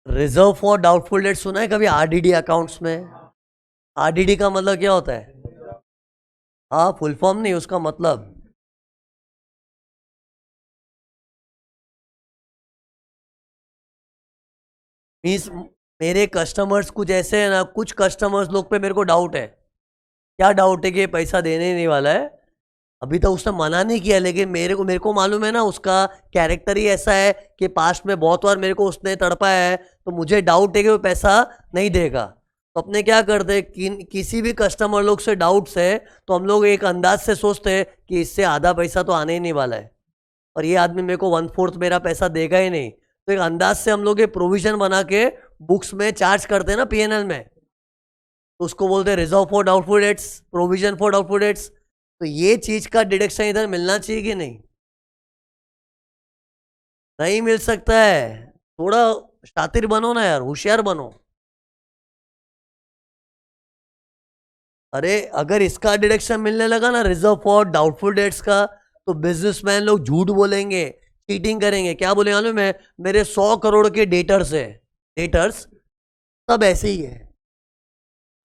Reserve for doubtful debt सुना है कभी? आरडीडी अकाउंट्स में आरडीडी का मतलब क्या होता है? हाँ, फुल फॉर्म नहीं, उसका मतलब मीन्स मेरे कस्टमर्स कुछ ऐसे हैं ना, कुछ कस्टमर्स लोग पे मेरे को डाउट है। क्या डाउट है? कि ये पैसा देने ही नहीं वाला है। अभी तक उसने मना नहीं किया, लेकिन मेरे को मालूम है ना, उसका कैरेक्टर ही ऐसा है कि पास्ट में बहुत बार मेरे को उसने तड़पाया है, तो मुझे डाउट है कि वो पैसा नहीं देगा। तो अपने क्या करते हैं किसी भी कस्टमर लोग से डाउट्स है, तो हम लोग एक अंदाज से सोचते हैं कि इससे आधा पैसा तो आने ही नहीं वाला है, और ये आदमी मेरे को 1/4 मेरा पैसा देगा ही नहीं। तो एक अंदाज से हम लोग ये प्रोविजन बना के बुक्स में चार्ज करते हैं ना, पीएनएल में, तो उसको बोलते हैं reserve for doubtful debts, provision for doubtful debts. तो ये चीज का डिडक्शन इधर मिलना चाहिए कि नहीं? नहीं मिल सकता है। थोड़ा शातिर बनो ना यार, होशियार बनो। अरे अगर इसका डिडक्शन मिलने लगा ना, रिजर्व फॉर डाउटफुल डेट्स का, तो बिजनेसमैन लोग झूठ बोलेंगे, चीटिंग करेंगे। क्या बोलेंगे मालूम है? मेरे 100 करोड़ के डेटर्स है, डेटर्स सब ऐसे ही है,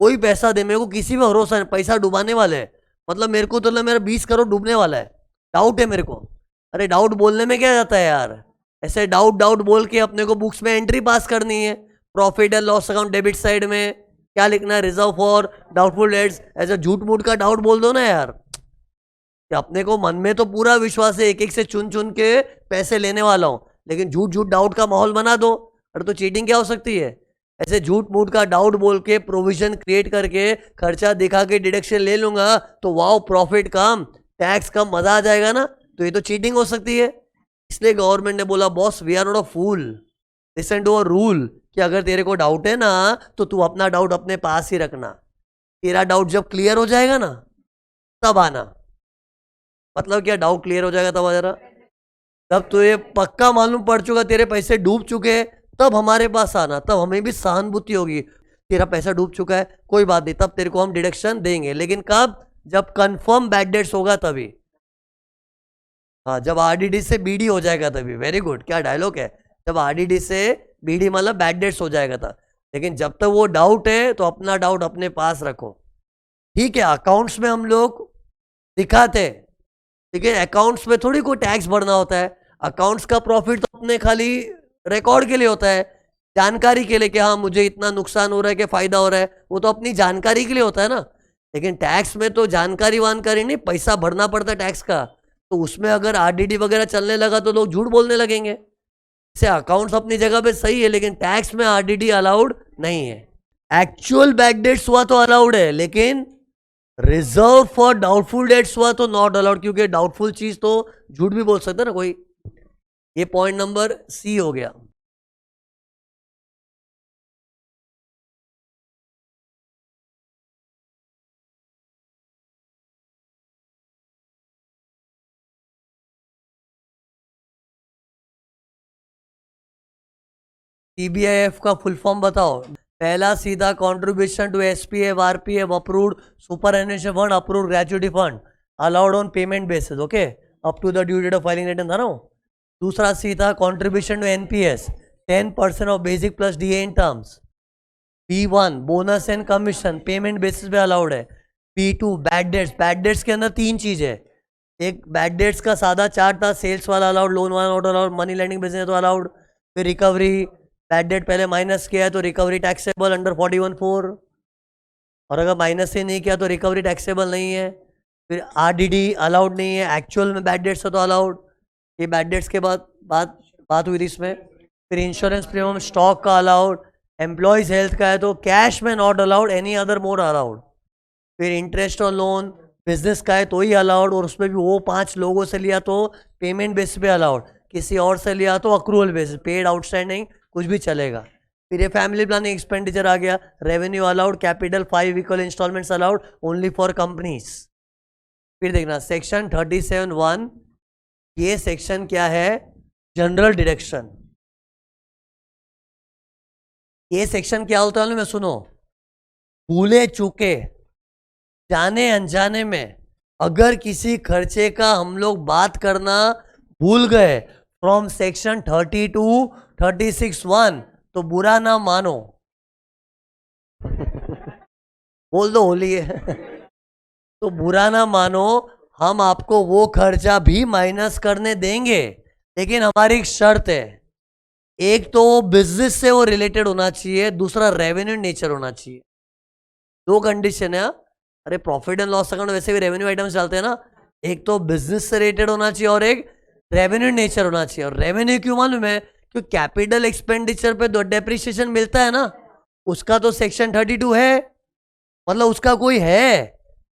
कोई पैसा दे, मेरे को किसी में भरोसा नहीं, पैसा डुबाने वाले हैं। मतलब मेरे को तो मेरा 20 करोड़ डूबने वाला है, डाउट है मेरे को। अरे डाउट बोलने में क्या जाता है यार? ऐसे डाउट डाउट बोल के अपने को बुक्स में एंट्री पास करनी है, profit and loss account debit side में क्या लिखना है? Reserve for doubtful debts. ऐसा झूठ मूठ का डाउट बोल दो ना यार, कि अपने को मन में तो पूरा विश्वास है, एक एक से चुन चुन के पैसे लेने वाला हूं, लेकिन झूठ झूठ डाउट का माहौल बना दो। अरे तो चीटिंग क्या हो सकती है? ऐसे झूठ मूठ का डाउट बोल के प्रोविजन क्रिएट करके खर्चा दिखा के डिडक्शन ले लूंगा, तो वाओ प्रॉफिट कम, टैक्स कम, मजा आ जाएगा ना। तो ये तो चीटिंग हो सकती है। इसलिए गवर्नमेंट ने बोला boss we are not a fool, listen to a rule, कि अगर तेरे को डाउट है ना, तो तू अपना डाउट अपने पास ही रखना। तेरा डाउट जब क्लियर हो जाएगा ना, तब आना। मतलब क्या डाउट क्लियर हो जाएगा तब आ जा रहा? तब तो ये पक्का मालूम पड़ चुका तेरे पैसे डूब चुके हैं, तब हमारे पास आना, तब हमें भी सहानुभूति होगी। तेरा पैसा डूब चुका है, कोई बात नहीं, तब तेरे को हम डिडक्शन देंगे, लेकिन कब? जब कंफर्म बैड डेट्स होगा तभी। हाँ, जब आरडीडी से बीडी हो जाएगा तभी। वेरी गुड, क्या डायलॉग है! जब आरडीडी से बीडी मतलब बैड डेट्स हो जाएगा था। लेकिन जब तक वो डाउट है, तो अपना डाउट अपने पास रखो। ठीक है, अकाउंट्स में हम लोग दिखाते, ठीक है, अकाउंट्स में थोड़ी कोई टैक्स भरना होता है। अकाउंट्स का प्रॉफिट तो अपने खाली रिकॉर्ड के लिए होता है, जानकारी के लिए, कि हाँ मुझे इतना नुकसान हो रहा है कि फायदा हो रहा है, वो तो अपनी जानकारी के लिए होता है ना। लेकिन टैक्स में तो जानकारी वानकारी नहीं, पैसा भरना पड़ता है टैक्स का। तो उसमें अगर आरडीडी वगैरह चलने लगा तो लोग झूठ बोलने लगेंगे। से अकाउंट्स अपनी जगह पे सही है, लेकिन टैक्स में आरडीडी अलाउड नहीं है। एक्चुअल बैकडेट्स हुआ तो अलाउड है, लेकिन रिजर्व फॉर डाउटफुल डेट्स हुआ तो नॉट अलाउड, क्योंकि डाउटफुल चीज तो झूठ भी बोल सकता है ना कोई। ये पॉइंट नंबर सी हो गया। सीबीआईएफ का फुल फॉर्म बताओ। पहला सीधा contribution to SPF RPF approved superannuation fund approved gratuity fund allowed on payment basis, okay, up to the due date of filing return था ना। दूसरा सीधा contribution to NPS 10% of basic plus DA in terms. P1 bonus and commission payment basis पे allowed है। P2 bad debts, bad debts के अंदर 3 चीज है। एक बैड डेट्स का सादा चार्ट था, सेल्स वाला अलाउड, लोन वाला not allowed, money landing business तो अलाउड। फिर रिकवरी, बैड डेट पहले माइनस किया है तो रिकवरी टैक्सेबल अंडर 41(4), और अगर माइनस से नहीं किया तो रिकवरी टैक्सेबल नहीं है। फिर आरडीडी अलाउड नहीं है, एक्चुअल में बैड डेट्स है तो अलाउड। ये बैड डेट्स के बाद बात हुई थी इसमें। फिर इंश्योरेंस प्रीमियम स्टॉक का अलाउड, एम्प्लॉयज हेल्थ का है तो कैश में not allowed, any other mode allowed. फिर इंटरेस्ट और लोन बिजनेस का है तो ही अलाउड, और उसमें भी वो 5 लोगों से लिया तो पेमेंट बेसिस पे अलाउड, किसी और से लिया तो अक्रूवल बेसिस, पेड आउटस्टैंडिंग कुछ भी चलेगा। फिर ये फैमिली प्लानिंग एक्सपेंडिचर आ गया, revenue allowed, capital 5 equal instalments allowed only for companies. फिर देखना सेक्शन 37(1), ये सेक्शन क्या है? General deduction. ये सेक्शन क्या होता है मैं सुनो, भूले चूके जाने अनजाने में अगर किसी खर्चे का हम लोग बात करना भूल गए, फ्रॉम सेक्शन 32, 36(1) तो बुरा ना मानो। बोल दो होली है। तो बुरा ना मानो, हम आपको वो खर्चा भी माइनस करने देंगे, लेकिन हमारी एक शर्त है। एक तो बिजनेस से वो रिलेटेड होना चाहिए, दूसरा रेवेन्यू नेचर होना चाहिए। दो कंडीशन है। अरे प्रॉफिट एंड लॉस अकाउंट वैसे भी रेवेन्यू आइटम्स चलते हैं ना। एक तो बिजनेस से रिलेटेड होना चाहिए और एक रेवेन्यू नेचर होना चाहिए। और रेवेन्यू क्यों मालूम है? क्योंकि कैपिटल एक्सपेंडिचर पे डेप्रिसिएशन मिलता है ना, उसका तो सेक्शन 32 है, मतलब उसका कोई है।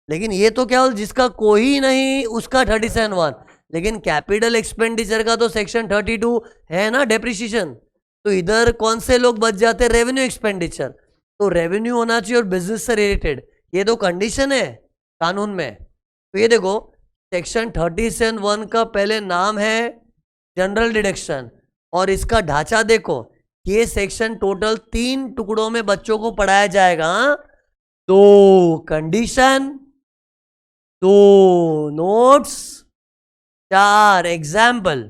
लेकिन ये तो क्या जिसका कोई नहीं उसका 37(1), लेकिन कैपिटल एक्सपेंडिचर का तो सेक्शन 32 है ना, डेप्रिसिएशन। तो इधर कौन से लोग बच जाते हैं? Revenue expenditure. तो रेवेन्यू होना चाहिए और बिजनेस से रिलेटेड, ये दो कंडीशन है कानून में। तो ये देखो, सेक्शन 37(1) का पहले नाम है जनरल डिडक्शन, और इसका ढांचा देखो। ये सेक्शन टोटल 3 टुकड़ों में बच्चों को पढ़ाया जाएगा। दो कंडीशन, 2 नोट्स, 4 एग्जाम्पल।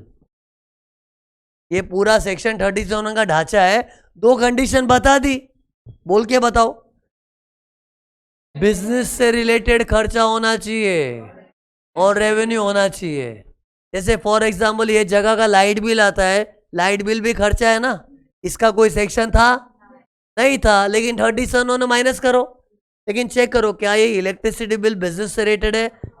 ये पूरा सेक्शन 37 का ढांचा है। 2 कंडीशन बता दी, बोल के बताओ। बिजनेस से रिलेटेड खर्चा होना चाहिए और रेवेन्यू होना चाहिए। जैसे फॉर एग्जाम्पल ये जगह का लाइट बिल आता है, लाइट बिल भी खर्चा है ना। इसका कोई सेक्शन था? नहीं था, लेकिन 37 उन्होंने माइनस करो। लेकिन चेक करो क्या ये इलेक्ट्रिसिटी बिल बिजनेस से रिलेटेड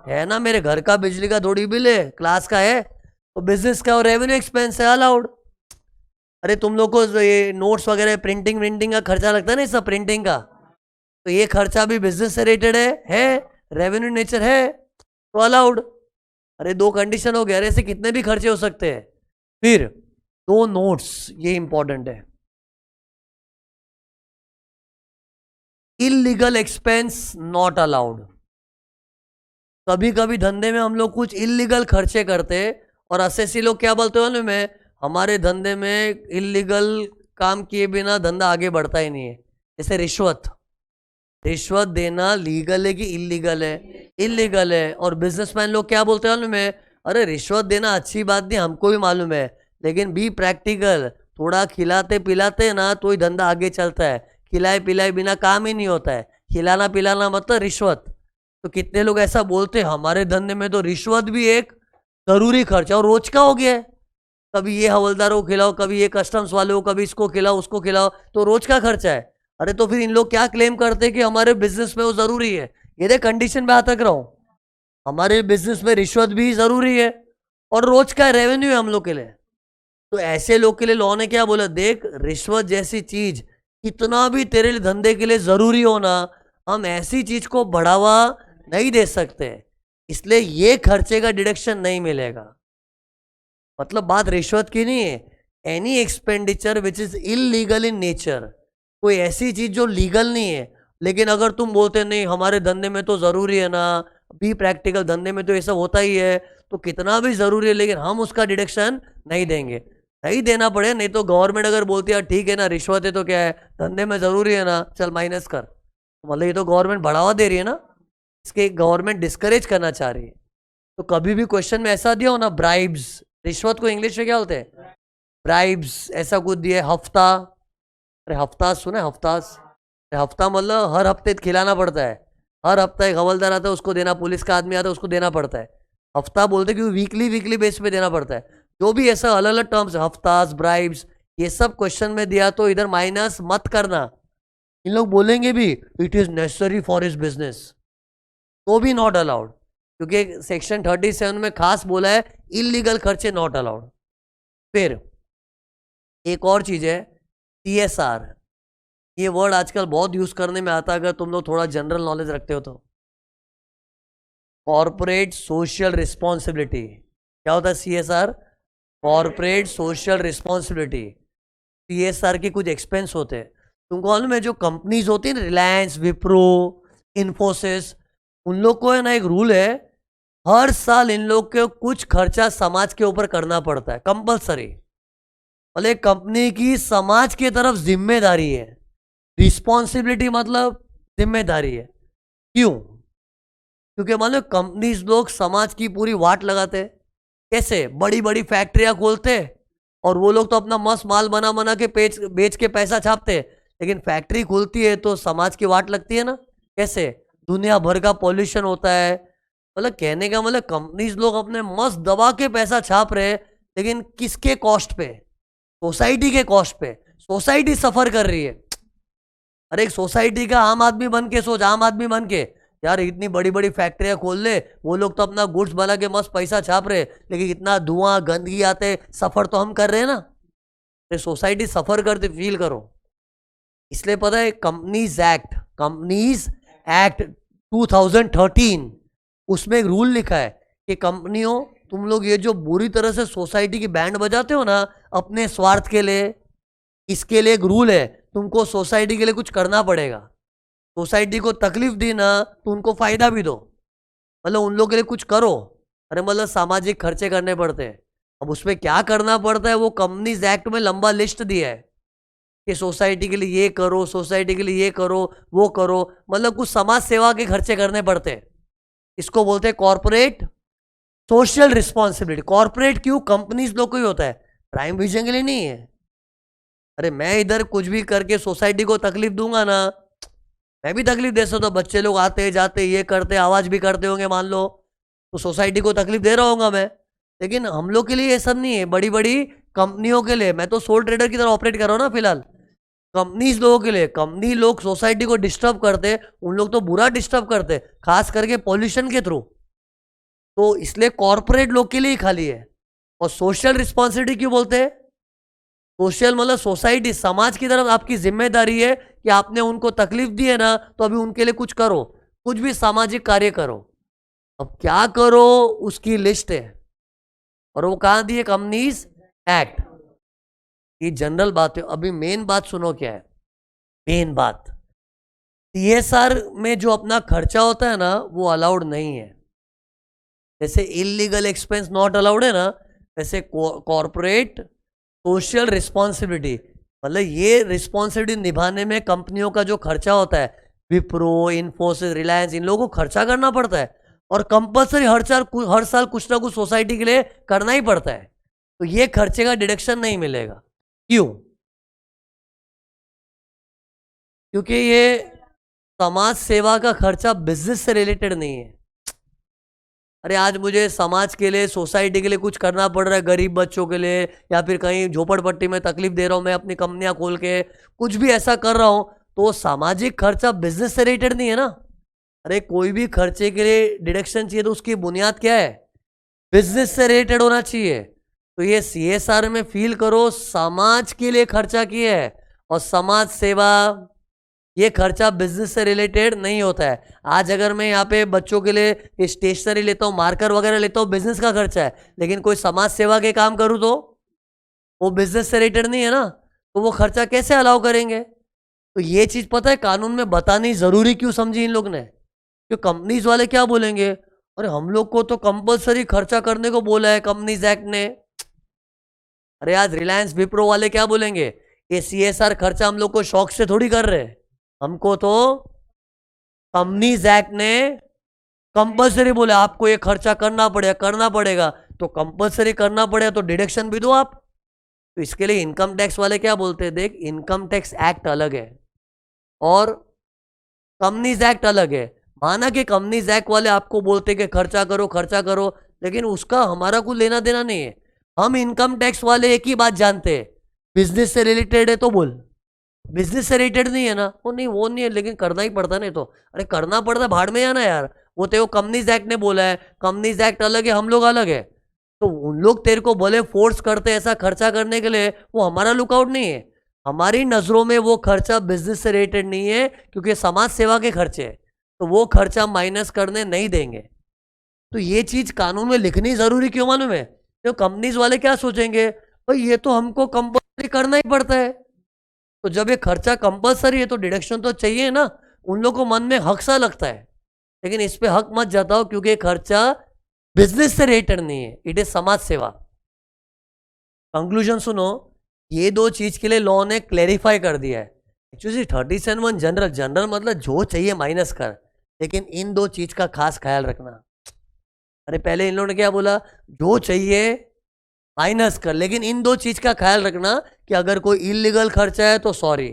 है ना? मेरे घर का बिजली का थोड़ी बिल है, क्लास का है, तो बिजनेस का और रेवेन्यू एक्सपेंस है, अलाउड। अरे तुम लोग को ये नोट्स वगैरह प्रिंटिंग का खर्चा लगता है ना, सब प्रिंटिंग का, तो ये खर्चा भी बिजनेस से रिलेटेड है, रेवेन्यू नेचर है, तो अलाउड। अरे 2 कंडीशन हो गया। अरे ऐसे कितने भी खर्चे हो सकते हैं। फिर 2 नोट्स, ये इंपॉर्टेंट है। Illegal expense not allowed. कभी कभी धंधे में हम लोग कुछ इलीगल खर्चे करते हैं, और असेसी लोग क्या बोलते हो ना, मैं हमारे धंधे में इलीगल काम किए बिना धंधा आगे बढ़ता ही नहीं है। जैसे रिश्वत देना लीगल है कि इलीगल है? इलीगल है। और बिजनेसमैन लोग क्या बोलते हैं ना, मैं अरे रिश्वत देना अच्छी बात नहीं, हमको भी मालूम है, लेकिन बी प्रैक्टिकल, थोड़ा खिलाते पिलाते ना तो ही धंधा आगे चलता है। खिलाए पिलाए बिना काम ही नहीं होता है। खिलाना पिलाना मतलब रिश्वत। तो कितने लोग ऐसा बोलते हैं, हमारे धंधे में तो रिश्वत भी एक जरूरी खर्चा और रोज का हो गया है। कभी ये हवलदारों को खिलाओ, कभी ये कस्टम्स वाले को, कभी इसको खिलाओ उसको खिलाओ, तो रोज का खर्चा है। अरे तो फिर इन लोग क्या क्लेम करते हैं कि हमारे बिजनेस में वो जरूरी है। ये दे कंडीशन में आता रहा हूं, हमारे बिजनेस में रिश्वत भी जरूरी है और रोज का रेवेन्यू है हम लोग के लिए। तो ऐसे लोग के लिए लॉ ने क्या बोला, देख रिश्वत जैसी चीज कितना भी तेरे लिए धंधे के लिए जरूरी हो ना, हम ऐसी चीज को बढ़ावा नहीं दे सकते, इसलिए ये खर्चे का डिडक्शन नहीं मिलेगा। मतलब बात रिश्वत की नहीं है। Any expenditure which is illegal in nature, कोई ऐसी चीज जो लीगल नहीं है, लेकिन अगर तुम बोलते नहीं हमारे धंधे में तो जरूरी है ना, भी प्रैक्टिकल धंधे में तो ये सब होता ही है, तो कितना भी जरूरी है लेकिन हम उसका डिडक्शन नहीं देंगे। नहीं देना पड़े, नहीं तो गवर्नमेंट अगर बोलती है ठीक है ना रिश्वत है तो क्या है, धंधे में जरूरी है ना, चल माइनस कर, मतलब ये तो गवर्नमेंट बढ़ावा दे रही है ना, इसके गवर्नमेंट डिस्करेज करना चाह रही है। तो कभी भी क्वेश्चन में ऐसा दिया हो ना, ब्राइब्स, रिश्वत को इंग्लिश में क्या बोलते हैं? ब्राइब्स, ऐसा कुछ दिया, हफ्ता, अरे हफ्ताज सुना है? हफ्ताज, हफ्ता मतलब हर हफ्ते खिलाना पड़ता है। हर हफ्ता एक हवलदार आता है उसको देना, पुलिस का आदमी आता है उसको देना पड़ता है। हफ्ता बोलते क्योंकि वीकली बेस पे देना पड़ता है। जो भी ऐसा अलग अलग टर्म्स, हफ्ताज, ब्राइब्स, ये सब क्वेश्चन में दिया तो इधर माइनस मत करना। इन लोग बोलेंगे भी it is necessary for his business, तो भी नॉट अलाउड, क्योंकि सेक्शन 37 में खास बोला है इलीगल खर्चे नॉट अलाउड। फिर एक और चीज है CSR, ये वर्ड आजकल बहुत यूज करने में आता है, अगर तुम लोग थोड़ा जनरल नॉलेज रखते हो तो। कॉर्पोरेट सोशल रिस्पॉन्सिबिलिटी, क्या होता है CSR? Corporate social responsibility. CSR के कुछ एक्सपेंस होते हैं, तुमको मालूम है? जो कंपनीज होती है ना, रिलायंस, विप्रो, इन्फोसिस, उन लोग को है ना एक रूल है, हर साल इन लोग के कुछ खर्चा समाज के ऊपर करना पड़ता है, कंपलसरी। भले कंपनी की समाज की तरफ जिम्मेदारी है, रिस्पॉन्सिबिलिटी मतलब जिम्मेदारी है। क्यों? क्योंकि मान लो कंपनीज लोग समाज की पूरी वाट लगाते हैं। कैसे? बड़ी बड़ी फैक्ट्रियां खोलते और वो लोग तो अपना मस्त माल बना बना के बेच के पैसा छापते हैं, लेकिन फैक्ट्री खुलती है तो समाज की वाट लगती है ना। कैसे? दुनिया भर का पॉल्यूशन होता है। मतलब कहने का मतलब कंपनीज लोग अपने मस्त दबा के पैसा छाप रहे हैं, लेकिन किसके कॉस्ट पे? सोसाइटी के कॉस्ट पे। सोसाइटी सफर कर रही है। अरे एक सोसाइटी का आम आदमी बन के सोच, आम आदमी बन के, यार इतनी बड़ी बड़ी फैक्ट्रियां खोल ले, वो लोग तो अपना गुड्स बना के मस्त पैसा छाप रहे, लेकिन इतना धुआं गंदगी आते, सफर तो हम कर रहे हैं ना। सोसाइटी सफर करते, फील करो। इसलिए पता है कंपनीज एक्ट 2013, उसमें एक रूल लिखा है कि कंपनियों, तुम लोग ये जो बुरी तरह से सोसाइटी की बैंड बजाते हो ना अपने स्वार्थ के लिए, इसके लिए एक रूल है, तुमको सोसाइटी के लिए कुछ करना पड़ेगा। सोसाइटी को तकलीफ दी ना तो उनको फायदा भी दो, मतलब उन लोगों के लिए कुछ करो। अरे मतलब सामाजिक खर्चे करने पड़ते हैं। अब उसमें क्या करना पड़ता है, वो कंपनीज एक्ट में लंबा लिस्ट दिया है कि सोसाइटी के लिए ये करो, सोसाइटी के लिए ये करो, वो करो, मतलब कुछ समाज सेवा के खर्चे करने पड़ते हैं। इसको बोलते हैं कॉर्पोरेट सोशल रिस्पॉन्सिबिलिटी। कॉर्पोरेट क्यों? कंपनीज लोग को ही होता है, प्राइम विजन के लिए नहीं है। अरे मैं इधर कुछ भी करके सोसाइटी को तकलीफ दूंगा ना, मैं भी तकलीफ दे सकता हूँ। बच्चे लोग आते जाते ये करते, आवाज भी करते होंगे मान लो, तो सोसाइटी को तकलीफ दे रहा होगा मैं। लेकिन हम लोग के लिए ये सब नहीं है, बड़ी बड़ी कंपनियों के लिए। मैं तो सोल ट्रेडर की तरह ऑपरेट कर रहा हूँ ना फिलहाल। कंपनीज लोगों के लिए, कंपनी लोग सोसाइटी को डिस्टर्ब करते, उन लोग तो बुरा डिस्टर्ब करते, खास करके पॉल्यूशन के थ्रू। तो इसलिए कॉर्पोरेट लोग के लिए ही खाली है। और सोशल रिस्पॉन्सिबिलिटी क्यों बोलते हैं? सोशल मतलब सोसाइटी, समाज की तरफ आपकी जिम्मेदारी है कि आपने उनको तकलीफ दी है ना, तो अभी उनके लिए कुछ करो, कुछ भी सामाजिक कार्य करो। अब क्या करो उसकी लिस्ट है, और वो कहां दी है? Companies act. ये जनरल बात है। अभी मेन बात सुनो क्या है। मेन बात, सीएसआर में जो अपना खर्चा होता है ना, वो अलाउड नहीं है। जैसे इलीगल एक्सपेंस नॉट अलाउड है ना, वैसे कॉर्पोरेट सोशल रिस्पॉन्सिबिलिटी, मतलब ये रिस्पॉन्सिबिलिटी निभाने में कंपनियों का जो खर्चा होता है, विप्रो, इन्फोसिस, रिलायंस, इन लोगों को खर्चा करना पड़ता है, और कंपलसरी हर साल कुछ ना कुछ सोसाइटी के लिए करना ही पड़ता है। तो ये खर्चे का डिडक्शन नहीं मिलेगा। क्यों? क्योंकि ये समाज सेवा का खर्चा बिजनेस से रिलेटेड नहीं है। अरे आज मुझे समाज के लिए, सोसाइटी के लिए कुछ करना पड़ रहा है, गरीब बच्चों के लिए, या फिर कहीं झोपड़पट्टी में तकलीफ दे रहा हूँ, मैं अपनी कंपनियां खोल के कुछ भी ऐसा कर रहा हूँ, तो सामाजिक खर्चा बिजनेस से रिलेटेड नहीं है ना। अरे कोई भी खर्चे के लिए डिडक्शन चाहिए तो उसकी बुनियाद क्या है? बिजनेस से रिलेटेड होना चाहिए। तो ये सीएसआर में फील करो, समाज के लिए खर्चा किया है, और समाज सेवा, ये खर्चा बिजनेस से रिलेटेड नहीं होता है। आज अगर मैं यहाँ पे बच्चों के लिए स्टेशनरी लेता हूँ, मार्कर वगैरह लेता हूँ, बिजनेस का खर्चा है, लेकिन कोई समाज सेवा के काम करूँ तो वो बिजनेस से रिलेटेड नहीं है ना, तो वो खर्चा कैसे अलाउ करेंगे? तो ये चीज पता है कानून में बतानी जरूरी क्यों समझी इन लोग ने? क्यों कंपनीज वाले क्या बोलेंगे, अरे हम लोग को तो कंपलसरी खर्चा करने को बोला है कंपनीज एक्ट ने। अरे आज रिलायंस, विप्रो वाले क्या बोलेंगे, ये सीएसआर खर्चा हम लोग को शौक से थोड़ी कर रहे, हमको तो कंपनीज एक्ट ने कंपलसरी बोले आपको ये खर्चा करना पड़ेगा, तो कंपलसरी करना पड़ेगा तो डिडक्शन भी दो आप। तो इसके लिए इनकम टैक्स वाले क्या बोलते हैं, देख इनकम टैक्स एक्ट अलग है और कंपनीज एक्ट अलग है। माना कि कंपनीज एक्ट वाले आपको बोलते कि खर्चा करो, लेकिन उसका हमारा कुछ लेना देना नहीं है। हम इनकम टैक्स वाले एक ही बात जानते हैं, बिजनेस से रिलेटेड है तो बोल, बिजनेस से रिलेटेड नहीं है ना, वो नहीं है, लेकिन करना ही पड़ता नहीं तो। अरे करना पड़ता, भाड़ में जाना यार, वो तो कंपनीज एक्ट ने बोला है, कंपनीज एक्ट अलग है, हम लोग अलग है। तो उन लोग तेरे को बोले फोर्स करते ऐसा खर्चा करने के लिए, वो हमारा लुकआउट नहीं है। हमारी नजरों में वो खर्चा बिजनेस से रिलेटेड नहीं है, क्योंकि समाज सेवा के खर्चे है, तो वो खर्चा माइनस करने नहीं देंगे। तो ये चीज कानून में लिखनी जरूरी क्यों मालूम है? तो कंपनीज वाले क्या सोचेंगे, भाई ये तो हमको कंपलसरी करना ही पड़ता है, तो जब ये खर्चा कंपलसरी है तो डिडक्शन तो चाहिए ना। उन लोगों को मन में हक सा लगता है, लेकिन इस पे हक मत जताओ, क्योंकि ये खर्चा बिजनेस से रिलेटेड नहीं है, इट इज समाज सेवा। कंक्लूजन सुनो, ये दो चीज के लिए लॉ ने क्लेरिफाई कर दिया है। एक्चुअली 37(1) जनरल मतलब जो चाहिए माइनस कर, लेकिन इन दो चीज का खास ख्याल रखना। अरे पहले इन लोगों ने क्या बोला, जो चाहिए माइनस कर, लेकिन इन दो चीज का ख्याल रखना कि अगर कोई इलीगल खर्चा है तो सॉरी,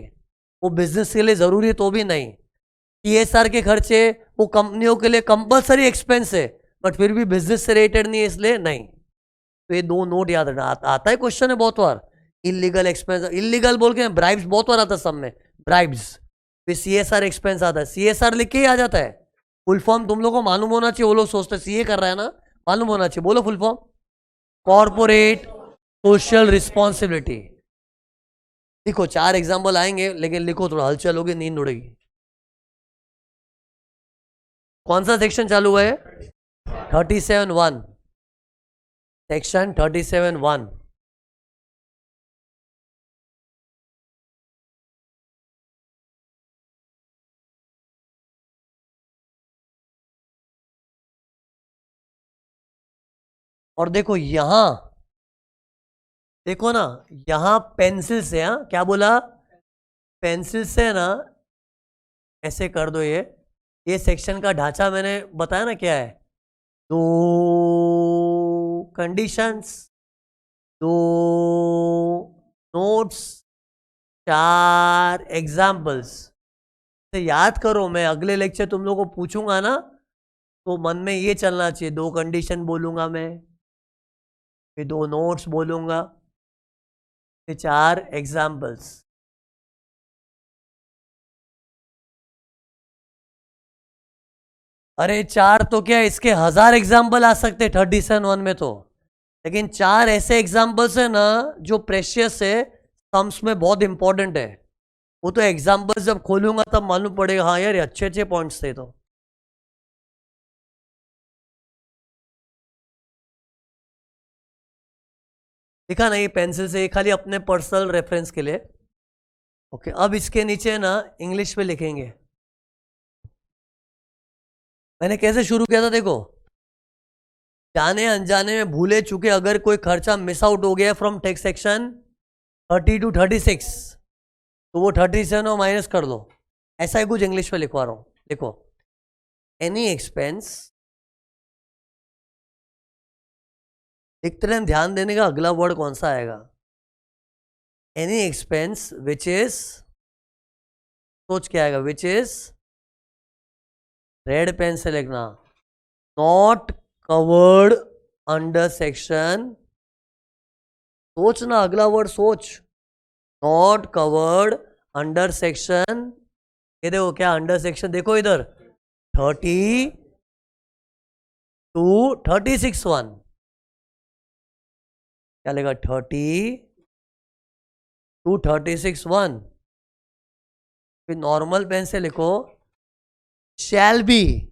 वो बिजनेस के लिए जरूरी है तो भी नहीं। सीएसआर के खर्चे वो कंपनियों के लिए कंपलसरी एक्सपेंस है, बट फिर भी बिजनेस से रिलेटेड नहीं है इसलिए नहीं। तो ये दो नोट याद रखना। आता है क्वेश्चन है बहुत बार, इलीगल एक्सपेंस, इलीगल बोल के ब्राइब्स बहुत बार आता है सब में, ब्राइब्स। फिर सीएसआर एक्सपेंस आता है, सीएसआर लिख के ही आ जाता है। फुल फॉर्म तुम लोगों को मालूम होना चाहिए, वो लोग सोचते सीए कर रहा है ना, मालूम होना चाहिए। बोलो full form, corporate social responsibility. लिखो, 4 एग्जाम्पल आएंगे लेकिन लिखो, थोड़ा हलचल होगी, नींद उड़ेगी। कौन सा सेक्शन चालू हुआ है? 37(1), सेक्शन 37(1। और देखो यहां, देखो ना, यहां पेंसिल से, हाँ क्या बोला, पेंसिल से ना ऐसे कर दो। ये सेक्शन का ढांचा मैंने बताया ना क्या है, 2 कंडीशंस, 2 नोट्स, 4 एग्जाम्पल्स। याद करो, मैं अगले लेक्चर तुम लोगों को पूछूंगा ना, तो मन में ये चलना चाहिए, 2 कंडीशन बोलूंगा मैं, फिर 2 नोट्स बोलूंगा, फिर 4 एग्जाम्पल्स। अरे 4 तो क्या, इसके 1000 एग्जाम्पल आ सकते 37(1) में तो, लेकिन 4 ऐसे एग्जाम्पल्स है ना जो प्रेशियस है, सम्स में बहुत इंपॉर्टेंट है। वो तो एग्जाम्पल्स जब खोलूंगा तब मालूम पड़ेगा, हाँ यार अच्छे अच्छे पॉइंट्स थे। तो दिखा ना, ये पेंसिल से, ये खाली अपने पर्सनल रेफरेंस के लिए। ओके, अब इसके नीचे ना इंग्लिश में लिखेंगे। मैंने कैसे शुरू किया था, देखो, जाने अनजाने में भूले चुके अगर कोई खर्चा मिस आउट हो गया फ्रॉम टैक्स सेक्शन 30 to 36, तो वो 37 और माइनस कर दो। ऐसा ही कुछ इंग्लिश में लिखवा रहा हूं। देखो, एनी एक्सपेंस, लिखते रहे, ध्यान देने का अगला वर्ड कौन सा आएगा। एनी एक्सपेंस विच इज, सोच क्या आएगा, विच इज, रेड पेन से लिखना, नॉट कवर्ड अंडर सेक्शन, सोचना अगला वर्ड सोच, नॉट कवर्ड अंडर सेक्शन, ये देखो क्या अंडर सेक्शन, देखो इधर 30 to 36(1), क्या लेगा, 30 to 36(1). फिर नॉर्मल पेन से लिखो, शैल बी,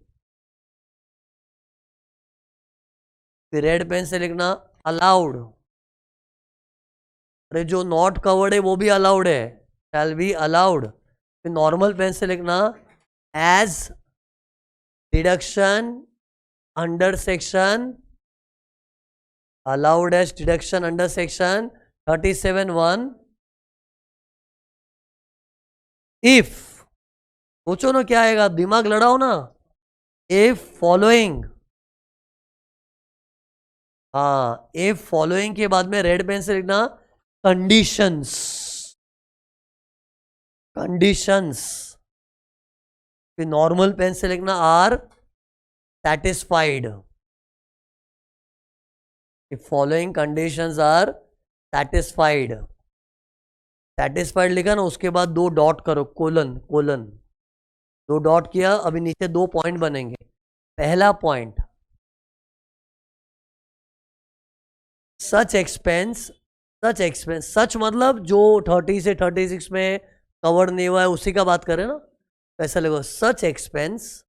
फिर रेड पेन से लिखना अलाउड। अरे जो नॉट कवर्ड है वो भी अलाउड है, शैल बी अलाउड। फिर नॉर्मल पेन से लिखना as deduction under section, allowed as deduction under section 37(1). If, सोचो ना क्या आएगा, दिमाग लड़ाओ ना। इफ फॉलोइंग, हाँ, इफ फॉलोइंग के बाद में रेड पेन से लिखना कंडीशंस, कंडीशंस। फिर नॉर्मल पेन से लिखना are satisfied, if following conditions are satisfied। satisfied लिखा ना, उसके बाद 2 डॉट करो, कोलन कोलन, 2 डॉट किया, अभी नीचे 2 पॉइंट बनेंगे। पहला पॉइंट, सच एक्सपेंस, सच एक्सपेंस, सच मतलब जो 30 से 36 में कवर नहीं हुआ है उसी का बात करें ना, ऐसा लगो, सच एक्सपेंस,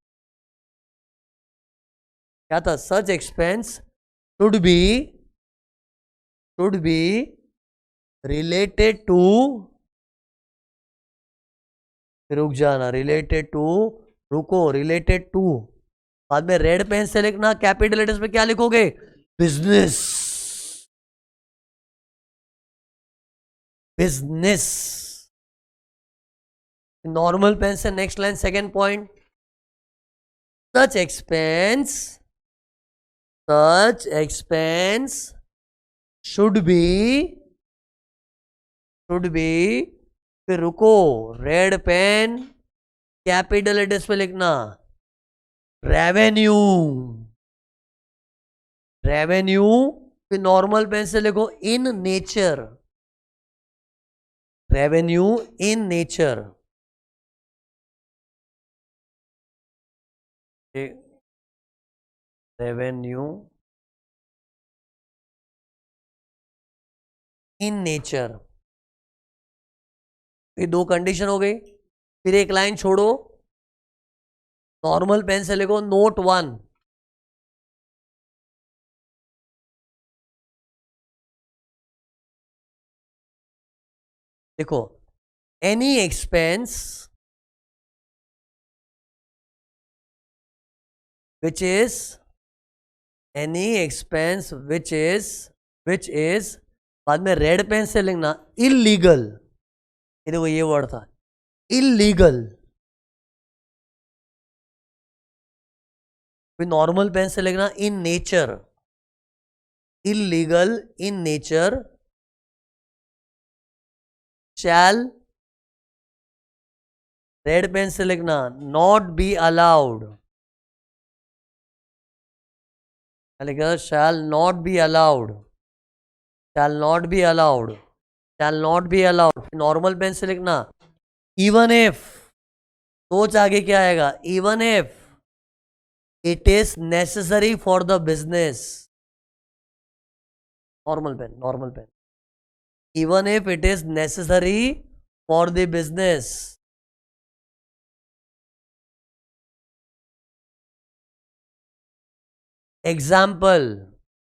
क्या था, such expense should be related to, रुक जाना, रिलेटेड टू, रुको, रिलेटेड टू, बाद में रेड पेन से लिखना, कैपिटल लेटर्स में क्या लिखोगे, बिजनेस, बिजनेस। नॉर्मल पेन से next line, second point, such expense should B, फिर रुको, रेड पेन कैपिटल लेटर्स पे लिखना, रेवेन्यू, रेवेन्यू, फिर नॉर्मल पेन से लिखो in nature, revenue in nature, revenue in nature, ये दो कंडीशन हो गई। फिर एक लाइन छोड़ो, नॉर्मल पेन से लिखो नोट 1, देखो, any expense which is, any expense which is, बाद में रेड पेन से लिखना इलीगल, ये देखो ये वर्ड था इलीगल, फिर नॉर्मल पेन से लिखना in nature, illegal in nature, shall, red pen से लिखना नॉट बी अलाउड, लिखा shall not be allowed, shall not be allowed, shall not be allowed, normal pen से लिखना इवन इफ, सोच आगे क्या आएगा, even if it is necessary for the business, normal pen, even if it is necessary for the business, example,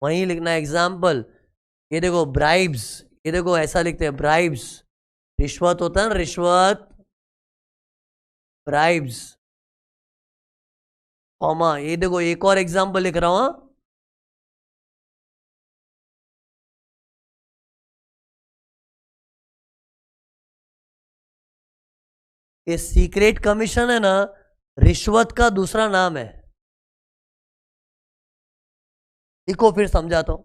वहीं लिखना example, ये देखो ब्राइब्स, ये देखो ऐसा लिखते हैं ब्राइब्स, रिश्वत होता है ना, रिश्वत, ब्राइब्स, कॉमा, ये देखो एक और एग्जाम्पल लिख रहा हूं, ये सीक्रेट कमीशन है ना, रिश्वत का दूसरा नाम है, देखो फिर समझाता हूं,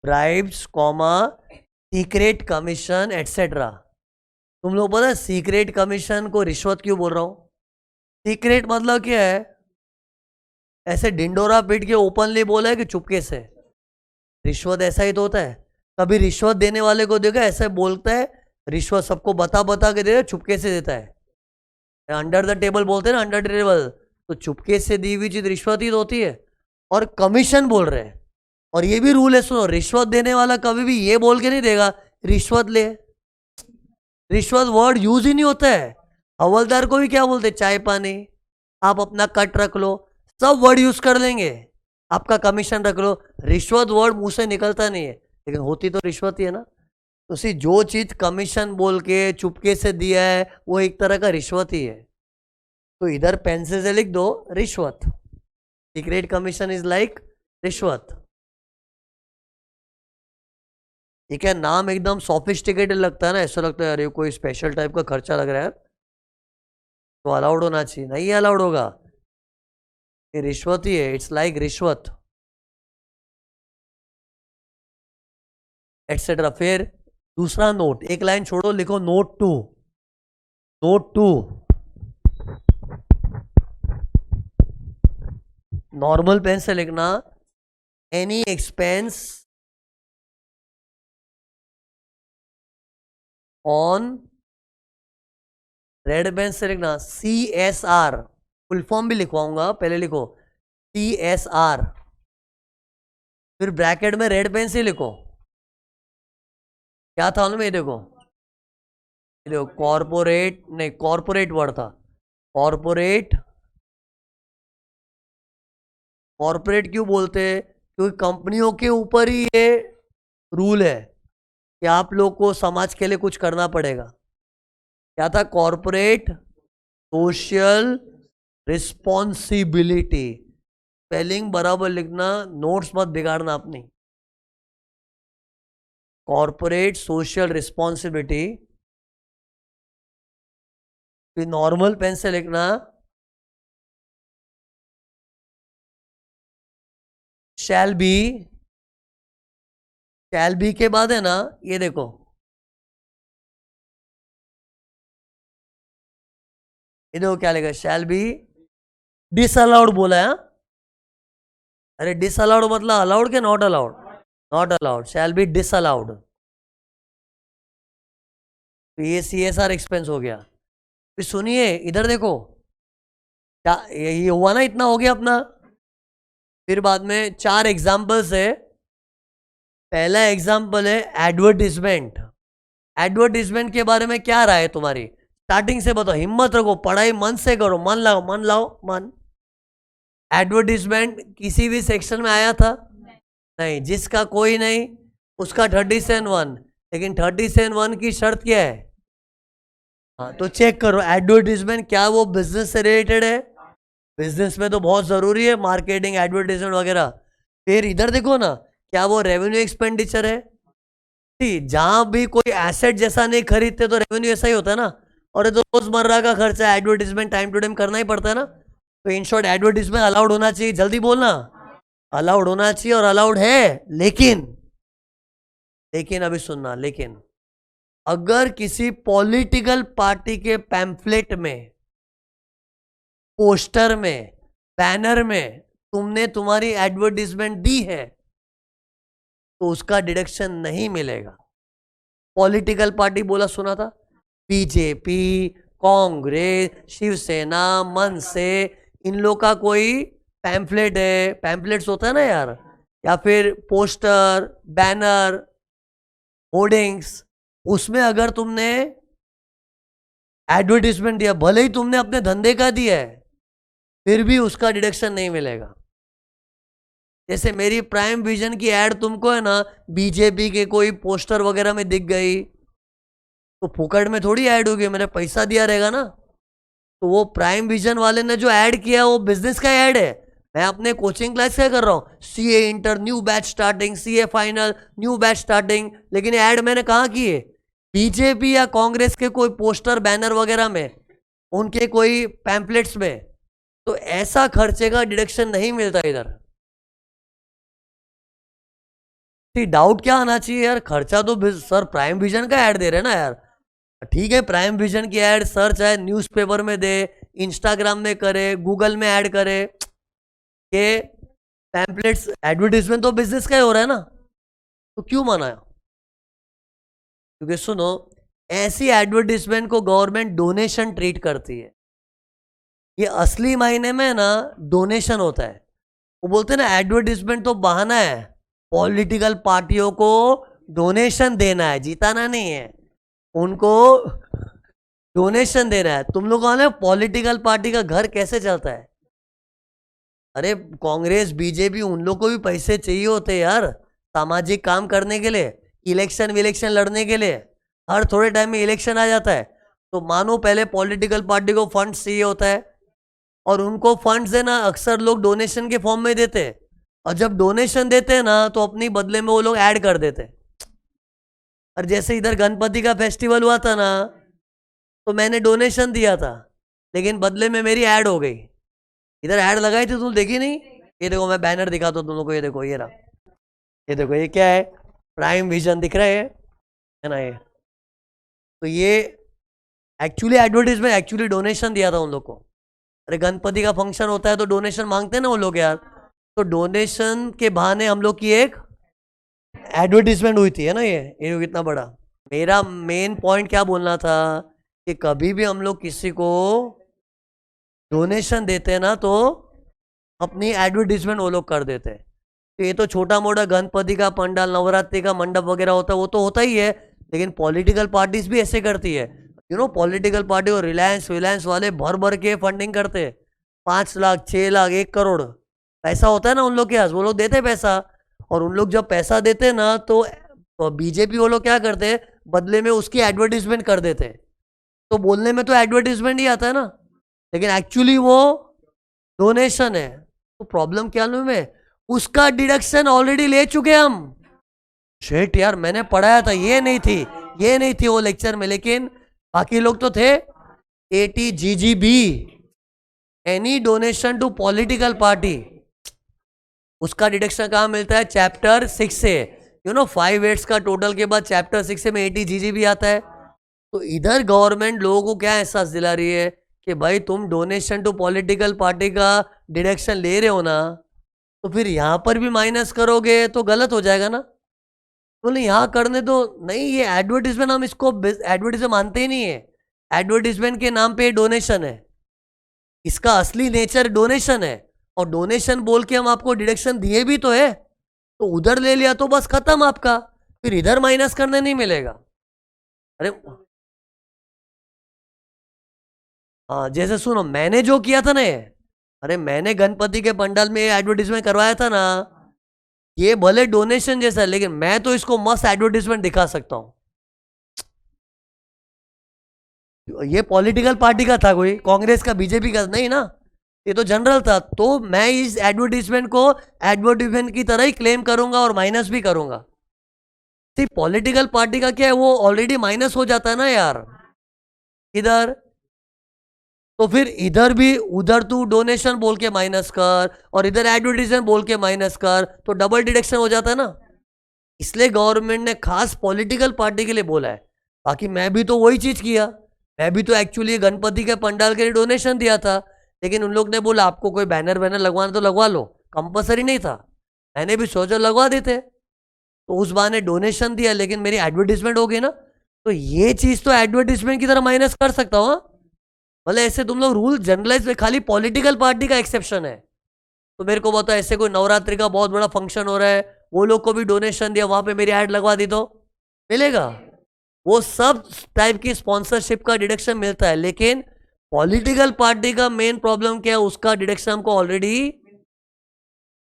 bribes comma secret commission etcetera, तुम लोग पता है सीक्रेट कमीशन को रिश्वत क्यों बोल रहा हूं, सीक्रेट मतलब क्या है, ऐसे डिंडोरा पीट के ओपनली बोला है कि चुपके से, रिश्वत ऐसा ही तो होता है, कभी रिश्वत देने वाले को देखा ऐसा बोलता है, रिश्वत सबको बता के दे, चुपके से देता है, अंडर द टेबल बोलते हैं ना, अंडर टेबल, तो चुपके से दी हुई चीज रिश्वत ही तो होती है, और कमीशन बोल रहे हैं, और ये भी रूल है सुनो, रिश्वत देने वाला कभी भी ये बोल के नहीं देगा रिश्वत ले, रिश्वत वर्ड यूज ही नहीं होता है, हवलदार को भी क्या बोलते, चाय पानी, आप अपना कट रख लो, सब वर्ड यूज कर लेंगे, आपका कमीशन रख लो, रिश्वत वर्ड मुंह से निकलता नहीं है, लेकिन होती तो रिश्वत ही है ना, तो सी जो चीज कमीशन बोल के चुपके से दिया है वो एक तरह का रिश्वत ही है, तो इधर पेंसिल से लिख दो रिश्वत, सीक्रेट कमीशन इज लाइक रिश्वत, ठीक है, नाम एकदम सोफिस्टिकेटेड लगता है ना, ऐसा लगता है अरे कोई स्पेशल टाइप का खर्चा लग रहा है, तो अलाउड होना चाहिए, नहीं अलाउड होगा, ये रिश्वत ही है, इट्स लाइक रिश्वत एटसेट्रा। फिर दूसरा नोट, एक लाइन छोड़ो, लिखो नोट 2, नोट 2, नॉर्मल पेन से लिखना any expense on, red pen से लिखना CSR, फुल फॉर्म भी लिखवाऊंगा, पहले लिखो CSR, फिर ब्रैकेट में रेड पेन से लिखो, क्या था उनमें, देखो कॉर्पोरेट, नहीं कॉर्पोरेट वर्ड था, कॉर्पोरेट, कॉर्पोरेट क्यों बोलते हैं, क्योंकि कंपनियों के ऊपर ही ये रूल है कि आप लोग को समाज के लिए कुछ करना पड़ेगा, क्या था, कॉर्पोरेट सोशल रिस्पॉन्सिबिलिटी, स्पेलिंग बराबर लिखना, नोट्स मत बिगाड़ना अपनी, कॉर्पोरेट सोशल रिस्पॉन्सिबिलिटी, फिर नॉर्मल पेन से लिखना शैल बी शैल बी के बाद है ना, ये देखो, ये देखो क्या लिखा, शैल बी डिसअलाउड बोला है, हाँ? अरे डिसअलाउड मतलब अलाउड के not allowed? Not allowed, shall be disallowed. तो ये CSR एक्सपेंस हो गया। फिर सुनिए इधर देखो, क्या ये हुआ ना, इतना हो गया अपना। फिर बाद में 4 एग्जाम्पल्स है। पहला एग्जाम्पल है एडवर्टीजमेंट। एडवर्टीजमेंट के बारे में क्या राय है तुम्हारी? स्टार्टिंग से बताओ, हिम्मत रखो, पढ़ाई मन से करो, मन लाओ, मन लाओ, मन। एडवर्टीजमेंट किसी भी सेक्शन में आया था? नहीं। जिसका कोई नहीं उसका 37(1), लेकिन 37(1) की शर्त क्या है? हाँ, तो चेक करो एडवर्टीजमेंट क्या वो बिजनेस से रिलेटेड है? बिजनेस में तो बहुत जरूरी है मार्केटिंग, एडवर्टीजमेंट वगैरह। फिर इधर देखो ना, क्या वो रेवेन्यू एक्सपेंडिचर है? जहां भी कोई एसेट जैसा नहीं खरीदते तो रेवेन्यू ऐसा ही होता है ना। और ये तो रोजमर्रा का खर्चा, एडवर्टीजमेंट टाइम टू टाइम करना ही पड़ता है ना। तो इन शॉर्ट एडवर्टीजमेंट अलाउड होना चाहिए, जल्दी बोलना। अलाउड होना चाहिए और अलाउड है, लेकिन अभी सुनना, लेकिन अगर किसी पॉलिटिकल पार्टी के पैम्फलेट में, पोस्टर में, बैनर में तुमने तुम्हारी एडवर्टीजमेंट दी है तो उसका डिडक्शन नहीं मिलेगा। पॉलिटिकल पार्टी बोला सुना था, बीजेपी, कांग्रेस, शिवसेना, मनसे, इन लोग का कोई पैम्फलेट है, पैम्फलेट्स होता है ना यार, या फिर पोस्टर, बैनर, होर्डिंग्स, उसमें अगर तुमने एडवर्टीजमेंट दिया, भले ही तुमने अपने धंधे का दिया है, फिर भी उसका डिडक्शन नहीं मिलेगा। जैसे मेरी प्राइम विजन की एड तुमको है ना, बीजेपी के कोई पोस्टर वगैरह में दिख गई तो फुकट में थोड़ी ऐड होगी, मैंने पैसा दिया रहेगा ना। तो वो प्राइम विजन वाले ने जो ऐड किया वो बिजनेस का ऐड है। मैं अपने कोचिंग क्लास क्या कर रहा हूँ, CA inter new batch starting, CA final new batch starting, लेकिन ऐड मैंने कहाँ की है? बीजेपी या कांग्रेस के कोई पोस्टर, बैनर वगैरह में, उनके कोई पैम्पलेट्स में। तो ऐसा खर्चे का डिडक्शन नहीं मिलता इधर। डाउट क्या आना चाहिए यार, खर्चा तो सर प्राइम विजन का ऐड दे रहे हैं ना यार। ठीक है, प्राइम विजन की ऐड सर चाहे न्यूज़पेपर में दे, इंस्टाग्राम में करे, गूगल में ऐड करे, के पैम्पलेट्स, एडवर्टीजमेंट तो बिजनेस का ही हो रहा है ना, तो क्यों मना? क्योंकि सुनो, ऐसी एडवर्टीजमेंट को गवर्नमेंट डोनेशन ट्रीट करती है। ये असली मायने में ना डोनेशन होता है। वो बोलते हैं ना एडवर्टीजमेंट तो बहाना है, पॉलिटिकल पार्टियों को डोनेशन देना है, जिताना नहीं है, उनको डोनेशन देना है। तुम लोगों ने पॉलिटिकल पार्टी का घर कैसे चलता है? अरे कांग्रेस, बीजेपी, उन लोग को भी पैसे चाहिए होते यार, सामाजिक काम करने के लिए, इलेक्शन विलेक्शन लड़ने के लिए। हर थोड़े टाइम में इलेक्शन आ जाता है, तो मानो पहले पॉलिटिकल पार्टी को फंड्स चाहिए होता है, और उनको फंड्स देना अक्सर लोग डोनेशन के फॉर्म में देते हैं। और जब डोनेशन देते हैं ना तो अपनी बदले में वो लोग ऐड कर देते हैं। और जैसे इधर गणपति का फेस्टिवल हुआ था ना, तो मैंने डोनेशन दिया था, लेकिन बदले में मेरी ऐड हो गई। इधर ऐड लगाई थी, तुम देखी नहीं? ये देखो, मैं बैनर दिखाता हूँ तुम लोग को, ये देखो, ये रहा, ये देखो, ये क्या है? प्राइम विजन दिख रहा है ना ये? तो ये एक्चुअली एडवर्टीजमेंट, एक्चुअली डोनेशन दिया था उन लोग को। अरे गणपति का फंक्शन होता है तो डोनेशन मांगते हैं ना वो लोग यार, तो डोनेशन के बहाने हम लोग की एक एडवर्टीजमेंट हुई थी, है ना? ये कितना बड़ा। मेरा मेन पॉइंट क्या बोलना था कि कभी भी हम लोग किसी को डोनेशन देते हैं ना तो अपनी एडवर्टीजमेंट वो लोग कर देते हैं। तो ये तो छोटा मोटा गणपति का पंडाल, नवरात्रि का मंडप वगैरह होता है, वो तो होता ही है, लेकिन पॉलिटिकल पार्टीज भी ऐसे करती है। पॉलिटिकल पार्टी और रिलायंस वाले भर भर के फंडिंग करते हैं, 5 लाख, 6 लाख, 1 करोड़ पैसा होता है ना उन लोग के पास, वो लोग देते पैसा। और उन लोग जब पैसा देते ना तो बीजेपी वो लोग क्या करते हैं, बदले में उसकी एडवर्टीजमेंट कर देते। तो बोलने में तो एडवर्टीजमेंट ही आता है ना, लेकिन एक्चुअली वो डोनेशन है। तो प्रॉब्लम क्या में, उसका डिडक्शन ऑलरेडी ले चुके हम। शेट यार, मैंने पढ़ाया था, ये नहीं थी वो लेक्चर में, लेकिन बाकी लोग तो थे। 80GGB, any donation to political party, उसका डिडक्शन कहाँ मिलता है? चैप्टर 6 से। 5/8 का टोटल के बाद चैप्टर 6 में 80 जीजी भी आता है। तो इधर गवर्नमेंट लोगों को क्या एहसास दिला रही है कि भाई तुम डोनेशन टू पॉलिटिकल पार्टी का डिडक्शन ले रहे हो ना, तो फिर यहाँ पर भी माइनस करोगे तो गलत हो जाएगा ना। बोले यहाँ करने दो, नहीं ये एडवर्टीजमेंट, हम इसको एडवर्टीजमेंट मानते ही नहीं है। एडवर्टीजमेंट के नाम पे डोनेशन है, इसका असली नेचर डोनेशन है। और डोनेशन बोल के हम आपको डिडक्शन दिए भी तो है, तो उधर ले लिया तो बस खत्म आपका, फिर इधर माइनस करने नहीं मिलेगा। अरे हाँ, जैसे सुनो, मैंने जो किया था ना ये, अरे मैंने गणपति के पंडाल में एडवर्टीजमेंट करवाया था ना, ये भले डोनेशन जैसा है लेकिन मैं तो इसको मस्त एडवर्टीजमेंट दिखा सकता हूं। ये पॉलिटिकल पार्टी का था, कोई कांग्रेस का बीजेपी का नहीं ना, ये तो जनरल था। तो मैं इस एडवर्टीजमेंट को एडवर्टीजमेंट की तरह ही क्लेम करूंगा और माइनस भी करूंगा। सिर्फ पॉलिटिकल पार्टी का क्या है, वो ऑलरेडी माइनस हो जाता है ना यार इधर। तो फिर इधर भी उधर तू डोनेशन बोल के माइनस कर और इधर एडवर्टीजमेंट बोल के माइनस कर, तो डबल डिडक्शन हो जाता है ना। इसलिए गवर्नमेंट ने खास पॉलिटिकल पार्टी के लिए बोला है। बाकी मैं भी तो वही चीज किया, मैं भी तो एक्चुअली गणपति के पंडाल के लिए डोनेशन दिया था, लेकिन उन लोग ने बोला आपको कोई बैनर वैनर लगवाना तो लगवा लो, कंपलसरी नहीं था। मैंने भी सोचा लगवा देते, तो उस बहाने डोनेशन दिया, लेकिन मेरी एडवर्टीजमेंट हो गई ना, तो ये चीज तो एडवर्टीजमेंट की तरह माइनस कर सकता हूँ। भले ऐसे तुम लोग रूल जनरलाइज में, खाली पॉलिटिकल पार्टी का एक्सेप्शन है। तो मेरे को बताओ, ऐसे कोई नवरात्रि का बहुत बड़ा फंक्शन हो रहा है, वो लोग को भी डोनेशन दिया, वहां पे मेरी ऐड लगवा दी तो मिलेगा। वो सब टाइप की स्पॉन्सरशिप का डिडक्शन मिलता है, लेकिन पॉलिटिकल पार्टी का मेन प्रॉब्लम क्या है, उसका डिडक्शन हमको ऑलरेडी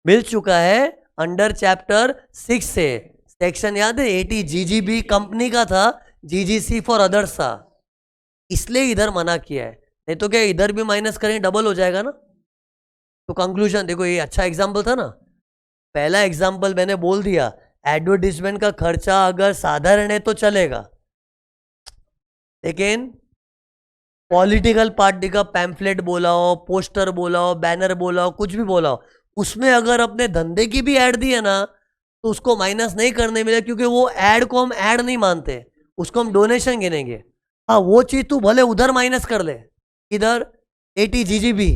मिल चुका है अंडर चैप्टर 6 से। सेक्शन याद है 80 जीजीबी कंपनी का था, जीजीसी फॉर अदर्स था, इसलिए इधर मना किया है। नहीं तो क्या इधर भी माइनस करें डबल हो जाएगा ना। तो कंक्लूजन देखो, ये अच्छा एग्जाम्पल था ना। पहला एग्जाम्पल मैंने बोल दिया, एडवर्टीजमेंट का खर्चा अगर साधारण है तो चलेगा, लेकिन पॉलिटिकल पार्टी का पैम्फलेट बोला हो, पोस्टर बोला हो, बैनर बोला हो, कुछ भी बोला हो, उसमें अगर अपने धंधे की भी ऐड दी है ना, तो उसको माइनस नहीं करने मिले, क्योंकि वो ऐड को हम ऐड नहीं मानते, उसको हम डोनेशन गिनेंगे। हाँ, वो चीज तू भले उधर माइनस कर ले, इधर 80 जीजीबी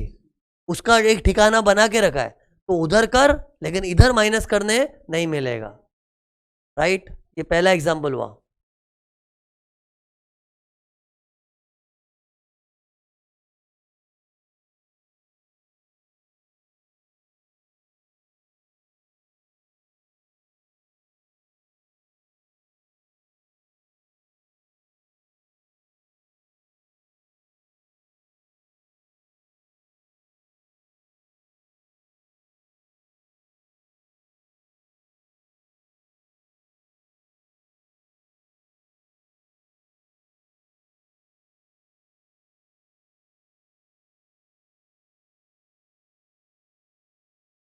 उसका एक ठिकाना बना के रखा है, तो उधर कर, लेकिन इधर माइनस करने नहीं मिलेगा। राइट, ये पहला एग्जाम्पल हुआ।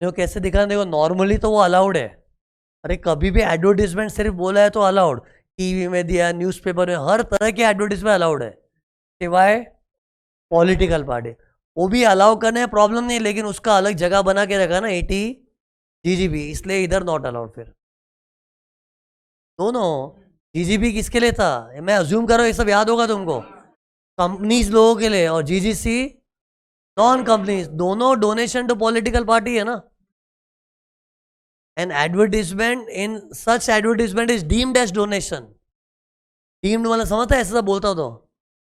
देखो कैसे दिखा, देखो नॉर्मली तो वो अलाउड है। अरे कभी भी एडवर्टीजमेंट सिर्फ बोला है तो अलाउड, टीवी में दिया, न्यूज़पेपर में, हर तरह के एडवर्टीजमेंट अलाउड है, सिवाय पॉलिटिकल पार्टी। वो भी अलाउ करने में प्रॉब्लम नहीं, लेकिन उसका अलग जगह बना के रखा ना 80 जीजीबी, इसलिए इधर नॉट अलाउड। फिर दोनों जीजीबी किसके लिए था, मैं अज्यूम कर रहा हूँ ये सब याद होगा तुमको, कंपनीज लोगों के लिए, और जीजीसी नॉन कंपनीज, दोनों डोनेशन टू पॉलिटिकल पार्टी है ना। An advertisement in such advertisement is deemed as donation. Deemed मतलब समझता है, ऐसा बोलता हो तो,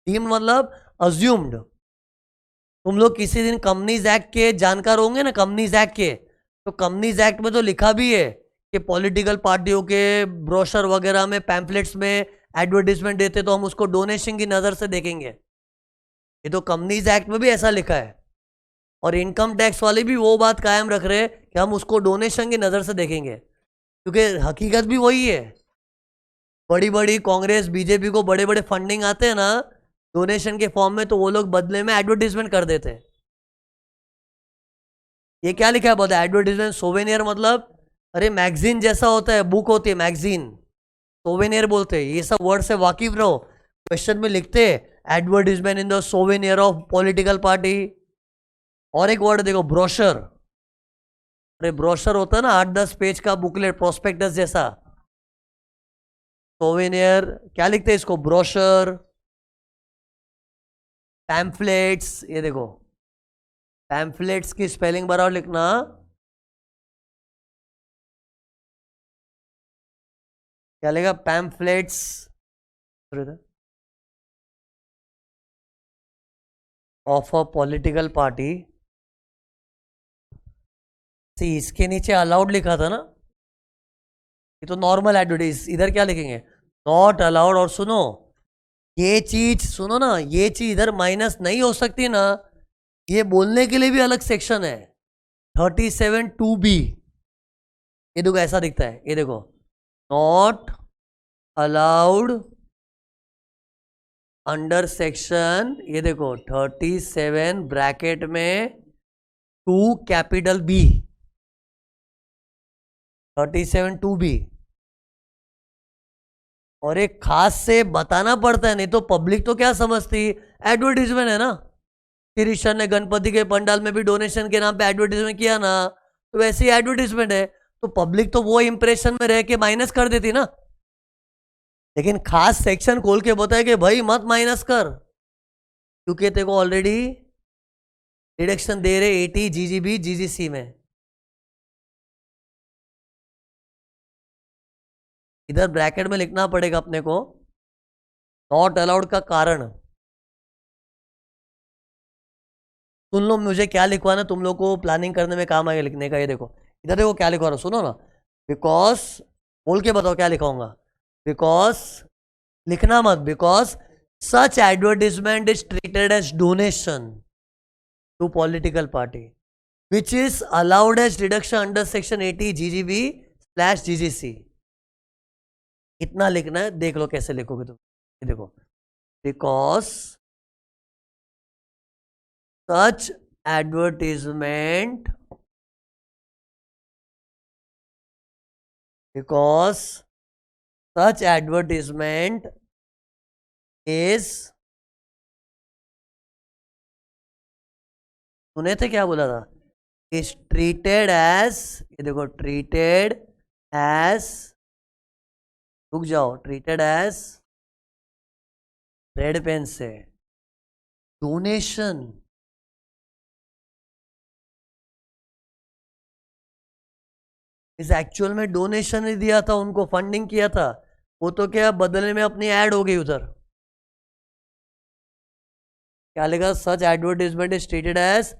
डीम्ड मतलब अज्यूम्ड। तुम लोग किसी दिन कंपनीज एक्ट के जानकार होंगे ना, कंपनीज एक्ट के, तो कंपनीज एक्ट में तो लिखा भी है कि पॉलिटिकल पार्टियों के ब्रोशर वगैरह में, पैम्फलेट्स में एडवर्टीजमेंट देते तो हम उसको डोनेशन की नज़र से देखेंगे। ये तो कंपनीज एक्ट में भी ऐसा लिखा है, और इनकम टैक्स वाले भी वो बात कायम रख रहे हैं कि हम उसको डोनेशन की नज़र से देखेंगे, क्योंकि हकीकत भी वही है। बड़ी बड़ी कांग्रेस बीजेपी को बड़े बड़े फंडिंग आते हैं ना डोनेशन के फॉर्म में, तो वो लोग बदले में एडवर्टीजमेंट कर देते हैं। ये क्या लिखा है पता है, एडवर्टीजमेंट सोवेनियर मतलब, अरे मैगजीन जैसा होता है, बुक होती है मैगजीन, सोवेनियर बोलते हैं। ये सब वर्ड से वाकिफ रहो, क्वेश्चन में लिखते हैं advertisement in the souvenir of political party. और एक वर्ड देखो, ब्रोशर। अरे ब्रोशर होता है ना 8-10 पेज का बुकलेट, प्रोस्पेक्टस जैसा, सोवेनियर, क्या लिखते हैं इसको, ब्रोशर, पैम्फलेट्स, ये देखो पैम्फलेट्स की स्पेलिंग बराबर लिखना, क्या लिखा, pamphlets of a political party. See इसके नीचे अलाउड लिखा था ना, ये तो नॉर्मल एडवर्टाइज, इधर क्या लिखेंगे, नॉट अलाउड। और सुनो ये चीज, सुनो ना, ये चीज इधर माइनस नहीं हो सकती ना, ये बोलने के लिए भी अलग सेक्शन है 37(2)(b। ये देखो ऐसा दिखता है, ये देखो, नॉट अलाउड अंडर सेक्शन, ये देखो 37 ब्रैकेट में 2 कैपिटल बी, 37(2)(b। और एक खास से बताना पड़ता है, नहीं तो पब्लिक तो क्या समझती, एडवर्टीजमेंट है ना। फिर ईश्वर ने गणपति के पंडाल में भी डोनेशन के नाम पे एडवर्टीजमेंट किया ना, तो वैसे ही एडवर्टीजमेंट है, तो पब्लिक तो वो इंप्रेशन में रह के माइनस कर देती ना। लेकिन खास सेक्शन खोल के बताया कि भाई मत माइनस कर, क्योंकि तेरे को ऑलरेडी डिडक्शन दे रहे 80 जीजीबी जीजीसी में। इधर ब्रैकेट में लिखना पड़ेगा अपने को, नॉट अलाउड का कारण। सुन लो मुझे क्या लिखवाना, तुम लोग को प्लानिंग करने में काम आएगा लिखने का। ये देखो इधर देखो क्या लिखवा रहा हूं, सुनो ना, बिकॉज, बोल के बताओ क्या लिखाऊंगा, बिकॉज, लिखना मत, because such advertisement is treated as donation to political party which is allowed as deduction under section 80 GGB/GGC। इतना लिखना है, देख लो कैसे लिखोगे तुम। ये देखो, because such advertisement, because such advertisement is, सुने थे क्या बोला था, is treated as, ये देखो treated as, रुक जाओ, treated as, रेड पेन से, डोनेशन। इस एक्चुअल में डोनेशन नहीं दिया था उनको, फंडिंग किया था, वो तो क्या बदले में अपनी ऐड हो गई उधर। क्या लिखा, such advertisement is treated as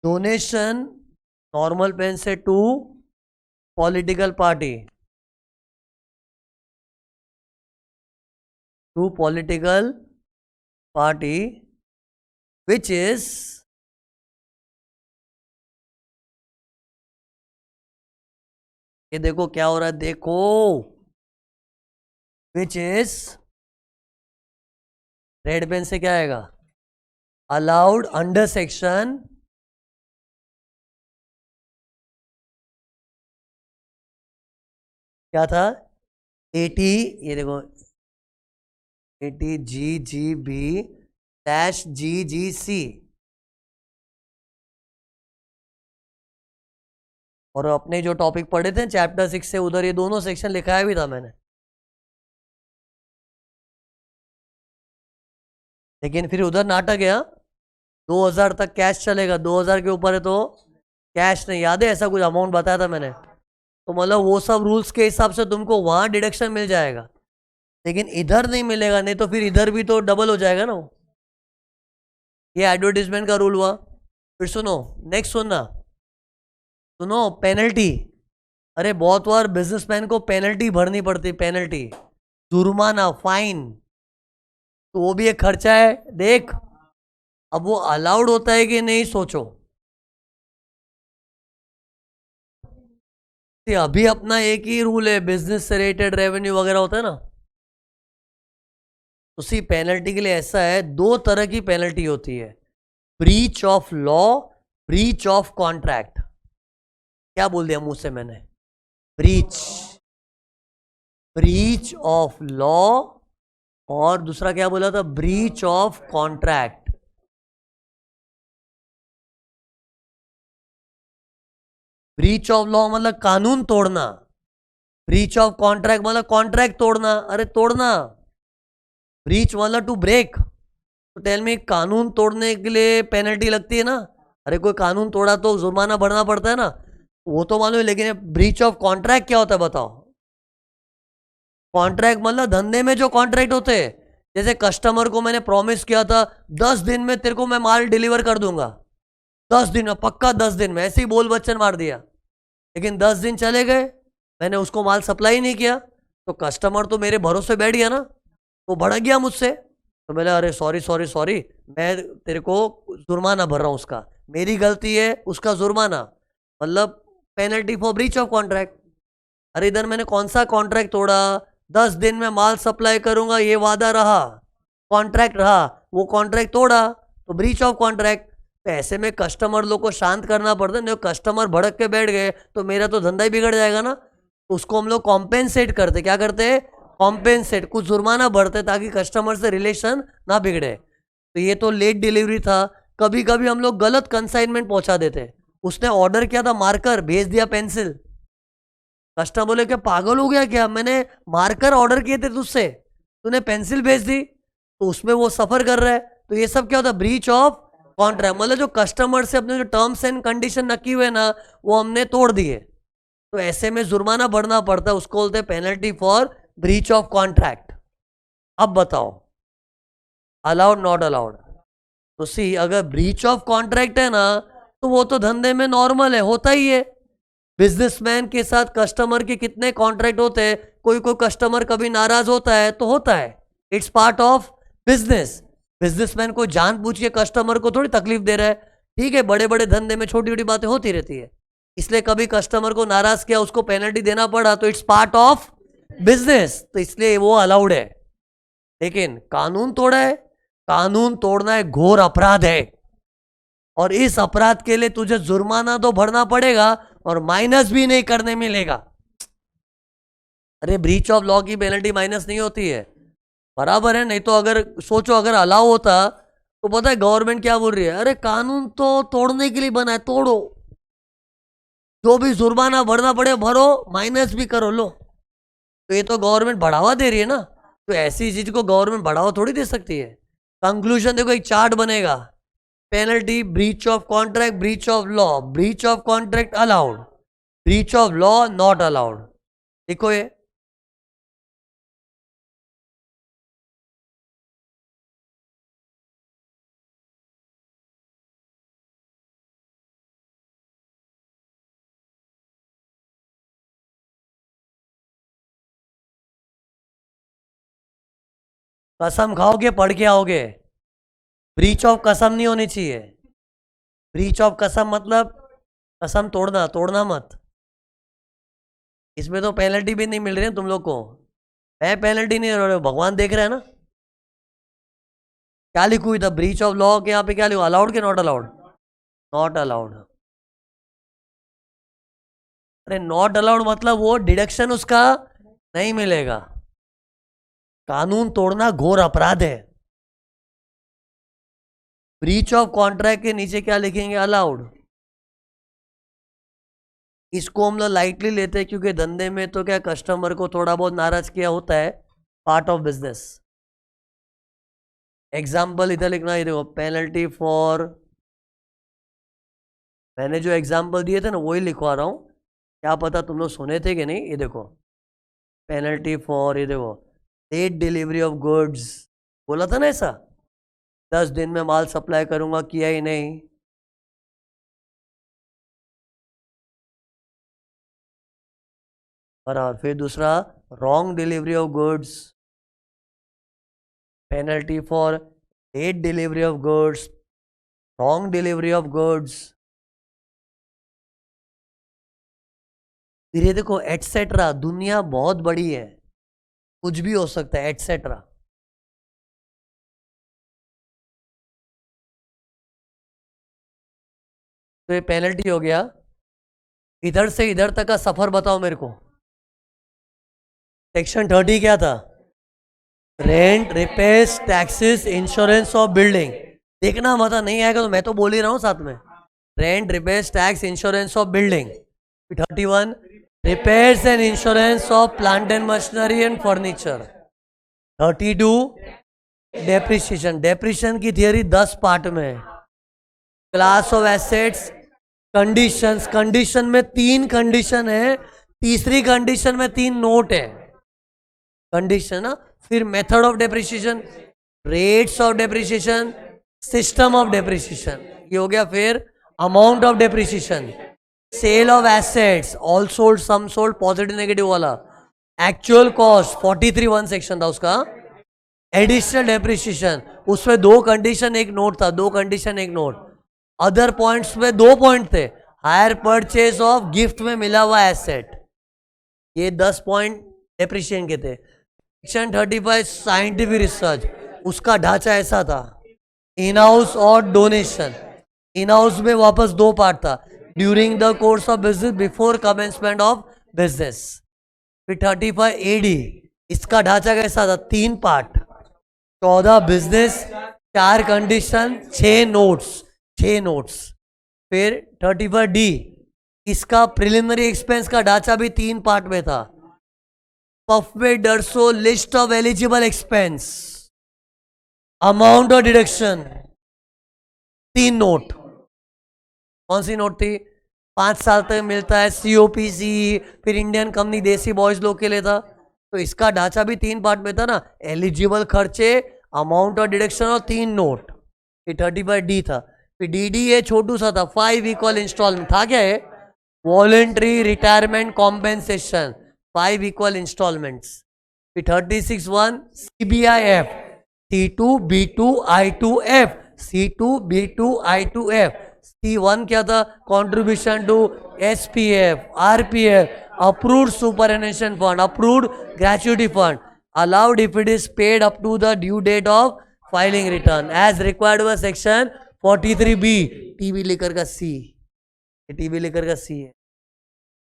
donation, normal pen से, to political party, to political party which is, ये देखो क्या हो रहा है, देखो, विच इज, रेड पेन से क्या आएगा, अलाउड अंडर सेक्शन, क्या था, 80, ये देखो 80 GGB/GGC। और अपने जो टॉपिक पढ़े थे चैप्टर 6 से, उधर ये दोनों सेक्शन लिखाया भी था मैंने। लेकिन फिर उधर नाटक गया, 2000 तक कैश चलेगा, 2000 के ऊपर है तो कैश नहीं, याद है ऐसा कुछ अमाउंट बताया था मैंने। तो मतलब वो सब रूल्स के हिसाब से तुमको वहां डिडक्शन मिल जाएगा, लेकिन इधर नहीं मिलेगा, नहीं तो फिर इधर भी तो डबल हो जाएगा ना वो। ये एडवर्टीजमेंट का रूल हुआ। फिर सुनो, नेक्स्ट सुनना, सुनो, पेनल्टी। अरे बहुत बार बिजनेसमैन को पेनल्टी भरनी पड़ती, पेनल्टी, जुर्माना, फाइन, तो वो भी एक खर्चा है। देख अब वो अलाउड होता है कि नहीं, सोचो। अभी अपना एक ही रूल है, बिजनेस से रिलेटेड रेवेन्यू वगैरह होता है ना, उसी पेनल्टी के लिए ऐसा है, 2 तरह की पेनल्टी होती है, breach of law, breach of contract. क्या बोल दिया मुंह से मैंने, ब्रीच, ब्रीच ऑफ लॉ, और दूसरा क्या बोला था, breach of contract. Breach of law मतलब कानून तोड़ना, ब्रीच ऑफ कॉन्ट्रैक्ट मतलब कॉन्ट्रैक्ट तोड़ना, अरे तोड़ना। ब्रीच मतलब टू ब्रेक। तो टेल मी, कानून तोड़ने के लिए पेनल्टी लगती है ना, अरे कोई कानून तोड़ा तो जुर्माना भरना पड़ता है ना, वो तो मालूम है, लेकिन ब्रीच ऑफ कॉन्ट्रैक्ट क्या होता है बताओ। कॉन्ट्रैक्ट मतलब धंधे में जो कॉन्ट्रैक्ट होते हैं, जैसे कस्टमर को मैंने प्रॉमिस किया था 10 दिन में तेरे को मैं माल डिलीवर कर दूंगा, 10 दिन में पक्का, 10 दिन में, ऐसे ही बोल बच्चन मार दिया, लेकिन 10 दिन चले गए, मैंने उसको माल सप्लाई नहीं किया, तो कस्टमर तो मेरे भरोसे बैठ गया ना, वो भड़क गया मुझसे, तो मैंने अरे सॉरी सॉरी सॉरी, मैं तेरे को जुर्माना भर रहा हूँ, उसका मेरी गलती है, उसका जुर्माना, मतलब penalty for breach of contract. अरे इधर मैंने कौन सा कॉन्ट्रैक्ट तोड़ा, 10 दिन में माल सप्लाई करूंगा ये वादा रहा, कॉन्ट्रैक्ट रहा, वो कॉन्ट्रैक्ट तोड़ा तो ब्रीच ऑफ कॉन्ट्रैक्ट। तो ऐसे में कस्टमर लोग को शांत करना पड़ता है, नहीं कस्टमर भड़क के बैठ गए तो मेरा तो धंधा ही बिगड़ जाएगा ना, तो उसको हम लोग कॉम्पेंसेट करते, क्या करते हैं, कॉम्पेंसेट, कुछ जुर्माना भरते ताकि कस्टमर से रिलेशन ना बिगड़े। तो ये तो लेट डिलीवरी था। कभी कभी हम लोग गलत कंसाइनमेंट पहुंचा देते, उसने ऑर्डर किया था मार्कर, भेज दिया पेंसिल, कस्टमर बोले क्या पागल हो गया क्या, मैंने मार्कर ऑर्डर किए थे तुझसे, तूने पेंसिल भेज दी, तो उसमें वो सफर कर रहा है। तो ये सब क्या होता है, ब्रीच ऑफ कॉन्ट्रैक्ट, मतलब जो कस्टमर से अपने जो टर्म्स एंड कंडीशन रखी हुए ना वो हमने तोड़ दिए, तो ऐसे में जुर्माना भरना पड़ता है, उसको बोलते हैं penalty for breach of contract. अब बताओ अलाउड नॉट अलाउड। तो सी, अगर ब्रीच ऑफ कॉन्ट्रैक्ट है ना तो वो तो धंधे में नॉर्मल है, होता ही है। बिजनेसमैन के साथ कस्टमर के कितने कॉन्ट्रैक्ट होते हैं, कोई कोई कस्टमर कभी नाराज होता है तो होता है, it's part of business. Businessman को जानबूझ के कस्टमर को थोड़ी तकलीफ दे रहा है, ठीक है, बड़े बड़े धंधे में छोटी छोटी बातें होती रहती है, इसलिए कभी कस्टमर को नाराज किया उसको पेनल्टी देना पड़ा, तो इट्स पार्ट ऑफ बिजनेस, तो इसलिए वो अलाउड है। लेकिन कानून तोड़ा है, कानून तोड़ना एक घोर अपराध है, और इस अपराध के लिए तुझे जुर्माना तो भरना पड़ेगा और माइनस भी नहीं करने मिलेगा। अरे ब्रीच ऑफ लॉ की पेनल्टी माइनस नहीं होती है, बराबर है। नहीं तो अगर सोचो अगर अलाउ होता तो पता है गवर्नमेंट क्या बोल रही है, अरे कानून तो तोड़ने के लिए बना है, तोड़ो, जो भी जुर्माना भरना पड़े भरो, माइनस भी करो, लो। तो ये तो गवर्नमेंट बढ़ावा दे रही है ना, तो ऐसी चीज को गवर्नमेंट बढ़ावा थोड़ी दे सकती है। कंक्लूजन देखो, एक चार्ट बनेगा, penalty, breach of contract, breach of law, breach of contract allowed, breach of law not allowed. देखो ये कसम खाओगे पढ़ के आओगे, ब्रीच ऑफ कसम नहीं होनी चाहिए। ब्रीच ऑफ कसम मतलब कसम तोड़ना, तोड़ना मत। इसमें तो पेनल्टी भी नहीं मिल रही है तुम लोग को, है पेनल्टी नहीं हो रही, भगवान देख रहे हैं ना। क्या लिखू हुई था ब्रीच ऑफ लॉ के, यहाँ पे क्या लिखो, अलाउड के नॉट अलाउड, नॉट अलाउड। अरे नॉट अलाउड मतलब वो डिडक्शन उसका नहीं मिलेगा, कानून तोड़ना घोर अपराध है। ब्रीच ऑफ कॉन्ट्रैक्ट के नीचे क्या लिखेंगे, अलाउड। इसको हम लोग लाइटली लेते हैं क्योंकि धंधे में तो क्या कस्टमर को थोड़ा बहुत नाराज किया होता है, पार्ट ऑफ बिजनेस। एग्जाम्पल इधर लिखना, ये देखो, पेनल्टी फॉर, मैंने जो एग्जाम्पल दिए थे ना वही लिखवा रहा हूँ, क्या पता तुम लोग सुने थे कि नहीं। ये देखो पेनल्टी फॉर, ये देखो, लेट डिलीवरी ऑफ गुड्स, बोला था ना ऐसा, 10 दिन में माल सप्लाई करूंगा, किया ही नहीं। और फिर दूसरा, wrong delivery of goods, penalty for late delivery of goods, wrong delivery of goods. फिर ये देखो एटसेट्रा, दुनिया बहुत बड़ी है, कुछ भी हो सकता है, एटसेट्रा। तो ये पेनल्टी हो गया। इधर से इधर तक का सफर बताओ मेरे को, सेक्शन 30 क्या था, rent, repairs, taxes, insurance of building. देखना मत, नहीं आएगा तो मैं तो बोल ही रहा हूँ साथ में, rent, repairs, tax, insurance of building. 31 repairs and insurance of plant and machinery and furniture. 32 depreciation. Depreciation की थियरी 10 पार्ट में है. Class of assets, conditions. Condition में 3 कंडीशन है, तीसरी कंडीशन में 3 नोट है. कंडीशन ना. फिर method of depreciation, rates of depreciation, system of depreciation, ये हो गया. फिर amount of depreciation, sale of assets, all sold, some sold, positive negative वाला, एक्चुअल कॉस्ट 43(1) सेक्शन था उसका. एडिशनल डेप्रिसिएशन, उसमें 2 कंडीशन 1 नोट था, 2 कंडीशन 1 नोट. अदर पॉइंट्स में 2 पॉइंट थे. हायर परचेज ऑफ गिफ्ट में मिला हुआ एसेट. ये 10 पॉइंट डेप्रिसिएशन के थे. सेक्शन 35 साइंटिफिक रिसर्च, उसका ढांचा ऐसा था. इन हाउस और डोनेशन. इन हाउस में वापस 2 पार्ट था. During the course of business, before commencement of business. फिर 35 एडी, इसका ढांचा कैसा था? 3 पार्ट. 14 business, 4 condition, 6 notes. फिर 35 डी, इसका प्रिलिमिनरी एक्सपेंस का ढांचा भी 3 पार्ट में था. पफवे डरसो list of eligible expense, amount of deduction, 3 note. कौन सी नोट थी? 5 साल तक मिलता है COPC, फिर इंडियन कंपनी, देसी बॉयज लोग के लिए था. तो इसका ढांचा भी 3 पार्ट में था ना. एलिजिबल खर्चे, अमाउंट ऑफ डिडक्शन और 3 नोट. ये 35 डी था. फिर DD ये छोटू सा था, 5 इक्वल इंस्टॉलमेंट था. क्या है? Voluntary retirement compensation, 5 equal installments. फिर 36(1) CBIF, C2 B2 I2F, C2 B2 I2F. C1 क्या था? Contribution to SPF, RPF, approved superannuation fund, approved gratuity fund, allowed if it is paid up to the due date of filing return as required by section 43B. TB लेकर का C, TB लेकर का C है.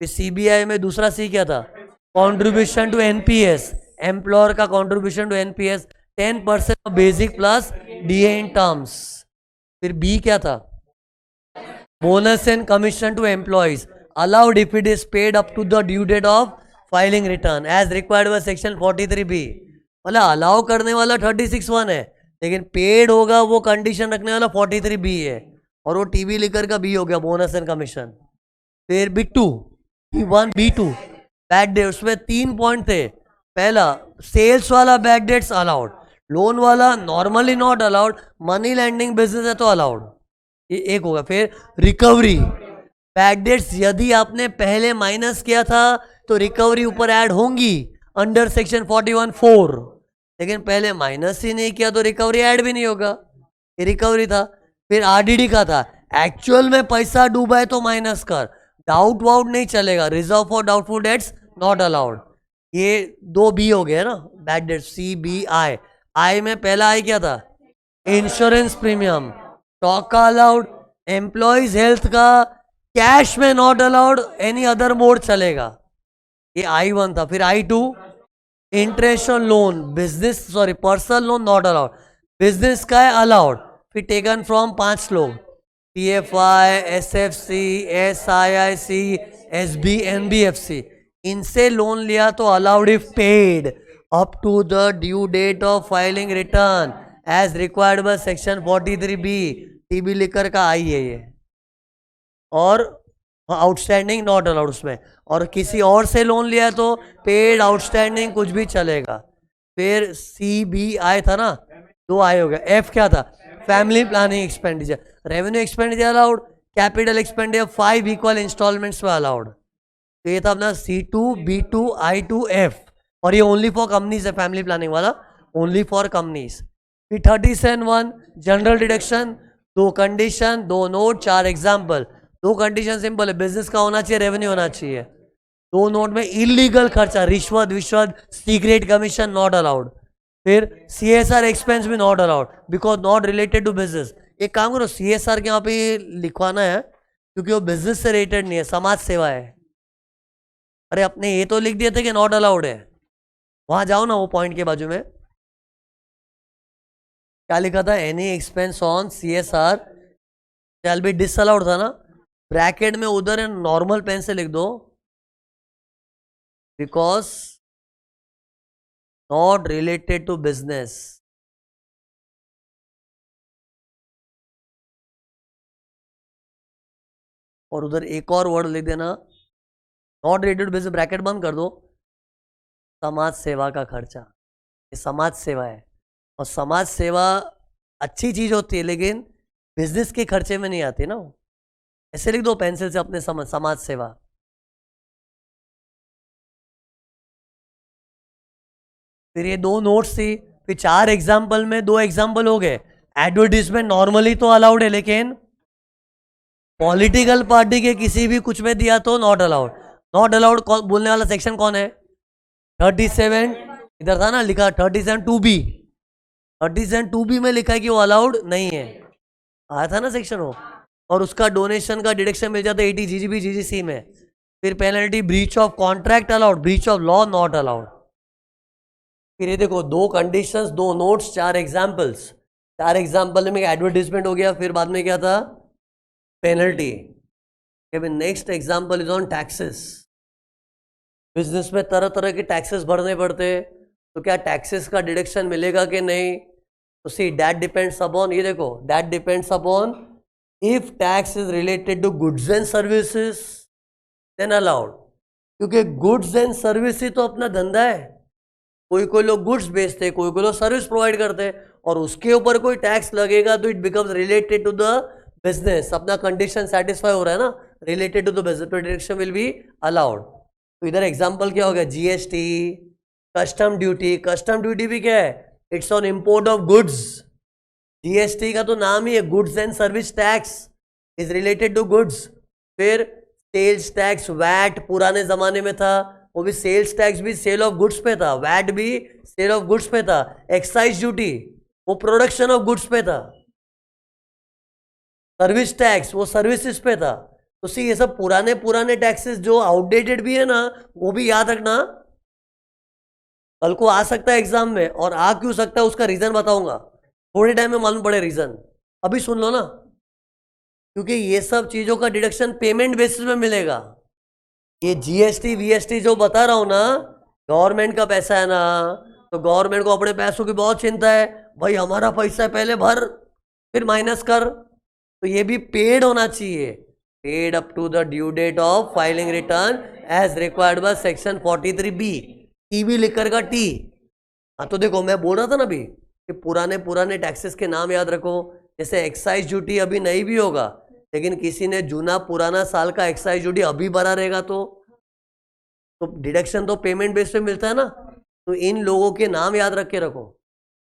फिर CBI में दूसरा C क्या था? कॉन्ट्रीब्यूशन टू NPS, एम्प्लॉयर का contribution to NPS 10% of basic plus DA in terms. फिर B क्या था? Bonus and commission to employees, allowed if it is paid up to the due date of filing return as required by section 43B. मतलब allow करने वाला 36(1) है, लेकिन paid होगा वो कंडीशन रखने वाला 43B है. और वो टीबी लिकर का B हो गया, बोनस एंड कमीशन. फिर B2, B1 B2 bad debt, उसमें 3 पॉइंट थे. पहला, सेल्स वाला बैड डेट्स अलाउड, लोन वाला normally not allowed, money landing business है तो अलाउड. ये एक होगा. फिर रिकवरी, बैड डेट्स यदि आपने पहले माइनस किया था तो रिकवरी ऊपर ऐड होंगी अंडर सेक्शन 41(4), लेकिन पहले माइनस ही नहीं किया तो रिकवरी ऐड भी नहीं होगा. ये रिकवरी था. फिर RDD का था, एक्चुअल में पैसा डूबा है तो माइनस कर, डाउट वाउट नहीं चलेगा, reserve for doubtful debts not allowed. ये 2B हो गया ना, बैड डेट CBI. I में पहला I क्या था? इंश्योरेंस प्रीमियम, स्टॉक का अलाउड, एम्प्लॉइज हेल्थ का, कैश में not allowed, any other mode चलेगा. ये I1 था. फिर I2, interest on loan, business personal loan not allowed, business का है अलाउड. फिर टेकन फ्रॉम 5 लोग, PFI, SFC, SIIC, SB, NBFC, इनसे लोन लिया तो allowed if paid up to the due date of filing return as required by section 43B. TB लिकर का I है ये. और आउटस्टैंडिंग नॉट अलाउड उसमें. और किसी और से लोन लिया तो पेड, आउटस्टैंडिंग कुछ भी चलेगा. फिर CBI था ना, 2 I हो गया. F क्या था? Family planning expenditure, revenue expenditure allowed, capital expenditure 5 equal installments में अलाउड. तो ये था अपना C2 B2 I2 F. और ये ओनली फॉर कंपनीज है, फैमिली प्लानिंग वाला ओनली फॉर कंपनीज. फिर 37(1) general deduction, 2 condition, 2 note, 4 example. 2 condition simple है, बिजनेस का होना चाहिए, रेवेन्यू होना चाहिए. 2 नोट में इलीगल खर्चा, रिश्वत विश्वत, सीक्रेट कमीशन नॉट अलाउड. फिर CSR एक्सपेंस भी not allowed because not related to business. एक काम करो, CSR के यहाँ पे लिखवाना है क्योंकि वो बिजनेस से रिलेटेड नहीं है, समाज सेवा है. अरे अपने ये तो लिख दिए थे कि नॉट अलाउड है. वहां जाओ ना, वो पॉइंट के बाजू में क्या लिखा था? Any expense on CSR shall be disallowed था ना. ब्रैकेट में उधर नॉर्मल पेन से लिख दो, because not related to business. और उधर एक और वर्ड लिख देना, not related to business, bracket बंद कर दो, समाज सेवा का खर्चा। ये समाज सेवा है, और समाज सेवा अच्छी चीज होती है लेकिन बिजनेस के खर्चे में नहीं आती ना। ऐसे लिख दो पेंसिल से अपने समाज सेवा। फिर ये 2 नोट्स थी, फिर 4 एग्जाम्पल में 2 एग्जाम्पल हो गए। एडवर्टीजमेंट नॉर्मली तो अलाउड है, लेकिन पॉलिटिकल पार्टी के किसी भी कुछ में दिया तो नॉट अलाउड। नॉट अलाउड बोलने वाला सेक्शन कौन है? 37, इधर था ना लिखा 37 2B। 37 2B में लिखा है कि वो अलाउड नहीं है, आया था ना सेक्शन वो। और उसका डोनेशन का डिडक्शन मिल जाता है 80 GGB GGC में। फिर penalty, breach of contract allowed, breach of law not allowed. फिर ये देखो 2 कंडीशंस, 2 नोट्स, 4 एग्जाम्पल्स। 4 एग्जाम्पल में एडवर्टीजमेंट हो गया, फिर बाद में क्या था? Penalty. Next example is on taxes. Business में तरह तरह के टैक्सेस भरने पड़ते, तो क्या टैक्सेस का डिडक्शन मिलेगा कि नहीं? तो सी दैट डिपेंड्स अपॉन, ये देखो that depends upon if tax is related to goods and services then allowed, क्योंकि गुड्स एंड सर्विसेज तो अपना धंधा है। कोई लोग गुड्स बेचते, कोई लोग सर्विस प्रोवाइड करते, और उसके ऊपर कोई टैक्स लगेगा तो it becomes related to the business. अपना कंडीशन सेटिस्फाई हो रहा है ना, रिलेटेड टू द बिजनेस, तो डिडक्शन विल बी अलाउड। तो इधर एग्जांपल क्या हो गया? GST, custom duty. Custom duty भी क्या है? It's on import of goods. GST का तो नाम ही है, goods and service tax is related to goods. फिर सेल्स टैक्स, वैट पुराने जमाने में था, वो भी सेल्स टैक्स भी सेल ऑफ गुड्स पे था, वैट भी सेल ऑफ गुड्स पे था। एक्साइज ड्यूटी वो प्रोडक्शन ऑफ गुड्स पे था, सर्विस टैक्स वो सर्विसेज पे था। तो सी ये सब पुराने टैक्सेस जो आउटडेटेड भी है ना, वो भी याद रखना, कल को आ सकता है एग्जाम में। और आ क्यों सकता है उसका रीजन बताऊंगा, थोड़े टाइम में मालूम पड़े रीजन, अभी सुन लो ना। क्योंकि ये सब चीजों का डिडक्शन पेमेंट बेसिस में मिलेगा। ये GST VST जो बता रहा हूं ना, गवर्नमेंट का पैसा है ना, तो गवर्नमेंट को अपने पैसों की बहुत चिंता है, भाई हमारा पैसा पहले भर फिर माइनस कर। तो ये भी पेड होना चाहिए, paid up to the due date of filing return as required by section 43B। T भी लिख कर का टी। हाँ तो देखो मैं बोल रहा था ना अभी कि पुराने टैक्सेस के नाम याद रखो। जैसे एक्साइज ड्यूटी अभी नहीं भी होगा, लेकिन किसी ने पुराना साल का एक्साइज ड्यूटी अभी भरा रहेगा तो डिडक्शन तो पेमेंट बेस पे मिलता है ना। तो इन लोगों के नाम याद रख के रखो।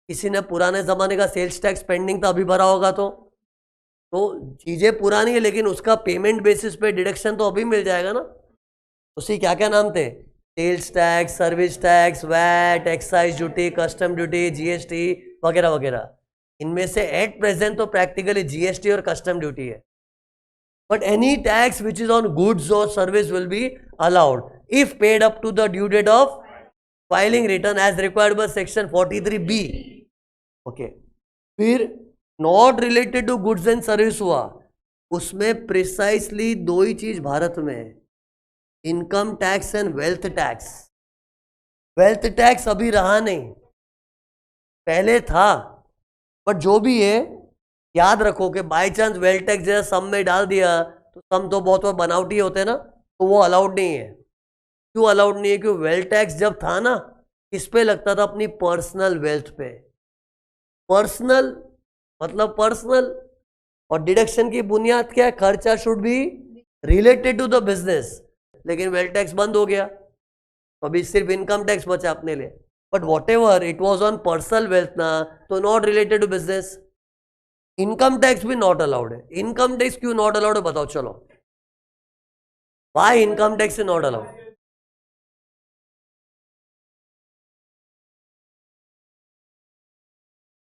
किसी ने पुराने जमाने का सेल्स टैक्स पेंडिंग था अभी भरा होगा, तो चीजें पुरानी है लेकिन उसका पेमेंट बेसिस पे डिडक्शन तो अभी मिल जाएगा ना। उसी क्या क्या नाम थे? Sales tax, service tax, vat, excise duty, custom duty, GST वगैरह वगैरह। इनमें से एट प्रेजेंट तो प्रैक्टिकली GST और कस्टम ड्यूटी है, but any tax which is on goods or service will be allowed if paid up to the due date of filing return as required by section 43B। okay, फिर not related to goods and service हुआ, उसमें precisely 2 ही चीज भारत में है, income tax and wealth tax. Wealth tax अभी रहा नहीं, पहले था, बट जो भी है याद रखो कि बाय चांस वेल्थ टैक्स जैसा सम में डाल दिया तो सम तो बहुत बनावटी होते हैं ना, तो वो अलाउड नहीं है। क्यों अलाउड नहीं है? क्योंकि वेल्थ टैक्स जब था ना, किस पे लगता था? अपनी पर्सनल वेल्थ पे। पर्सनल मतलब पर्सनल, और डिडक्शन की बुनियाद क्या है? खर्चा should be related to the business. लेकिन वेल्थ टैक्स बंद हो गया, तो अभी सिर्फ इनकम टैक्स बचा अपने लिए। But whatever it was on personal wealth ना, तो not related to business. Income tax भी नॉट अलाउड है। इनकम टैक्स क्यों नॉट अलाउड है बताओ चलो, why income tax is not allowed?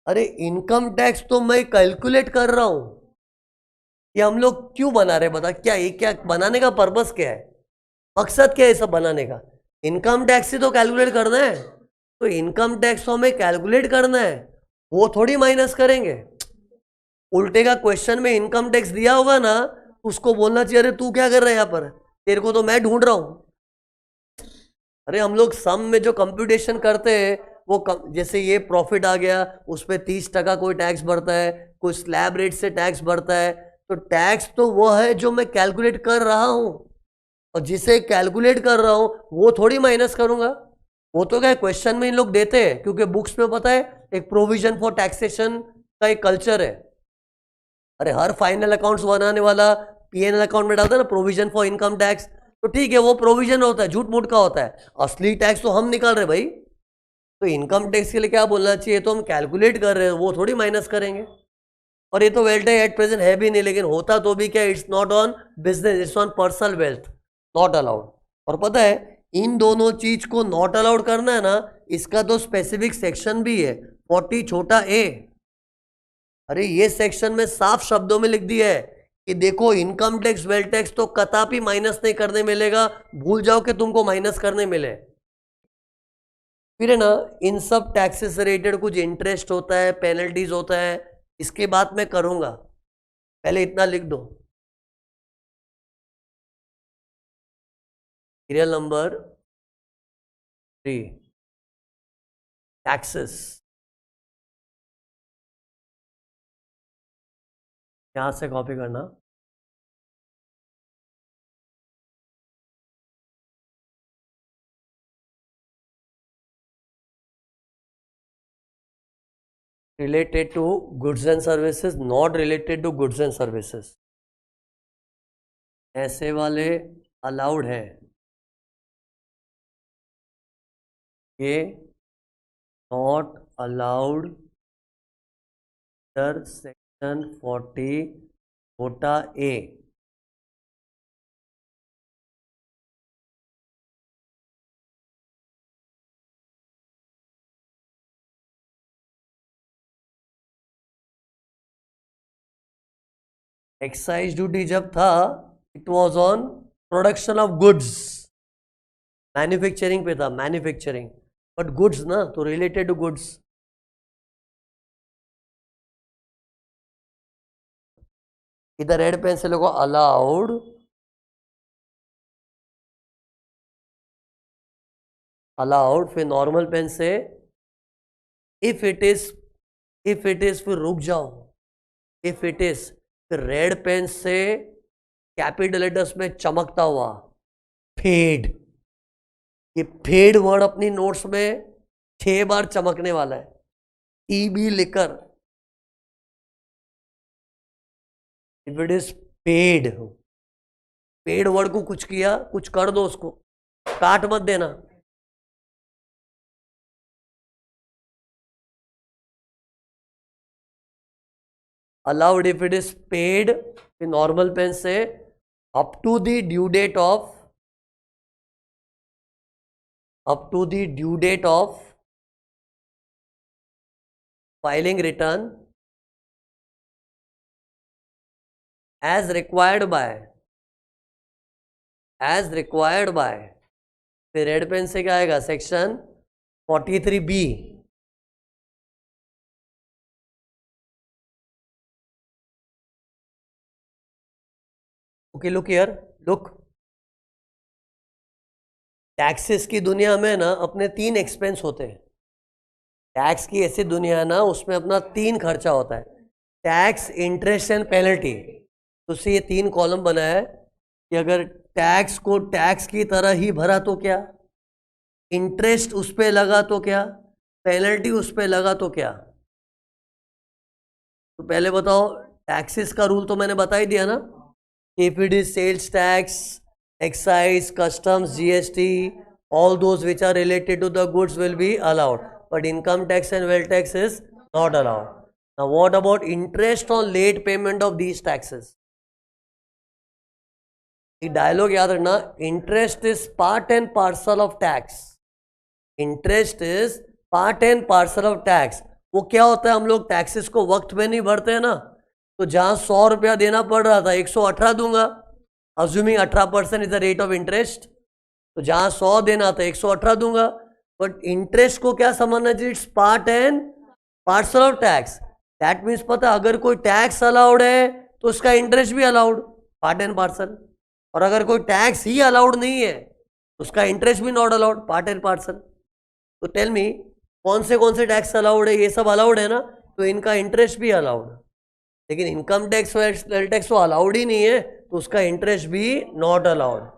अरे इनकम टैक्स तो मैं कैलकुलेट कर रहा हूं, ये हम लोग क्यों बना रहे बता? क्या ये क्या बनाने का पर्पस क्या है, मकसद क्या है सब बनाने का? इनकम टैक्स से तो कैलकुलेट करना है, तो इनकम टैक्स तो हमें कैलकुलेट करना है, वो थोड़ी माइनस करेंगे। उल्टे का क्वेश्चन में इनकम टैक्स दिया होगा ना, उसको बोलना चाहिए अरे तू क्या कर रहा है यहाँ पर, तेरे को तो मैं ढूंढ रहा हूं। अरे हम लोग सम में जो कंप्यूटेशन करते हैं वो जैसे ये प्रॉफिट आ गया उस पर 30% कोई टैक्स भरता है, कोई स्लैब रेट से टैक्स भरता है, तो टैक्स तो वो है जो मैं कैलकुलेट कर रहा हूं, और जिसे कैलकुलेट कर रहा हूं वो थोड़ी माइनस करूंगा। वो तो क्या क्वेश्चन में इन लोग देते हैं, क्योंकि बुक्स में पता है एक प्रोविजन फॉर टैक्सेशन का एक कल्चर है। अरे हर फाइनल अकाउंट्स बनाने वाला पीएनएल अकाउंट में डालता है ना प्रोविजन फॉर इनकम टैक्स, तो ठीक है वो प्रोविजन होता है, झूठ मूठ का होता है, असली टैक्स तो हम निकाल रहे भाई। तो इनकम टैक्स के लिए क्या बोलना चाहिए, तो हम कैलकुलेट कर रहे हैं, वो थोड़ी माइनस करेंगे। और ये तो वेल्थ एट प्रेजेंट है भी नहीं, लेकिन होता तो भी क्या, it's not on business, it's on personal wealth, not allowed. और पता है इन दोनों चीज को नॉट अलाउड करना है ना, इसका तो स्पेसिफिक सेक्शन भी है 40 छोटा ए। अरे ये सेक्शन में साफ शब्दों में लिख दिया है कि देखो इनकम टैक्स वेल्थ टैक्स तो कदापि माइनस नहीं करने मिलेगा, भूल जाओ कि तुमको माइनस करने मिले। फिर है ना इन सब टैक्सेस से रिलेटेड कुछ इंटरेस्ट होता है, पेनल्टीज होता है, इसके बाद मैं करूंगा, पहले इतना लिख दो। सीरियल नंबर 3 टैक्सेस, यहां से कॉपी करना। related to goods and services, not related to goods and services, ऐसे वाले अलाउड है, ये नॉट अलाउड अंडर सेक्शन 40 छोटा ए। एक्साइज ड्यूटी जब था it was on production of goods, manufacturing पे था, मैन्युफैक्चरिंग, बट गुड्स ना तो रिलेटेड टू गुड्स। इधर रेड पेन से लोगों अलाउड अलाउड, फिर नॉर्मल पेन से इफ इट इज, फिर रुक जाओ, इफ इट इज, फिर रेड पेन से कैपिटल लेटर्स में चमकता हुआ फेड। ये फेड वर्ड अपनी नोट्स में 6 बार चमकने वाला है, TB liquor, if it is paid, paid word को कुछ किया, कुछ कर दो उसको, काट मत देना। Allowed if it is paid, normal pen से up to the due date of, up to the due date of filing return as required by, फिर रेड पेन से क्या आएगा, section 43B। Okay look here, look, taxes की दुनिया में ना अपने 3 एक्सपेंस होते हैं। टैक्स की ऐसी दुनिया है ना, उसमें अपना 3 खर्चा होता है, टैक्स, इंटरेस्ट एंड पेनल्टी। तो उससे ये 3 कॉलम बना है कि अगर टैक्स को टैक्स की तरह ही भरा तो क्या, इंटरेस्ट उस पर लगा तो क्या, पेनल्टी उस पर लगा तो क्या। तो पहले बताओ, टैक्सेस का रूल तो मैंने बता ही दिया ना, if it is sales tax, excise, customs, GST, all those which are related to the goods will be allowed, but income tax and wealth tax is not allowed. Now what about interest on late payment of these taxes? ये dialogue याद रखना, interest is part and parcel of tax, interest is part and parcel of tax। वो क्या होता है, हम लोग taxes को वक्त में नहीं भरते हैं ना, तो जहां 100 रुपया देना पड़ रहा था 118 दूंगा, assuming 18% is the rate of interest, तो जहां 100 देना था 118 दूंगा। बट इंटरेस्ट को क्या समझना चाहिए, it's part and parcel of tax. That means पता अगर कोई टैक्स अलाउड है तो उसका इंटरेस्ट भी अलाउड, पार्ट एंड पार्सल। और अगर कोई टैक्स ही अलाउड नहीं है उसका इंटरेस्ट भी not allowed, part and parcel. तो टेल मी कौन से टैक्स अलाउड है? ये सब अलाउड है ना, तो इनका इंटरेस्ट भी अलाउड। लेकिन इनकम टैक्स वेल्थ टैक्स तो अलाउड ही नहीं है, तो उसका इंटरेस्ट भी नॉट अलाउड।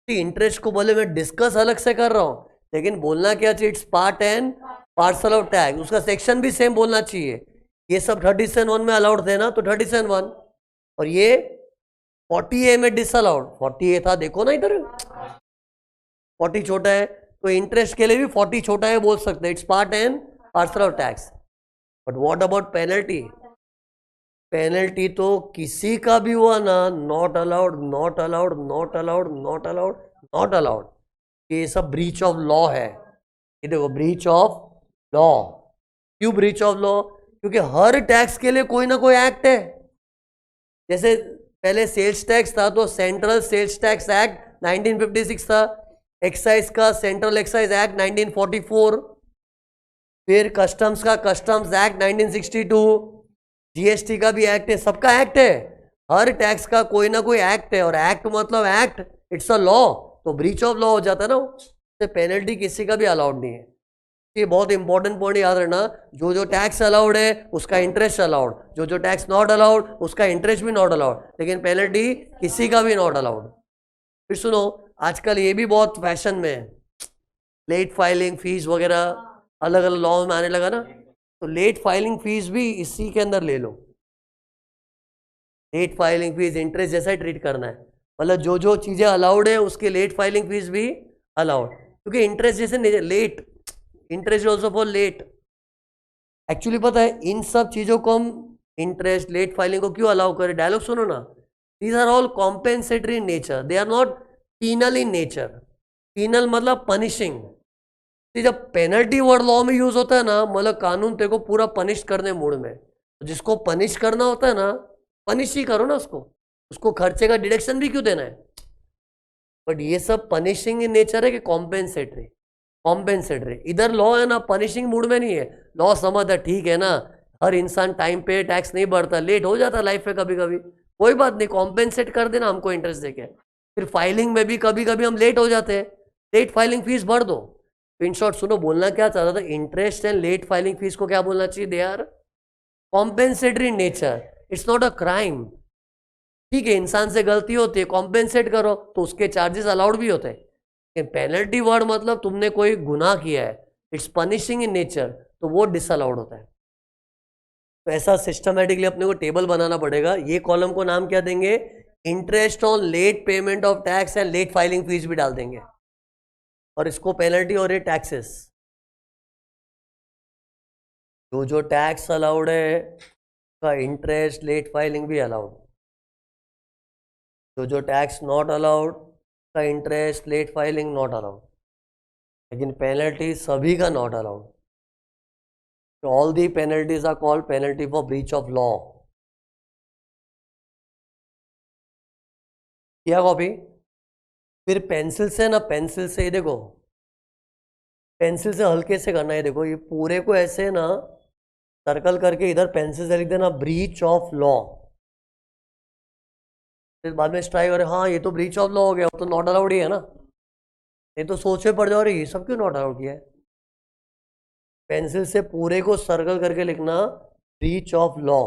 इंटरेस्ट को बोले मैं डिस्कस अलग से कर रहा हूं, लेकिन बोलना क्या चाहिए? It's part and parcel of tax. उसका सेक्शन भी सेम बोलना चाहिए। ये सब 37(1) में अलाउड थे ना, तो 37(1), और ये 40A में डिसअलाउड। 40A था, देखो ना इधर 40 छोटा है, तो इंटरेस्ट के लिए भी 40 छोटा है बोल सकते हैं, it's part and parcel of tax. But what about penalty? Penalty तो किसी का भी हुआ ना, not allowed, not allowed, not allowed, not allowed, not allowed. ये सब ब्रीच ऑफ लॉ है। ये देखो, ब्रीच ऑफ लॉ। क्यों ब्रीच ऑफ लॉ? क्योंकि हर टैक्स के लिए कोई ना कोई एक्ट है। जैसे पहले सेल्स टैक्स था, तो सेंट्रल सेल्स टैक्स एक्ट 1956 था। एक्साइज का सेंट्रल एक्साइज एक्ट 1944। फिर कस्टम्स का कस्टम्स एक्ट 1962। जीएसटी का भी एक्ट है, सबका एक्ट है। हर टैक्स का कोई ना कोई एक्ट है, और एक्ट मतलब एक्ट, इट्स अ लॉ। तो ब्रीच ऑफ लॉ हो जाता है ना, उससे पेनल्टी किसी का भी अलाउड नहीं है। ये बहुत इंपॉर्टेंट पॉइंट याद रखना। जो जो टैक्स अलाउड है उसका इंटरेस्ट अलाउड, जो जो टैक्स नॉट अलाउड उसका इंटरेस्ट भी नॉट अलाउड, लेकिन पेनल्टी किसी का भी नॉट अलाउड। फिर सुनो, आजकल ये भी बहुत फैशन में है, लेट फाइलिंग फीस वगैरह अलग अलग लॉ में आने लगा ना, तो लेट फाइलिंग फीस भी इसी के अंदर ले लो। लेट फाइलिंग फीस इंटरेस्ट जैसा ही ट्रीट करना है, मतलब जो जो चीजें अलाउड है उसके लेट फाइलिंग फीस भी अलाउड, क्योंकि इंटरेस्ट जैसे late, interest also for late. Actually पता है इन सब चीजों को हम इंटरेस्ट लेट फाइलिंग को क्यों अलाउ करें? डायलॉग सुनो ना, these are all compensatory in nature, they are not penal in nature. Penal मतलब पनिशिंग। जब पेनल्टी वर्ड लॉ में यूज होता है ना, मतलब कानून तेरे को पूरा पनिश करने मूड में, जिसको पनिश करना होता है ना, पनिश ही करो ना उसको खर्चे का डिडक्शन भी क्यों देना है? बट ये सब पनिशिंग इन नेचर है कि कॉम्पेंसेटरी? कॉम्पेंसेटरी। इधर लॉ है ना, पनिशिंग मूड में नहीं है। लॉ समझ है, ठीक है ना, हर इंसान टाइम पे टैक्स नहीं भरता, लेट हो जाता लाइफ में कभी कभी, कोई बात नहीं, कॉम्पेंसेट कर देना हमको इंटरेस्ट देके। फिर फाइलिंग में भी कभी कभी हम लेट हो जाते हैं, लेट फाइलिंग फीस भर दो। इन शॉर्ट सुनो, बोलना क्या चाहता था, interest and late filing fees को क्या बोलना चाहिए? They are compensatory nature, it's not a crime. ठीक है, इंसान से गलती होती है, कॉम्पेंसेट करो, तो उसके चार्जेस अलाउड भी होते हैं। पेनल्टी वर्ड मतलब तुमने कोई गुनाह किया है, इट्स पनिशिंग इन नेचर, तो वो डिसअलाउड होता है। तो ऐसा सिस्टमेटिकली अपने को टेबल बनाना पड़ेगा। ये कॉलम को नाम क्या देंगे? Interest on late payment of tax and late filing fees भी डाल देंगे, और इसको पेनल्टी और ये टैक्सेस। जो जो टैक्स अलाउड है का इंटरेस्ट लेट फाइलिंग भी अलाउड, जो जो टैक्स नॉट अलाउड का interest late filing not allowed, लेकिन पेनल्टी सभी का नॉट अलाउड। तो all the penalties are called penalty for breach of law. किया कॉपी? फिर पेंसिल से ना, पेंसिल से ये देखो, पेंसिल से हल्के से करना है। देखो ये पूरे को ऐसे ना सर्कल करके इधर पेंसिल से लिख देना ब्रीच ऑफ लॉ। फिर बाद में स्ट्राइक करे, हाँ ये तो ब्रीच ऑफ लॉ हो गया, तो नॉट अलाउड ही है ना। ये तो सोच में पड़ जाओ, ये सब क्यों नॉट अलाउड किया है? पेंसिल से पूरे को सर्कल करके लिखना breach of law.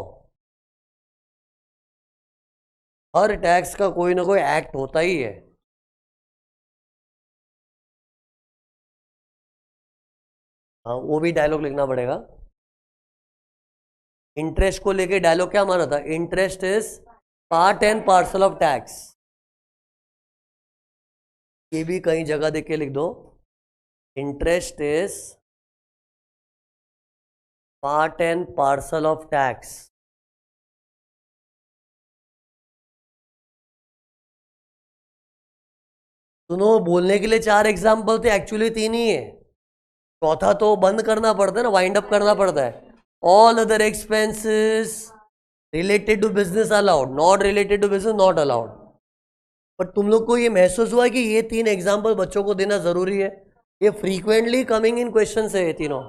Her tax का कोई ना कोई एक्ट होता ही है। हाँ, वो भी डायलॉग लिखना पड़ेगा। इंटरेस्ट को लेके डायलॉग क्या माना था? Interest is part and parcel of tax. ये भी कहीं जगह देख के लिख दो, interest is part and parcel of tax. सुनो, बोलने के लिए 4 एग्जाम्पल थे, एक्चुअली 3 ही है, चौथा तो बंद करना पड़ता है ना, वाइंड अप करना पड़ता है। All other expenses related to business allowed, not related to business not allowed. पर तुम लोग को ये महसूस हुआ कि ये 3 एग्जाम्पल बच्चों को देना जरूरी है? ये फ्रीक्वेंटली कमिंग इन क्वेश्चन है ये तीनों।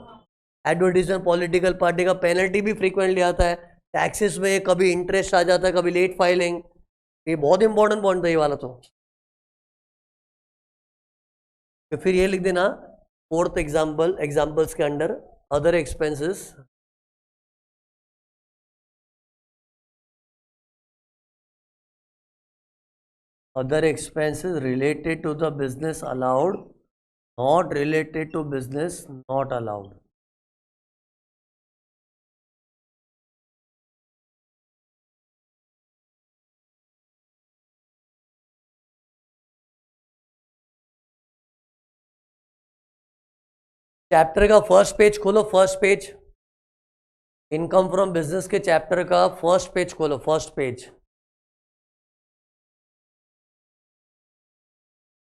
एडवर्टीजमेंट, पॉलिटिकल पार्टी का पेनल्टी भी फ्रीक्वेंटली आता है, टैक्सेस में कभी इंटरेस्ट आ जाता है, कभी लेट फाइलिंग। ये बहुत इंपॉर्टेंट पॉइंट था ये वाला तो। तो फिर ये लिख देना फोर्थ एग्जाम्पल्स के under other expenses related to the business allowed, not related to business not allowed. Chapter का फर्स्ट पेज खोलो, first page income from business के चैप्टर का फर्स्ट पेज खोलो, फर्स्ट पेज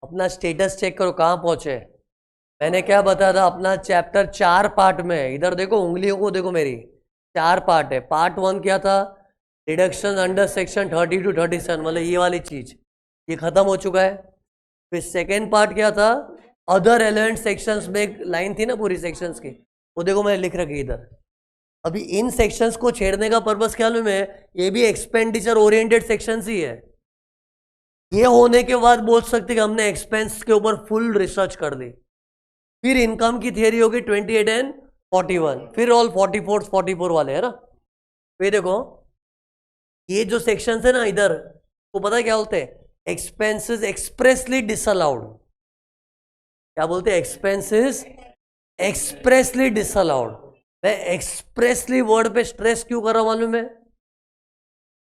अपना स्टेटस चेक करो कहाँ पहुंचे। मैंने क्या बताया था, अपना चैप्टर 4 पार्ट में है। इधर देखो, उंगलियों को देखो मेरी, 4 पार्ट है। पार्ट 1 क्या था, डिडक्शन अंडर सेक्शन 30 to 37, मतलब ये वाली चीज, ये खत्म हो चुका है। फिर सेकेंड पार्ट क्या था, अदर एलिमेंट सेक्शंस में एक लाइन थी ना पूरी सेक्शंस की, वो देखो मैंने लिख रखी इधर। अभी इन सेक्शंस को छेड़ने का पर्पस क्या मालूम है, ये भी एक्सपेंडिचर ओरिएंटेड सेक्शंस ही है। ये होने के बाद बोल सकते कि हमने एक्सपेंस के ऊपर फुल रिसर्च कर दी। फिर इनकम की थियरी होगी 28 and 41, फिर ऑल 44 वाले है ना। फिर देखो ये जो सेक्शंस है ना इधर, तो पता है क्या बोलते हैं, एक्सपेंसेस एक्सप्रेसली डिसअलाउड। क्या बोलते हैं, एक्सपेंसेस एक्सप्रेसली डिसअलाउड। मैं एक्सप्रेसली वर्ड पे स्ट्रेस क्यों कर रहा हूं मालूम है,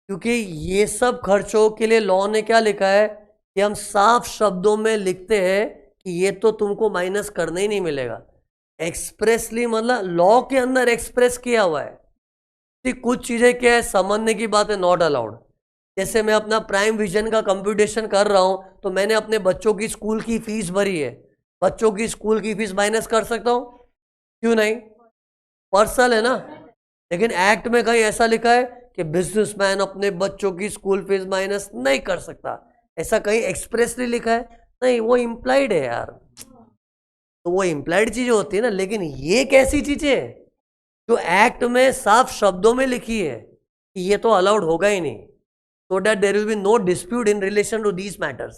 क्योंकि ये सब खर्चों के लिए लॉ ने क्या लिखा है कि हम साफ शब्दों में लिखते हैं कि ये तो तुमको माइनस करने ही नहीं मिलेगा। एक्सप्रेसली मतलब लॉ के अंदर एक्सप्रेस किया हुआ है कि कुछ चीजें क्या है, समझने की बात है, नॉट अलाउड। जैसे मैं अपना प्राइम विजन का कंप्यूटेशन कर रहा हूं, तो मैंने अपने बच्चों की स्कूल की फीस भरी है, बच्चों की स्कूल की फीस माइनस कर सकता हूं, क्यों नहीं, पर्सनल है ना। लेकिन एक्ट में कहीं ऐसा लिखा है कि बिजनेसमैन अपने बच्चों की स्कूल फीस माइनस नहीं कर सकता, ऐसा कहीं एक्सप्रेसली लिखा है नहीं, वो इम्प्लाइड है यार। तो वो इम्प्लाइड चीजें होती है ना, लेकिन ये कैसी चीजें है जो एक्ट में साफ शब्दों में लिखी है कि ये तो अलाउड होगा ही नहीं, so that there will be no dispute in relation to these matters।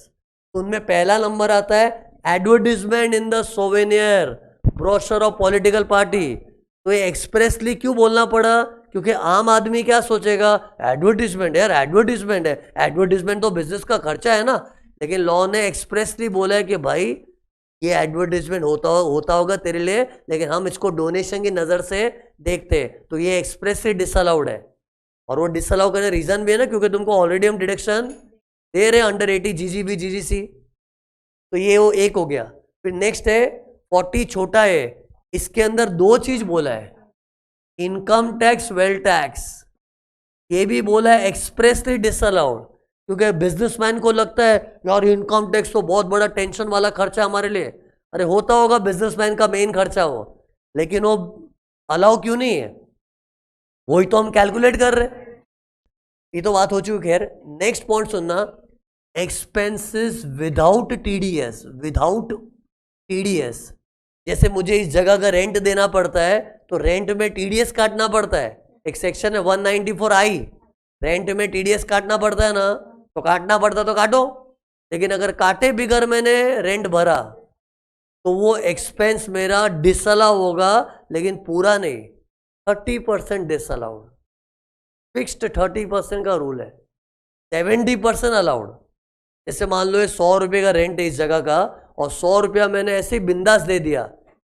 तो उनमें पहला नंबर आता है advertisement in the souvenir brochure of political party. तो ये एक्सप्रेसली क्यों बोलना पड़ा, क्योंकि आम आदमी क्या सोचेगा, एडवर्टीजमेंट यार, एडवर्टीजमेंट है, एडवर्टीजमेंट तो बिजनेस का खर्चा है ना। लेकिन लॉ ने एक्सप्रेसली बोला है कि भाई ये एडवर्टीजमेंट होता होगा तेरे लिए, लेकिन हम इसको डोनेशन की नजर से देखते हैं, तो ये एक्सप्रेसली डिसअलाउड है। और वो डिसअलाउ करने रीजन भी है ना, क्योंकि तुमको ऑलरेडी हम डिडक्शन दे रहे हैं अंडर 80 जीजीबी जीजीसी। तो ये वो एक हो गया। फिर नेक्स्ट है 40 छोटा है, इसके अंदर 2 चीज बोला है, इनकम टैक्स, वेल्थ टैक्स। ये भी बोला है एक्सप्रेसली डिसअलाउड, क्योंकि बिजनेसमैन को लगता है यार इनकम टैक्स तो बहुत बड़ा टेंशन वाला खर्चा हमारे लिए। अरे होता होगा, बिजनेसमैन का मेन खर्चा हो, लेकिन वो अलाउ क्यों नहीं है, वही तो हम कैलकुलेट कर रहे। ये तो बात हो चुकी। खैर नेक्स्ट पॉइंट सुनना, expenses without TDS, without TDS. जैसे मुझे इस जगह का रेंट देना पड़ता है, तो रेंट में टीडीएस काटना पड़ता है। एक सेक्शन है 194I, रेंट में टीडीएस काटना पड़ता है ना, तो काटना पड़ता तो काटो। लेकिन अगर काटे बिगर मैंने रेंट भरा, तो वो एक्सपेंस मेरा डिसअलाउ होगा, लेकिन पूरा नहीं, 30% डिसअलाउड। फिक्स्ड 30% का रूल है, 70% अलाउड। जैसे मान लो ये 100 रुपये का रेंट है इस जगह का, और 100 रुपया मैंने ऐसे ही बिंदास दे दिया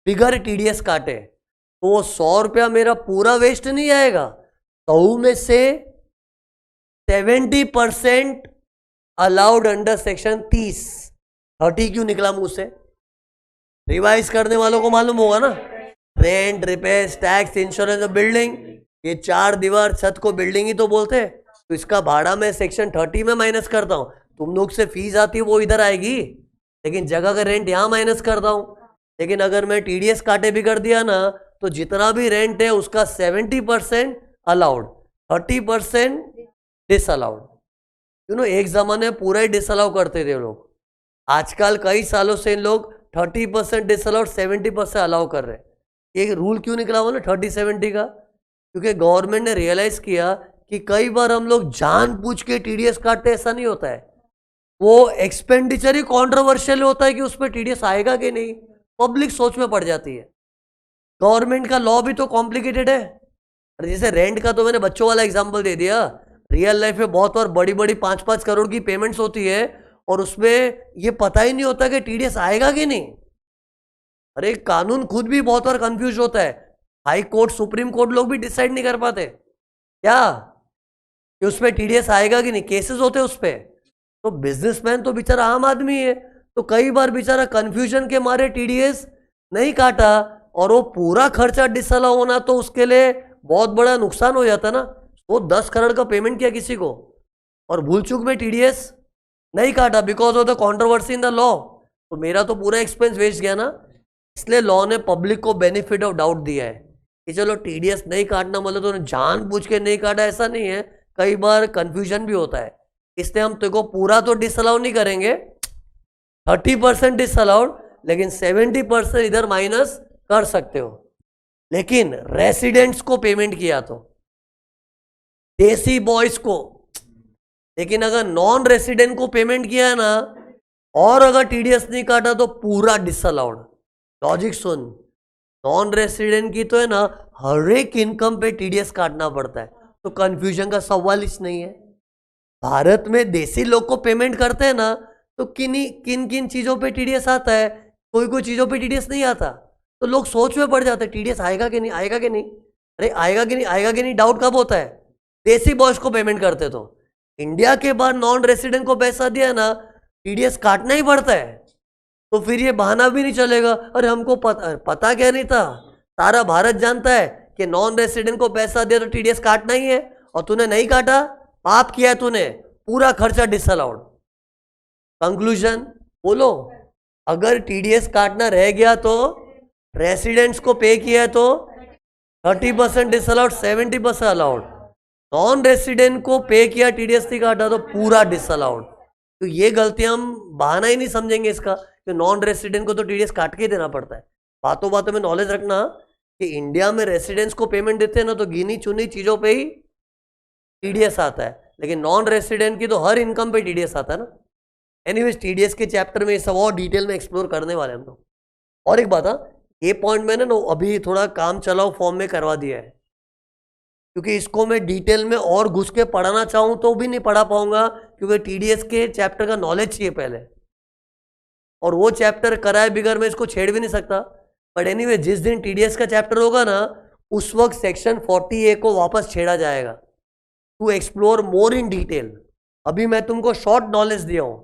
बिगर टीडीएस काटे, तो वो 100 रुपया मेरा पूरा वेस्ट नहीं आएगा। 100 में से 70% अलाउड अंडर सेक्शन 30। 30 क्यों निकला मुंह से, रिवाइज करने वालों को मालूम होगा ना। Rent, repair, tax, insurance, building, ये 4 दीवार छत को बिल्डिंग ही तो बोलते हैं। तो इसका भाड़ा मैं सेक्शन 30 में माइनस करता हूँ, तुम लोग से फीस आती है वो इधर आएगी, लेकिन जगह का रेंट यहाँ माइनस करता हूँ। लेकिन अगर मैं टीडीएस काटे भी कर दिया ना, तो जितना भी रेंट है उसका 70% अलाउड, 30% डिसअलाउड। यू नो, एक जमाने में पूरा ही डिसअलाउ करते थे लोग, आजकल कई सालों से इन लोग 30% डिसअलाउड, 70% अलाउ कर रहे हैं। ये रूल क्यों निकला हुआ ना 30-70 का, क्योंकि गवर्नमेंट ने रियलाइज किया कि कई बार हम लोग जानबूझ के टीडीएस काटते, ऐसा नहीं होता है, वो एक्सपेंडिचर ही कॉन्ट्रोवर्शियल होता है कि उस पर टीडीएस आएगा कि नहीं, पब्लिक सोच में पड़ जाती है। गवर्नमेंट का लॉ भी तो कॉम्प्लिकेटेड है। जैसे रेंट का तो मैंने बच्चों वाला एग्जांपल दे दिया, रियल लाइफ में बहुत बार बड़ी बड़ी 5-5 करोड़ की पेमेंट्स होती है और उसमें ये पता ही नहीं होता कि टीडीएस आएगा कि नहीं। अरे कानून खुद भी बहुत बार कंफ्यूज होता है, हाई कोर्ट सुप्रीम कोर्ट लोग भी डिसाइड नहीं कर पाते क्या कि उस पर टीडीएस आएगा कि नहीं, केसेस होते हैं उस पर। तो बिजनेसमैन तो बेचारा आम आदमी है, तो कई बार बेचारा कंफ्यूजन के मारे टीडीएस नहीं काटा और वो पूरा खर्चा डिसअलाउ होना तो उसके लिए बहुत बड़ा नुकसान हो जाता ना। वो 10 करोड़ का पेमेंट किया किसी को और भूल चूक में टीडीएस नहीं काटा because of the controversy in the law, तो मेरा तो पूरा एक्सपेंस वेस्ट गया ना। इसलिए लॉ ने पब्लिक को बेनिफिट ऑफ डाउट दिया है कि चलो टीडीएस नहीं काटना मतलब तो जानबूझ के नहीं काटा, ऐसा नहीं है, कई बार कंफ्यूजन भी होता है। इसलिए हम तेको पूरा तो डिसअलाउ नहीं करेंगे, 30% डिसअलाउड, लेकिन 70% इधर माइनस कर सकते हो। लेकिन रेसिडेंट्स को पेमेंट किया तो, देसी बॉयज को, लेकिन अगर नॉन रेसिडेंट को पेमेंट किया है ना और अगर टीडीएस नहीं काटा तो पूरा डिसअलाउड। लॉजिक सुन, नॉन रेसिडेंट की तो है ना हर एक इनकम पे टीडीएस काटना पड़ता है, तो कंफ्यूजन का सवाल ही नहीं है। भारत में देसी लोग को पेमेंट करते हैं ना तो किन किन चीजों पे टीडीएस आता है, कोई कोई चीजों पे टीडीएस नहीं आता, तो लोग सोच में पड़ जाते हैं टीडीएस आएगा कि नहीं, आएगा कि नहीं। अरे आएगा कि नहीं, आएगा कि नहीं, डाउट कब होता है, देसी बॉयज को पेमेंट करते। तो इंडिया के बाहर नॉन रेसिडेंट को पैसा दिया ना टीडीएस काटना ही पड़ता है, तो फिर ये बहाना भी नहीं चलेगा अरे हमको पता क्या नहीं था। सारा भारत जानता है कि नॉन रेसिडेंट को पैसा दिया तो टीडीएस काटना ही है और तूने नहीं काटा, पाप किया है तूने, पूरा खर्चा डिसअलाउड। कंक्लूजन बोलो, अगर टीडीएस काटना रह गया तो रेसिडेंट्स को पे किया है तो 30% डिसअलाउड, 70% अलाउड। नॉन रेसिडेंट को पे किया टीडीएस नहीं काटा तो पूरा डिसअलाउड। तो ये गलती हम बहाना ही नहीं समझेंगे इसका कि नॉन रेसिडेंट को तो टीडीएस काट के ही देना पड़ता है। बातों बातों में नॉलेज रखना कि इंडिया में रेसिडेंट्स को पेमेंट देते हैं ना तो गिनी चुनी चीजों पे ही टीडीएस आता है, लेकिन नॉन रेसिडेंट की तो हर इनकम पे टीडीएस आता है ना। एनीवेज टीडीएस के चैप्टर में ये सब और डिटेल में एक्सप्लोर करने वाले हम लोग। और एक बात, ये पॉइंट मैंने ना अभी थोड़ा काम चलाओ फॉर्म में करवा दिया है, क्योंकि इसको मैं डिटेल में और घुस के पढ़ाना चाहूँ तो भी नहीं पढ़ा पाऊंगा, क्योंकि टीडीएस के चैप्टर का नॉलेज चाहिए पहले, और वो चैप्टर कराए बिगर मैं इसको छेड़ भी नहीं सकता। बट एनीवे जिस दिन टीडीएस का चैप्टर होगा ना उस वक्त सेक्शन 40A को वापस छेड़ा जाएगा to explore more in detail. अभी मैं तुमको शॉर्ट नॉलेज दिया हूँ,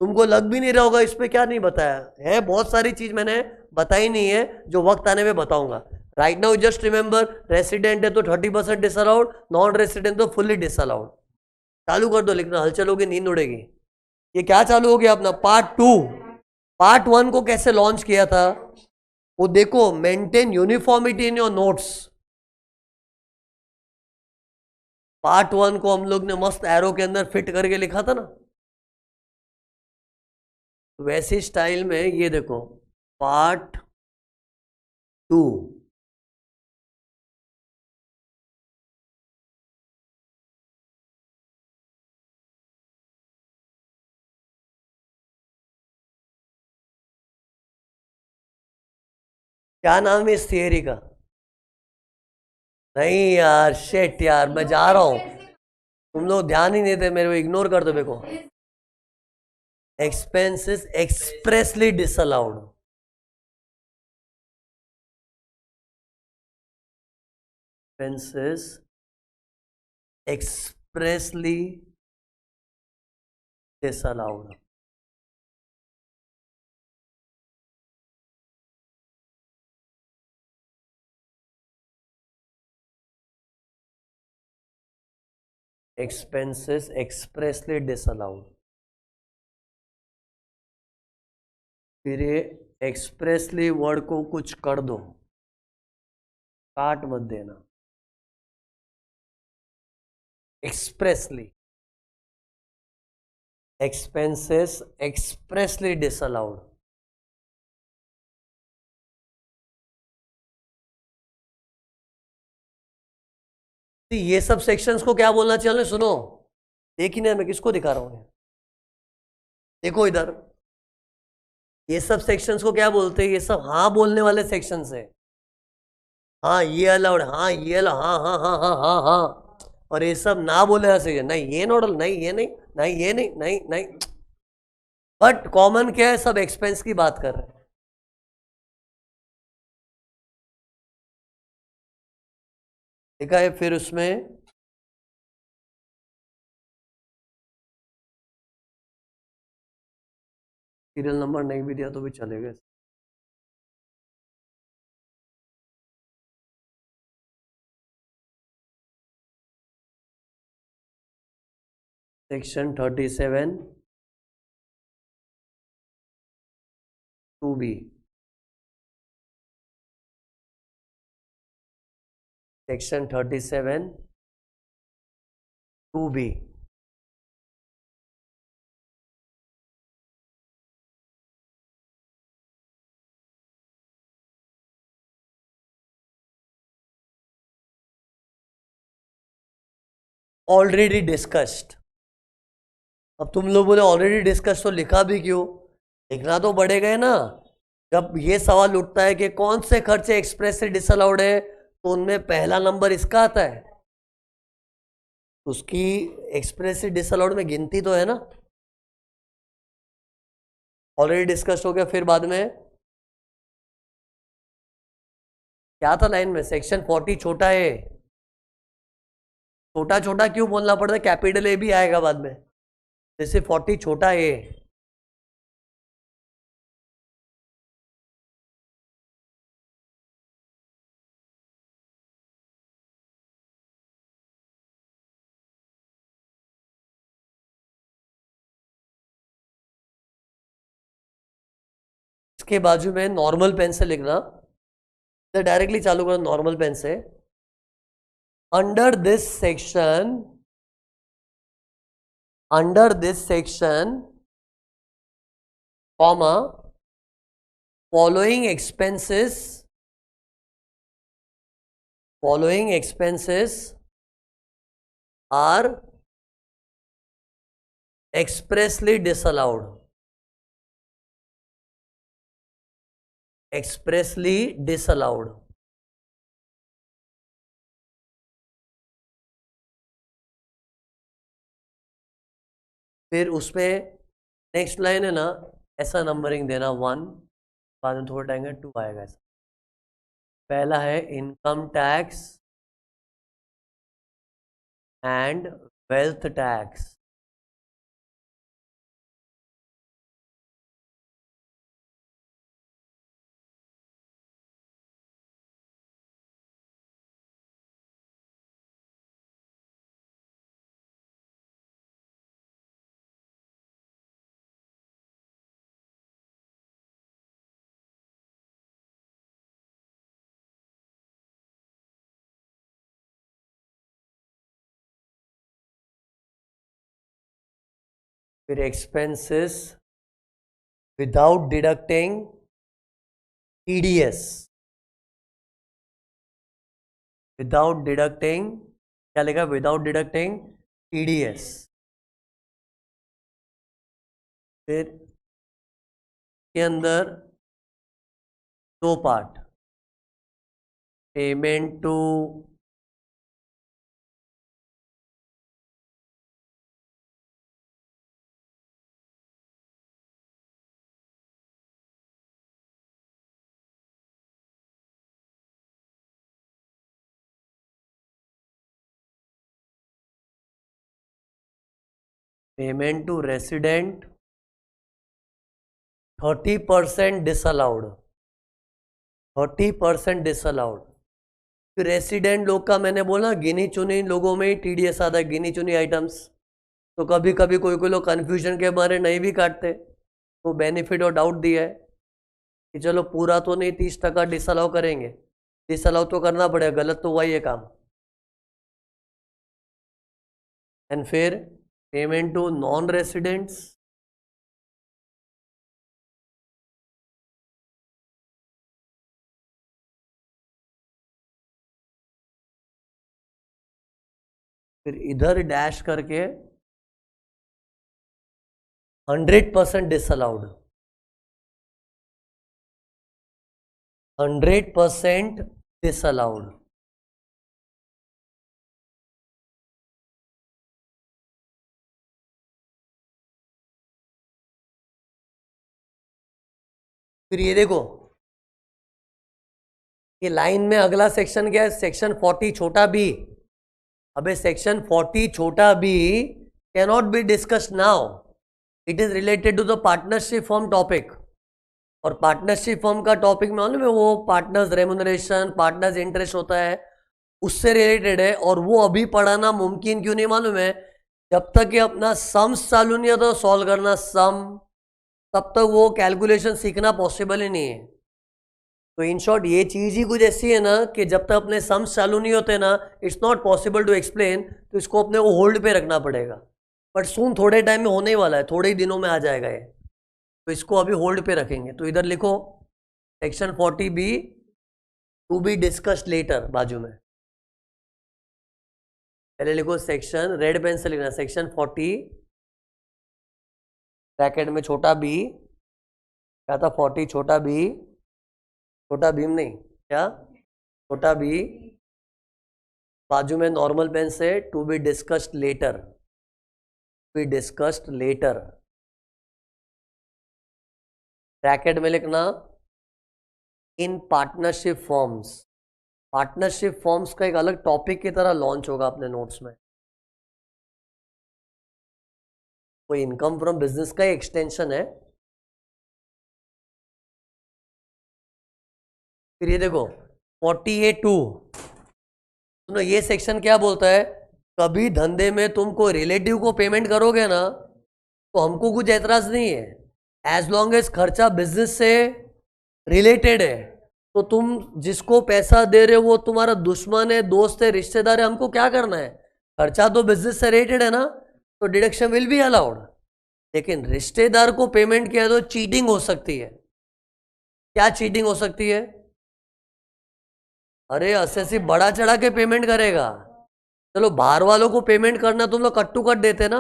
तुमको लग भी नहीं रहा होगा इस पे क्या नहीं बताया है, बहुत सारी चीज मैंने बताई नहीं है जो वक्त आने में बताऊंगा। Right now just remember, resident है तो 30% डिसअलाउड, नॉन रेसिडेंट तो फुल्ली डिसअलाउड। चालू कर दो, लिखना हलचल होगी, नींद उड़ेगी। ये क्या चालू हो गया अपना पार्ट 2। पार्ट 1 को कैसे लॉन्च किया था वो देखो, maintain uniformity in your notes. Part 1 को हम लोग ने मस्त एरो के अंदर फिट करके लिखा था ना, वैसी स्टाइल में ये देखो पार्ट 2। क्या नाम है इस थियरी का? नहीं यार, शेट यार, मैं जा रहा हूं, तुम लोग ध्यान ही नहीं देते मेरे को, इग्नोर कर दो मेरे को। Expenses expressly disallowed, expenses expressly disallowed. Expenses expressly disallowed, फिर ये एक्सप्रेसली वर्ड को कुछ कर दो, काट मत देना। Expressly, expenses expressly disallowed. ये सब सेक्शंस को क्या बोलना चाहिए सुनो, देखिए मैं किसको दिखा रहा हूं, देखो इधर, ये सब सेक्शंस को क्या बोलते हैं? ये सब हाँ बोलने वाले सेक्शंस है। हाँ ये अलाउड, हाँ ये अलाउड, हाँ हाँ हाँ हाँ हाँ हाँ। और ये सब ना बोले ऐसे, नहीं ये नॉडल, नहीं ये नहीं, नहीं ये नहीं, नहीं नहीं। बट कॉमन क्या है? सब एक्सपेंस की बात कर रहे हैं। देखा है? फिर उसमें सीरियल नंबर नहीं भी दिया तो भी चलेगा। Section 37 2B, section 37 2B। Already discussed. अब तुम लोगों ने ऑलरेडी डिस्कस तो लिखा भी क्यों? लिखना तो पड़ेगा ना। जब ये सवाल उठता है कि कौन से खर्चे एक्सप्रेस से डिसअलाउड है, तो उनमें पहला नंबर इसका आता है। उसकी एक्सप्रेस से डिसअलाउड में गिनती तो है ना। ऑलरेडी डिस्कस हो गया। फिर बाद में क्या था लाइन में? सेक्शन 40 छोटा है। छोटा छोटा क्यों बोलना पड़ता है? कैपिटल ए भी आएगा बाद में। जैसे 40 छोटा ए। इसके बाजू में नॉर्मल पेन से लिखना, डायरेक्टली चालू करो नॉर्मल पेन से। Under this section, under this section, comma, following expenses, following expenses are expressly disallowed, expressly disallowed। फिर उसमें नेक्स्ट लाइन है ना, ऐसा नंबरिंग देना 1, बाद में थोड़ा टाइम 2 आएगा ऐसा। पहला है income tax and wealth tax. फिर expenses without deducting TDS, without deducting, क्या लिखा? Without deducting TDS. फिर के अंदर 2 part, payment to payment to resident 30% disallowed, 30% disallowed. फिर रेसिडेंट लोग का मैंने बोला गिनी चुनी लोगों में ही टीडीएस आता है, गिनी चुनी आइटम्स। तो कभी कभी कोई कोई लोग कन्फ्यूजन के बारे नहीं भी काटते, तो बेनिफिट और डाउट दिया है कि चलो पूरा तो नहीं, 30% डिसअलाउ करेंगे। डिसअलाउ तो करना पड़ेगा, गलत तो वही है काम। एंड फिर पेमेंट टू नॉन रेसिडेंट्स, फिर इधर डैश करके 100% disallowed. 100% disallowed. फिर ये देखो, ये लाइन में अगला सेक्शन क्या है? सेक्शन 40 छोटा बी. अबे सेक्शन 40 छोटा B cannot be discussed now. It is related to the partnership firm topic. और पार्टनरशिप फॉर्म का टॉपिक में मालूम है, वो पार्टनर्स रेम्यूनरेशन, पार्टनर्स इंटरेस्ट होता है, उससे रिलेटेड है. और वो अभी पढ़ाना मुमकिन क्यों नहीं मालूम है? जब तक ये अपना सम्स चालू नहीं होता सॉल्व करना सम, तब तक वो कैलकुलेशन सीखना पॉसिबल ही नहीं है. तो इन शॉर्ट ये चीज़ ही कुछ ऐसी है ना कि जब तक अपने सम्स चालू नहीं होते ना, it's not possible to explain. तो इसको अपने को होल्ड पे रखना पड़ेगा. बट सून थोड़े टाइम में होने ही वाला है, थोड़े ही दिनों में आ जाएगा ये. तो इसको अभी होल्ड पे रखेंगे. तो इधर लिखो section 40 B to be discussed later. बाजू में पहले लिखो सेक्शन, रेड पेन से लिखना, सेक्शन 40 ब्रैकेट में छोटा बी. क्या था? 40 छोटा बी, छोटा भीम नहीं, क्या छोटा बी, बाजू में नॉर्मल पेन से to be discussed later. Be discussed later bracket में लिखना in partnership firms. Partnership firms का एक अलग टॉपिक की तरह लॉन्च होगा अपने नोट्स में. वो इनकम फ्रॉम बिजनेस का एक्सटेंशन है. फिर ये देखो 48(2). सुनो, ये सेक्शन क्या बोलता है? कभी धंधे में तुम कोई रिलेटिव को पेमेंट करोगे ना, तो हमको कुछ एतराज नहीं है, एज लॉन्ग एज खर्चा बिजनेस से रिलेटेड है. तो तुम जिसको पैसा दे रहे हो वो तुम्हारा दुश्मन है, दोस्त है, रिश्तेदार है, हमको क्या करना है? खर्चा तो बिजनेस से रिलेटेड है ना, तो डिडक्शन विल बी अलाउड. लेकिन रिश्तेदार को पेमेंट किया तो चीटिंग हो सकती है. क्या चीटिंग हो सकती है? अरे असेसी बड़ा चढ़ा के पेमेंट करेगा. चलो बाहर वालों को पेमेंट करना तुम लोग कट टू कट देते ना,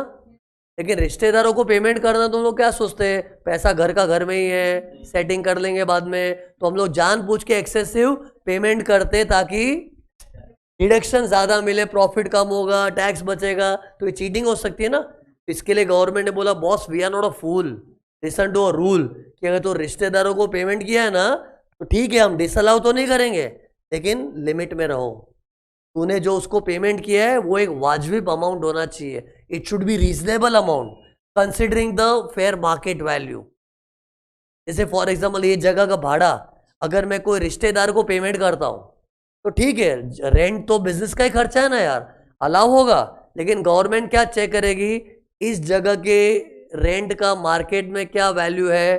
लेकिन रिश्तेदारों को पेमेंट करना तुम लोग क्या सोचते हैं? पैसा घर का घर में ही है, सेटिंग कर लेंगे बाद में. तो हम लोग जानबूझ के एक्सेसिव पेमेंट करते ताकि डिडक्शन ज्यादा मिले, प्रॉफिट कम होगा, टैक्स बचेगा. तो ये चीटिंग हो सकती है ना. इसके लिए गवर्नमेंट ने बोला boss we are not a fool, listen to a rule, कि अगर तो रिश्तेदारों को पेमेंट किया है ना तो ठीक है, हम डिसअलाउ तो नहीं करेंगे, लेकिन लिमिट में रहो. तूने जो उसको पेमेंट किया है वो एक वाजिब अमाउंट होना चाहिए. It should be reasonable amount considering the fair market value. जैसे फॉर एग्जाम्पल ये जगह का भाड़ा अगर मैं कोई रिश्तेदार को पेमेंट करता हूँ तो ठीक है, रेंट तो बिजनेस का ही खर्चा है ना यार, अलाउ होगा. लेकिन गवर्नमेंट क्या चेक करेगी? इस जगह के रेंट का मार्केट में क्या वैल्यू है,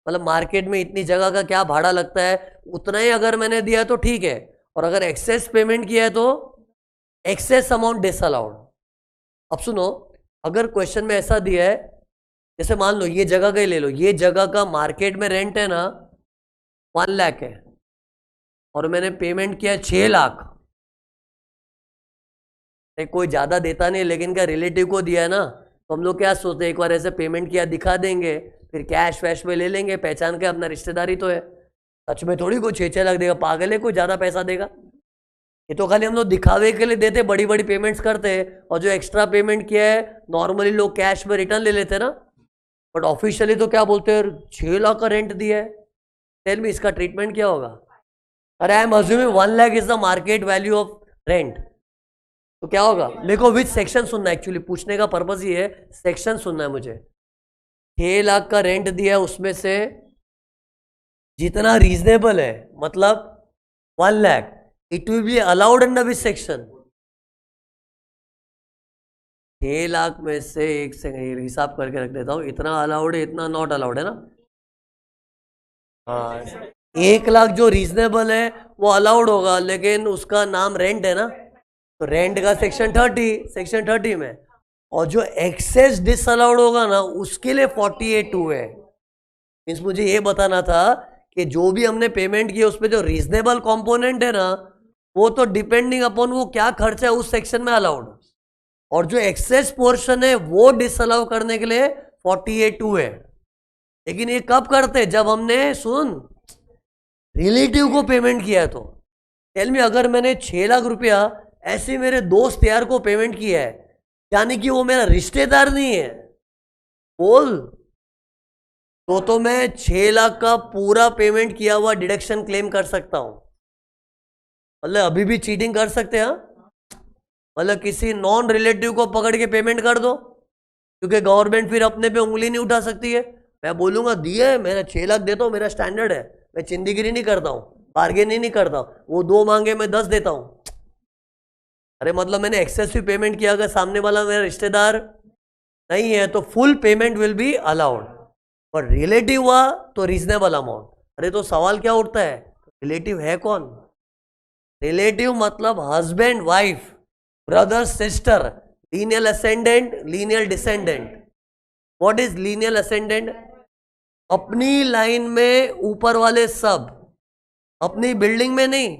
मतलब मार्केट में इतनी जगह का क्या भाड़ा लगता है, उतना ही अगर मैंने दिया है तो ठीक है. और अगर एक्सेस पेमेंट किया है तो एक्सेस अमाउंट डिसअलाउड. अब सुनो, अगर क्वेश्चन में ऐसा दिया है, जैसे मान लो ये जगह का ही ले लो, ये जगह का मार्केट में रेंट है ना 1 लाख है और मैंने पेमेंट किया 6 लाख. कोई ज्यादा देता नहीं, लेकिन क्या रिलेटिव को दिया है ना, तो हम लोग क्या सोचते हैं, एक बार ऐसे पेमेंट किया दिखा देंगे, फिर कैश वैश में ले लेंगे, पहचान के, अपना रिश्तेदारी तो है. सच में थोड़ी कोई 6-6 लाख देगा, पागल है कोई ज्यादा पैसा देगा? ये तो खाली हम लोग दिखावे के लिए देते, बड़ी बड़ी पेमेंट्स करते हैं. और जो एक्स्ट्रा पेमेंट किया है नॉर्मली लोग कैश में रिटर्न ले लेते हैं ना, बट ऑफिशियली तो क्या बोलते हैं? 6 लाख का रेंट दिया है. टेल मी इसका ट्रीटमेंट क्या होगा? अरे I am assuming 1 lakh is the market value of rent, तो क्या होगा? देखो विच सेक्शन सुनना है, एक्चुअली पूछने का पर्पज ये है, सेक्शन सुनना है मुझे. 6 लाख का रेंट दिया है, उसमें से जितना रीजनेबल है, मतलब 1 lakh, it will be allowed under which section? 6 lakh में से एक सेकंड हिसाब करके रख देता हूं, इतना अलाउड है, इतना नॉट अलाउड है ना. हाँ, 1 लाख जो रीजनेबल है वो अलाउड होगा, लेकिन उसका नाम रेंट है ना, तो रेंट का सेक्शन 30 में. और जो एक्सेस डिसअलाउड होगा ना उसके लिए 48(2) है. मीन्स मुझे ये बताना था कि जो भी हमने पेमेंट किया उसमें जो रीजनेबल कंपोनेंट है ना, वो तो डिपेंडिंग अपॉन वो क्या खर्चा है उस सेक्शन में अलाउड, और जो एक्सेस पोर्शन है वो डिसअलाउ करने के लिए 48(2) है। लेकिन ये कब करते? जब हमने रिलेटिव को पेमेंट किया है। तो टेल मी, अगर मैंने 6 लाख रुपया ऐसे मेरे दोस्त यार को पेमेंट किया है, यानी कि वो मेरा रिश्तेदार नहीं है, बोल, तो मैं 6 लाख का पूरा पेमेंट किया हुआ डिडक्शन क्लेम कर सकता हूं। मतलब अभी भी चीटिंग कर सकते हैं। मतलब किसी नॉन रिलेटिव को पकड़ के पेमेंट कर दो, क्योंकि गवर्नमेंट फिर अपने पे उंगली नहीं उठा सकती है। मैं बोलूंगा दिए, मैंने 6 लाख देता हूँ, मेरा स्टैंडर्ड है, मैं चिंदीगिरी नहीं करता हूँ, बार्गेन नहीं करता हूँ, वो 2 मांगे मैं 10 देता हूँ। अरे मतलब मैंने एक्सेसिव पेमेंट किया, अगर सामने वाला मेरा रिश्तेदार नहीं है तो full payment will be allowed, पर रिलेटिव हुआ तो रीजनेबल अमाउंट। अरे तो सवाल क्या उठता है, रिलेटिव है कौन? रिलेटिव मतलब husband wife, brother sister, lineal ascendant, lineal descendant. What is lineal ascendant? अपनी लाइन में ऊपर वाले सब, अपनी बिल्डिंग में नहीं,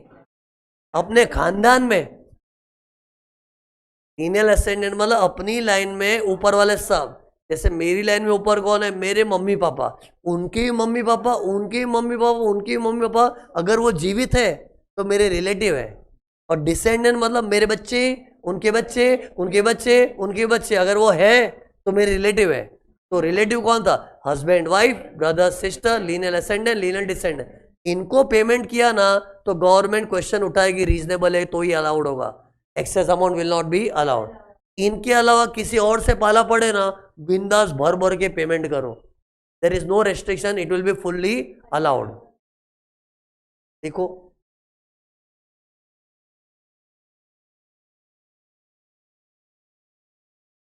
अपने खानदान में। लीनियल असेंडेंट मतलब अपनी लाइन में ऊपर वाले सब। जैसे मेरी लाइन में ऊपर कौन है? मेरे मम्मी पापा, उनके मम्मी पापा, उनके मम्मी पापा, उनके मम्मी पापा, अगर वो जीवित है तो मेरे रिलेटिव है। और डिसेंडेंट मतलब मेरे बच्चे, उनके बच्चे, उनके बच्चे, उनके बच्चे, अगर वो है तो मेरे रिलेटिव है। तो रिलेटिव कौन था? Husband wife, brother sister, lineal ascendant, lineal descendant. इनको पेमेंट किया ना तो गवर्नमेंट क्वेश्चन उठाएगी, रीजनेबल है तो ही अलाउड होगा, excess amount will not be allowed. इनके अलावा किसी और से पाला पड़े ना, बिंदास भर भर के पेमेंट करो, there is no restriction, it will be fully allowed. देखो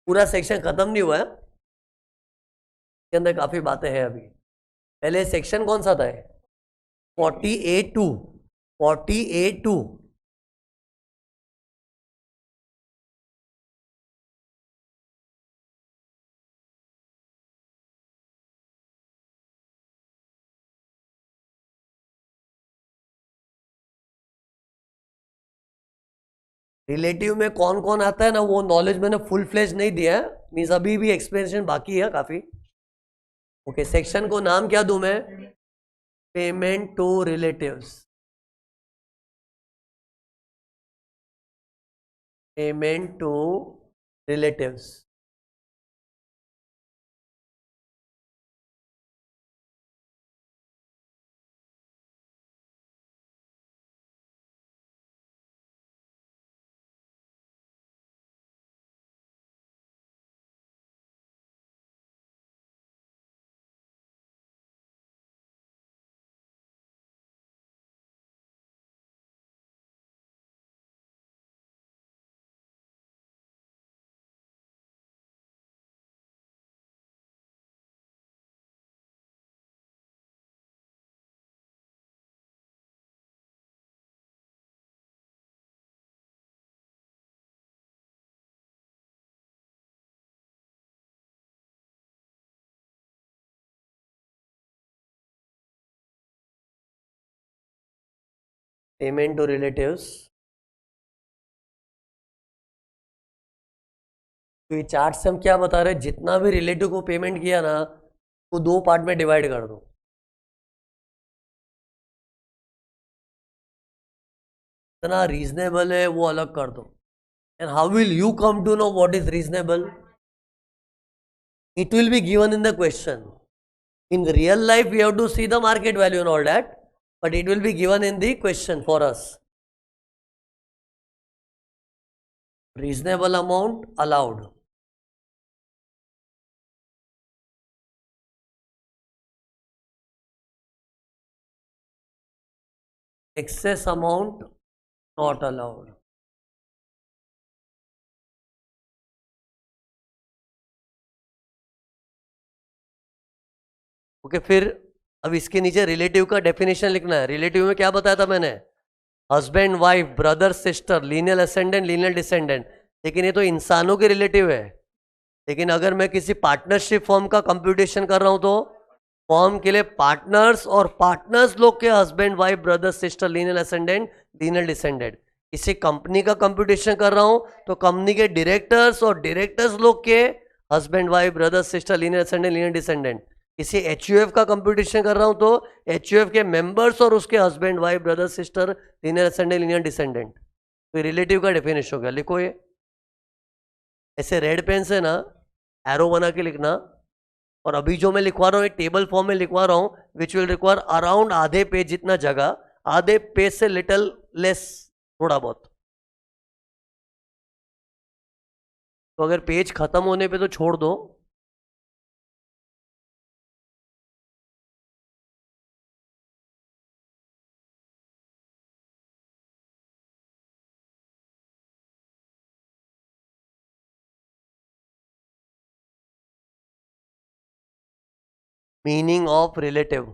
पूरा सेक्शन खत्म नहीं हुआ है, के अंदर काफी बातें हैं अभी। पहले सेक्शन कौन सा था? 48(2), 48(2। रिलेटिव में कौन कौन आता है ना, वो नॉलेज मैंने फुल फ्लेज नहीं दिया है, मीन्स अभी भी एक्सप्लेनेशन बाकी है काफी। ओके, सेक्शन को नाम क्या दूं मैं? Payment to relatives, payment to relatives. Payment to relatives, तो ये चार्ट से हम क्या बता रहे हैं? जितना भी रिलेटिव को पेमेंट किया ना, वो 2 पार्ट में डिवाइड कर दो। इतना रीजनेबल है वो अलग कर दो। And how will you come to know what is reasonable? It will be given in the question. In real life, we have to see the market value and all that, but it will be given in the question for us. Reasonable amount allowed. Excess amount not allowed. Okay, फिर अब इसके नीचे relative का definition लिखना है। Relative में क्या बताया था मैंने? Husband wife, brother sister, lineal ascendant, lineal descendant. लेकिन ये तो इंसानों के रिलेटिव है। लेकिन अगर मैं किसी पार्टनरशिप फॉर्म का कंप्यूटेशन कर रहा हूं तो फॉर्म के लिए पार्टनर्स और पार्टनर्स लोग के husband wife, brother sister, lineal ascendant, lineal descendant. किसी कंपनी का कंप्यूटेशन कर रहा हूं तो कंपनी के डायरेक्टर्स और डायरेक्टर्स लोग के husband wife brother sister linear ascendant linear descendant. किसी HUF का कंप्यूटेशन कर रहा हूं तो HUF के मेंबर्स और उसके husband wife brother sister linear ascendant linear descendant. तो रिलेटिव का डेफिनेशन हो गया, लिखो ये ऐसे रेड पेन से ना एरो बना के लिखना। और अभी जो मैं लिखवा रहा हूँ टेबल फॉर्म में लिखवा रहा हूँ, विच विल रिक्वायर अराउंड आधे पेज जितना जगह, आधे पेज से लिटल लेस, थोड़ा बहुत। तो अगर पेज खत्म होने पे तो छोड़ दो। Meaning of relative.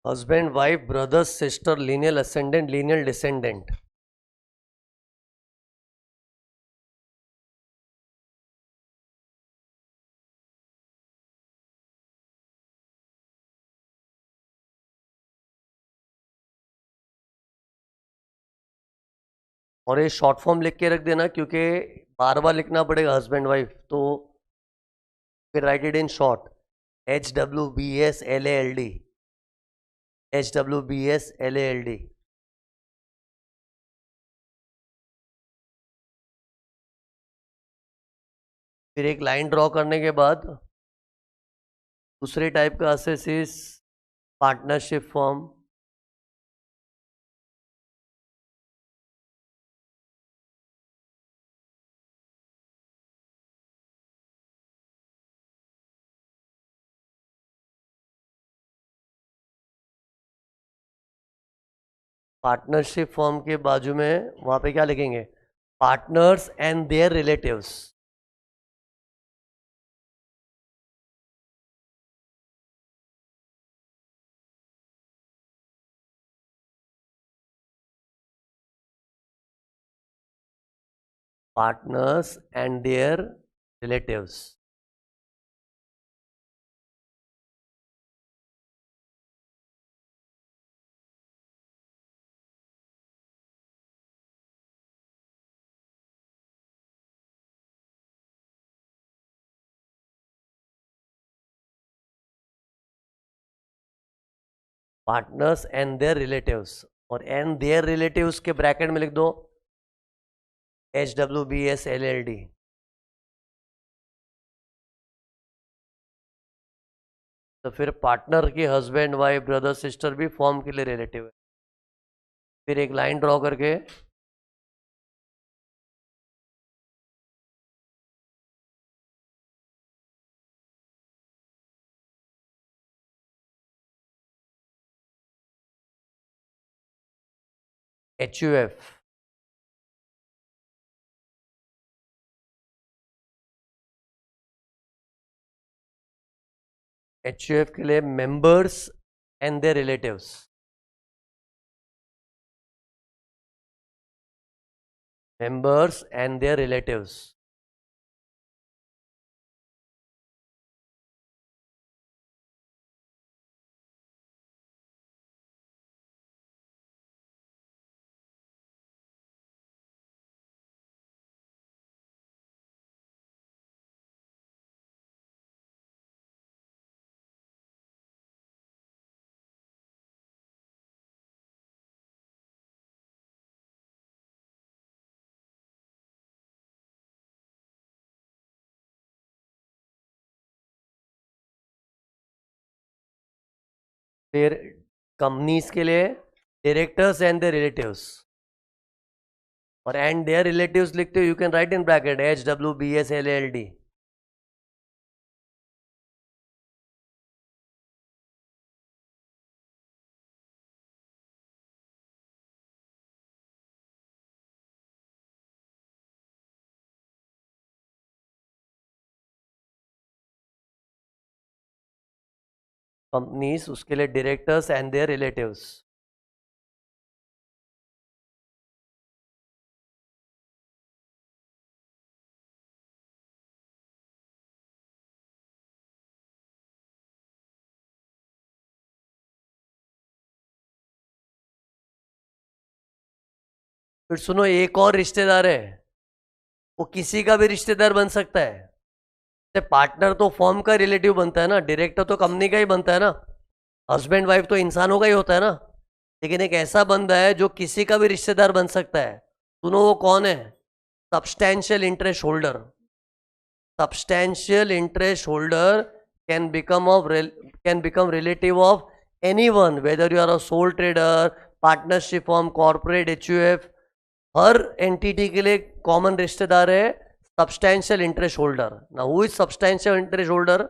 Husband wife brother sister lineal ascendant lineal descendant. और ये शॉर्ट फॉर्म लिख के रख देना, क्योंकि बार बार लिखना पड़ेगा हस्बैंड वाइफ, तो फिर right it in short. HWBSLALD, HWBSLALD। फिर एक लाइन ड्रॉ करने के बाद दूसरे टाइप का assessees partnership firm. Partnership firm के बाजू में वहां पे क्या लिखेंगे? Partners and their relatives. Partners and their relatives. Partners and their relatives, और एंड देयर रिलेटिव्स के ब्रैकेट में लिख दो HWBSLLD। तो फिर पार्टनर के हस्बैंड वाइफ ब्रदर सिस्टर भी फॉर्म के लिए रिलेटिव है। फिर एक लाइन ड्रॉ करके HUF के लिए members and their relatives. Members and their relatives. फिर कंपनीज के लिए डायरेक्टर्स एंड देयर रिलेटिव्स, और एंड देयर रिलेटिव्स लिखते हो, you can write in bracket HWBSLLD। Companies, उसके लिए डायरेक्टर्स एंड देयर रिलेटिव्स। फिर सुनो, एक और रिश्तेदार है, वो किसी का भी रिश्तेदार बन सकता है। पार्टनर तो फॉर्म का रिलेटिव बनता है ना, डायरेक्टर तो कंपनी का ही बनता है ना, हस्बैंड वाइफ तो इंसानों का ही होता है ना। लेकिन एक ऐसा बंदा है जो किसी का भी रिश्तेदार बन सकता है। सुनो वो कौन है? Substantial interest holder. Substantial interest holder can become relative of anyone, whether you are a sole trader, partnership firm, corporate, HUF। हर एंटिटी के लिए कॉमन रिश्तेदार है सब्सटैंशियल इंटरेस्ट होल्डर। ना who is substantial interest holder?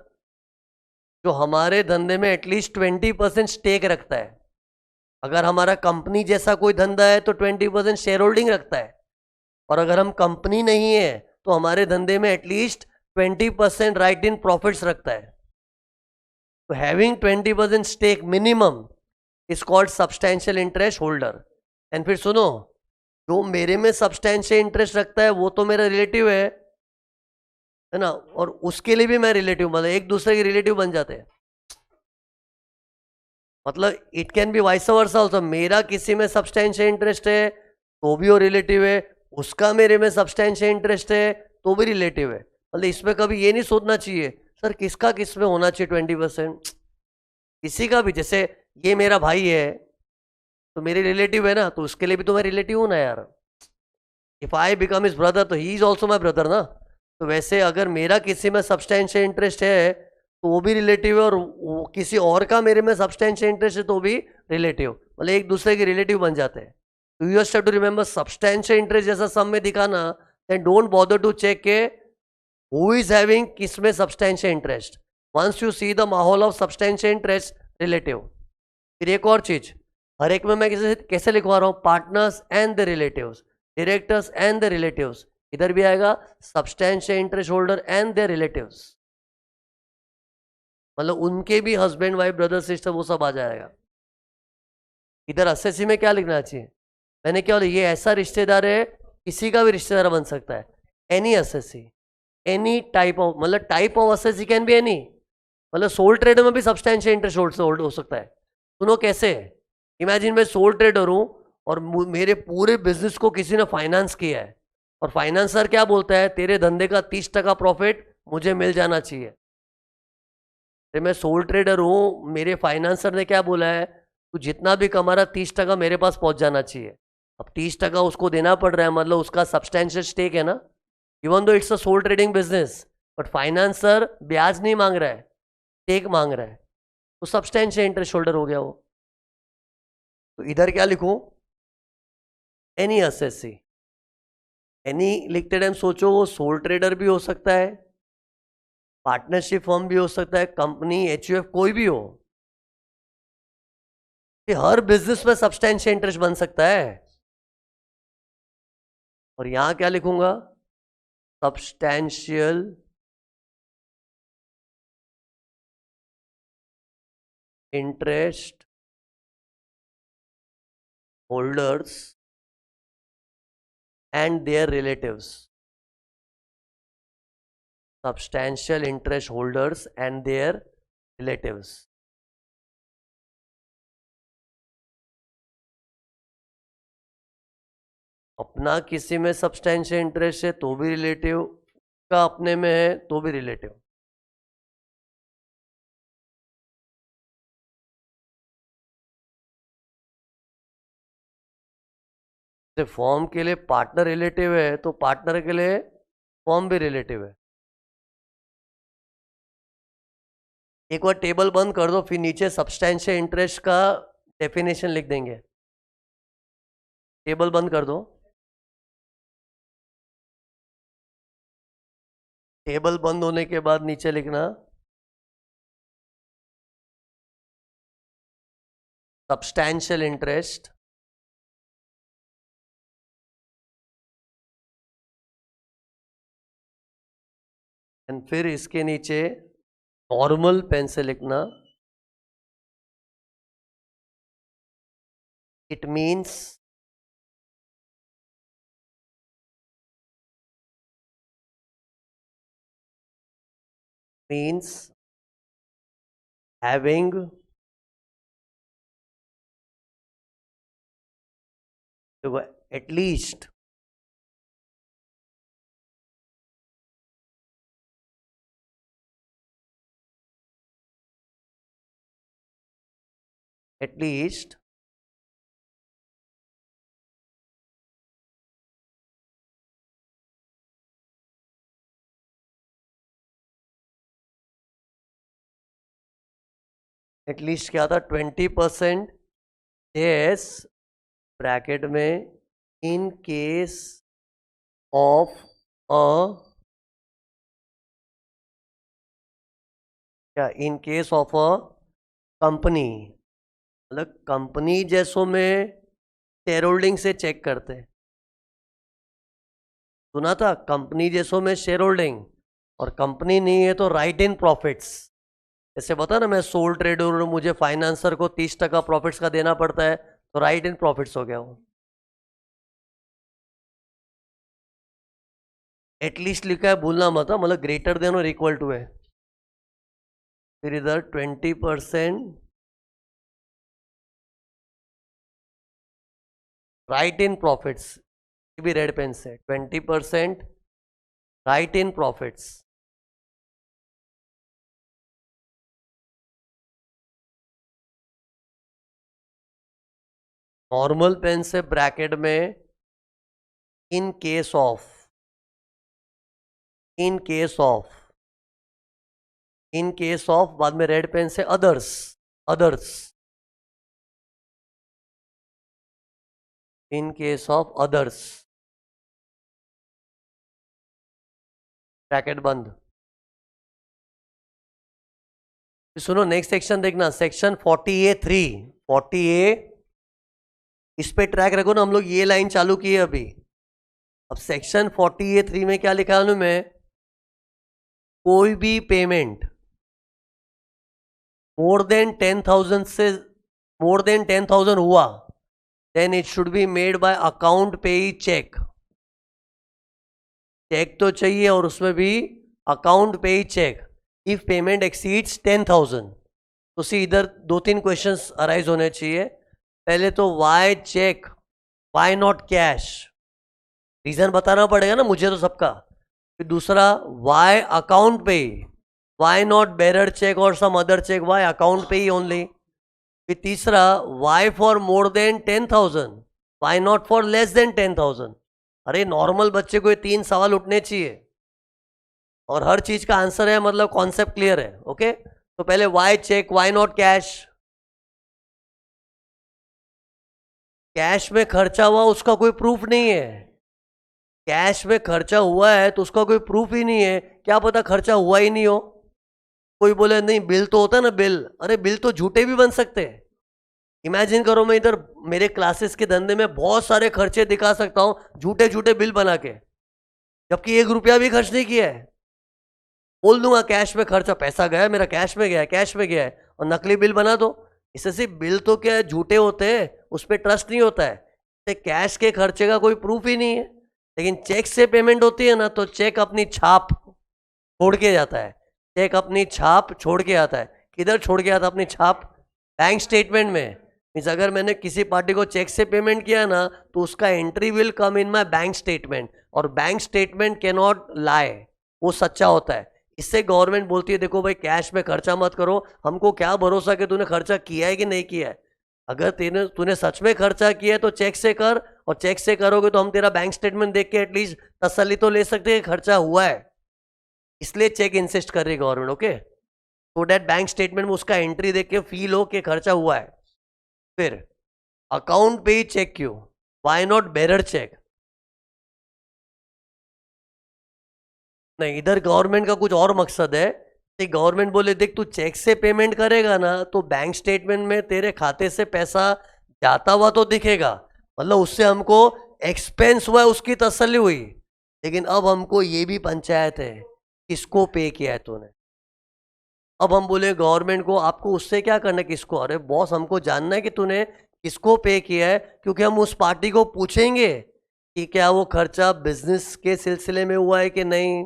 जो हमारे धंधे में एटलीस्ट 20% स्टेक रखता है। अगर हमारा कंपनी जैसा कोई धंधा है तो 20% शेयर होल्डिंग रखता है, और अगर हम कंपनी नहीं है तो हमारे धंधे में एटलीस्ट 20% राइट इन प्रॉफिट्स रखता है। तो having 20% stake minimum is called substantial interest holder. And फिर सुनो, जो मेरे में सब्सटैंशियल इंटरेस्ट रखता है वो तो मेरा रिलेटिव है ना, और उसके लिए भी मैं रिलेटिव, मतलब एक दूसरे के रिलेटिव बन जाते हैं। मतलब it can be vice versa also, मेरा किसी में सब्सटैंशियल इंटरेस्ट है तो भी वो रिलेटिव है, उसका मेरे में सब्सटैंशियल इंटरेस्ट है तो भी रिलेटिव है। मतलब इसमें कभी ये नहीं सोचना चाहिए सर किसका किस में होना चाहिए 20%। किसी का भी, जैसे ये मेरा भाई है तो मेरे रिलेटिव है ना, तो उसके लिए भी तो मैं रिलेटिव हूँ ना यार। If I become his brother तो he is also my brother ना। तो वैसे अगर मेरा किसी में सब्सटैंशियल इंटरेस्ट है तो वो भी रिलेटिव है, और किसी और का मेरे में सब्सटैंशियल इंटरेस्ट है तो भी रिलेटिव, मतलब एक दूसरे के रिलेटिव बन जाते हैं। तो you have to remember substantial interest जैसा सम में दिखाना, then don't bother to check के हु इज हैविंग किस में substantial interest. Once you see the माहौल ऑफ सब्सटैंशियल इंटरेस्ट, रिलेटिव। फिर एक और चीज, हर एक में मैं कैसे लिखवा रहा हूँ, partners and the relatives, directors and the relatives. इधर भी आएगा substantial interest holder and their relatives, मतलब उनके भी हस्बैंड वाइफ ब्रदर सिस्टर वो सब आ जाएगा। इधर असेसी में क्या लिखना चाहिए? मैंने क्या बोला, ये ऐसा रिश्तेदार है किसी का भी रिश्तेदार बन सकता है। Any assessee, any type of, मतलब type of assessee can be any, मतलब सोल ट्रेडर में भी सब्सटैंशियल इंटरेस्ट होल्ड हो सकता है। सुनो कैसे, इमेजिन मैं सोल ट्रेडर हूं और मेरे पूरे बिजनेस को किसी ने फाइनेंस किया है, और फाइनेंसर क्या बोलता है, तेरे धंधे का 30% प्रॉफिट मुझे मिल जाना चाहिए। तो मैं सोल ट्रेडर हूं, मेरे फाइनेंसर ने क्या बोला है, तू जितना भी कमा रहा 30% मेरे पास पहुंच जाना चाहिए। अब 30% उसको देना पड़ रहा है, मतलब उसका सब्सटैंशियल स्टेक है ना, even though it's a sole trading business, but financer ब्याज नहीं मांग रहा है, स्टेक मांग रहा है। तो सब्सटेंशियल इंटरेस्ट होल्डर हो गया वो। तो इधर क्या लिखूं? Any SSC. एनी लिखते टाइम सोचो वो सोल ट्रेडर भी हो सकता है, पार्टनरशिप फर्म भी हो सकता है, कंपनी, एचयूएफ, कोई भी हो। कि हर बिजनेस में सब्सटेंशियल इंटरेस्ट बन सकता है। और यहां क्या लिखूंगा? Substantial interest holders and their relatives. Substantial interest holders and their relatives. अपना किसी में सब्सटेंशियल इंटरेस्ट है तो भी रिलेटिव का, अपने में है तो भी रिलेटिव। फॉर्म के लिए पार्टनर रिलेटिव है तो पार्टनर के लिए फॉर्म भी रिलेटिव है। एक बार टेबल बंद कर दो, फिर नीचे सब्सटेंशियल इंटरेस्ट का डेफिनेशन लिख देंगे। टेबल बंद कर दो। टेबल बंद होने के बाद नीचे लिखना सब्सटेंशियल इंटरेस्ट एंड फिर इसके नीचे नॉर्मल पेन से लिखना it means having at least at least क्या था? 20%। yes ब्रैकेट में इन केस ऑफ अ क्या? इन केस ऑफ अ कंपनी, मतलब कंपनी जैसों में शेयर होल्डिंग से चेक करते हैं। सुना था कंपनी जैसों में शेयर होल्डिंग, और कंपनी नहीं है तो राइट इन प्रॉफिट्स। जैसे बता ना, मैं सोल ट्रेडर हूं, मुझे फाइनेंसर को 30% प्रॉफिट्स का देना पड़ता है, तो राइट इन प्रॉफिट्स हो गया वो। एटलीस्ट लिखा है, भूलना मत, मतलब ग्रेटर देन और इक्वल टू है। फिर इधर 20% राइट इन प्रॉफिट्स, भी रेड पेन से 20% write in profits. Normal pen से ब्रैकेट में in case of, in case of, in case of, बाद में रेड पेन से others, others, in case of others, bracket बंद। सुनो नेक्स्ट सेक्शन देखना, सेक्शन 40A(3). 40A, इस पे ट्रैक रखो ना, हम लोग ये लाइन चालू की है अभी। अब सेक्शन 40A(3) में क्या लिखा है मैं? कोई भी पेमेंट मोर देन 10,000 से, मोर देन 10,000 हुआ, then it should be made by account payee cheque. Cheque तो चाहिए और उसमें भी account payee check. If payment exceeds 10,000, तो सी इधर 2-3 क्वेश्चंस अराइज होने चाहिए। पहले तो why cheque, why not cash? Reason बताना पड़ेगा ना मुझे तो सबका। फिर दूसरा, why account pay, why not bearer cheque और some other cheque, why account पे ही ओनली। फिर तीसरा, why for more than 10,000, why not for less than 10,000? अरे नॉर्मल बच्चे को ये 3 सवाल उठने चाहिए और हर चीज का आंसर है, मतलब कॉन्सेप्ट क्लियर है। ओके, तो पहले why cheque, why not cash? Cash में खर्चा हुआ उसका कोई प्रूफ नहीं है। कैश में खर्चा हुआ है तो उसका कोई प्रूफ ही नहीं है, क्या पता खर्चा हुआ ही नहीं हो। कोई बोले नहीं बिल तो होता है ना बिल, अरे बिल तो झूठे भी बन सकते हैं। इमेजिन करो मैं इधर मेरे क्लासेस के धंधे में बहुत सारे खर्चे दिखा सकता हूं झूठे झूठे बिल बना के, जबकि 1 रुपया भी खर्च नहीं किया है। बोल दूंगा कैश में खर्चा, पैसा गया मेरा कैश में गया है, कैश में गया है, और नकली बिल बना दो। इससे सिर्फ बिल तो क्या है झूठे होते हैं, उस पर ट्रस्ट नहीं होता है। कैश के खर्चे का कोई प्रूफ ही नहीं है। लेकिन चेक से पेमेंट होती है ना, तो चेक अपनी छाप छोड़ के जाता है। चेक अपनी छाप छोड़ के आता है। किधर छोड़ के आता अपनी छाप? बैंक स्टेटमेंट में। मीन्स अगर मैंने किसी पार्टी को चेक से पेमेंट किया ना, तो उसका entry will come in my bank statement, और bank statement can not lie, वो सच्चा होता है। इससे गवर्नमेंट बोलती है देखो भाई कैश में खर्चा मत करो, हमको क्या भरोसा कि तूने खर्चा किया है कि नहीं किया है। अगर तूने सच में खर्चा किया है तो चेक से कर, और चेक से करोगे तो हम तेरा बैंक स्टेटमेंट देख के एटलीस्ट तसल्ली तो ले सकते हैं खर्चा हुआ है। इसलिए चेक इंसिस्ट कर रही है government, okay, so that bank statement में उसका एंट्री देख के फील हो कि खर्चा हुआ है। फिर अकाउंट पे ही चेक क्यों? Why not bearer cheque? नहीं, इधर गवर्नमेंट का कुछ और मकसद है। गवर्नमेंट बोले देख तू चेक से पेमेंट करेगा ना, तो बैंक स्टेटमेंट में तेरे खाते से पैसा जाता हुआ तो दिखेगा, मतलब उससे हमको एक्सपेंस हुआ है उसकी तसल्ली हुई। लेकिन अब हमको ये भी पंचायत है किसको पे किया है तूने। अब हम बोले गवर्नमेंट को आपको उससे क्या करना है, किसको? अरे बॉस हमको जानना है कि तूने किसको पे किया है, क्योंकि हम उस पार्टी को पूछेंगे कि क्या वो खर्चा बिजनेस के सिलसिले में हुआ है कि नहीं।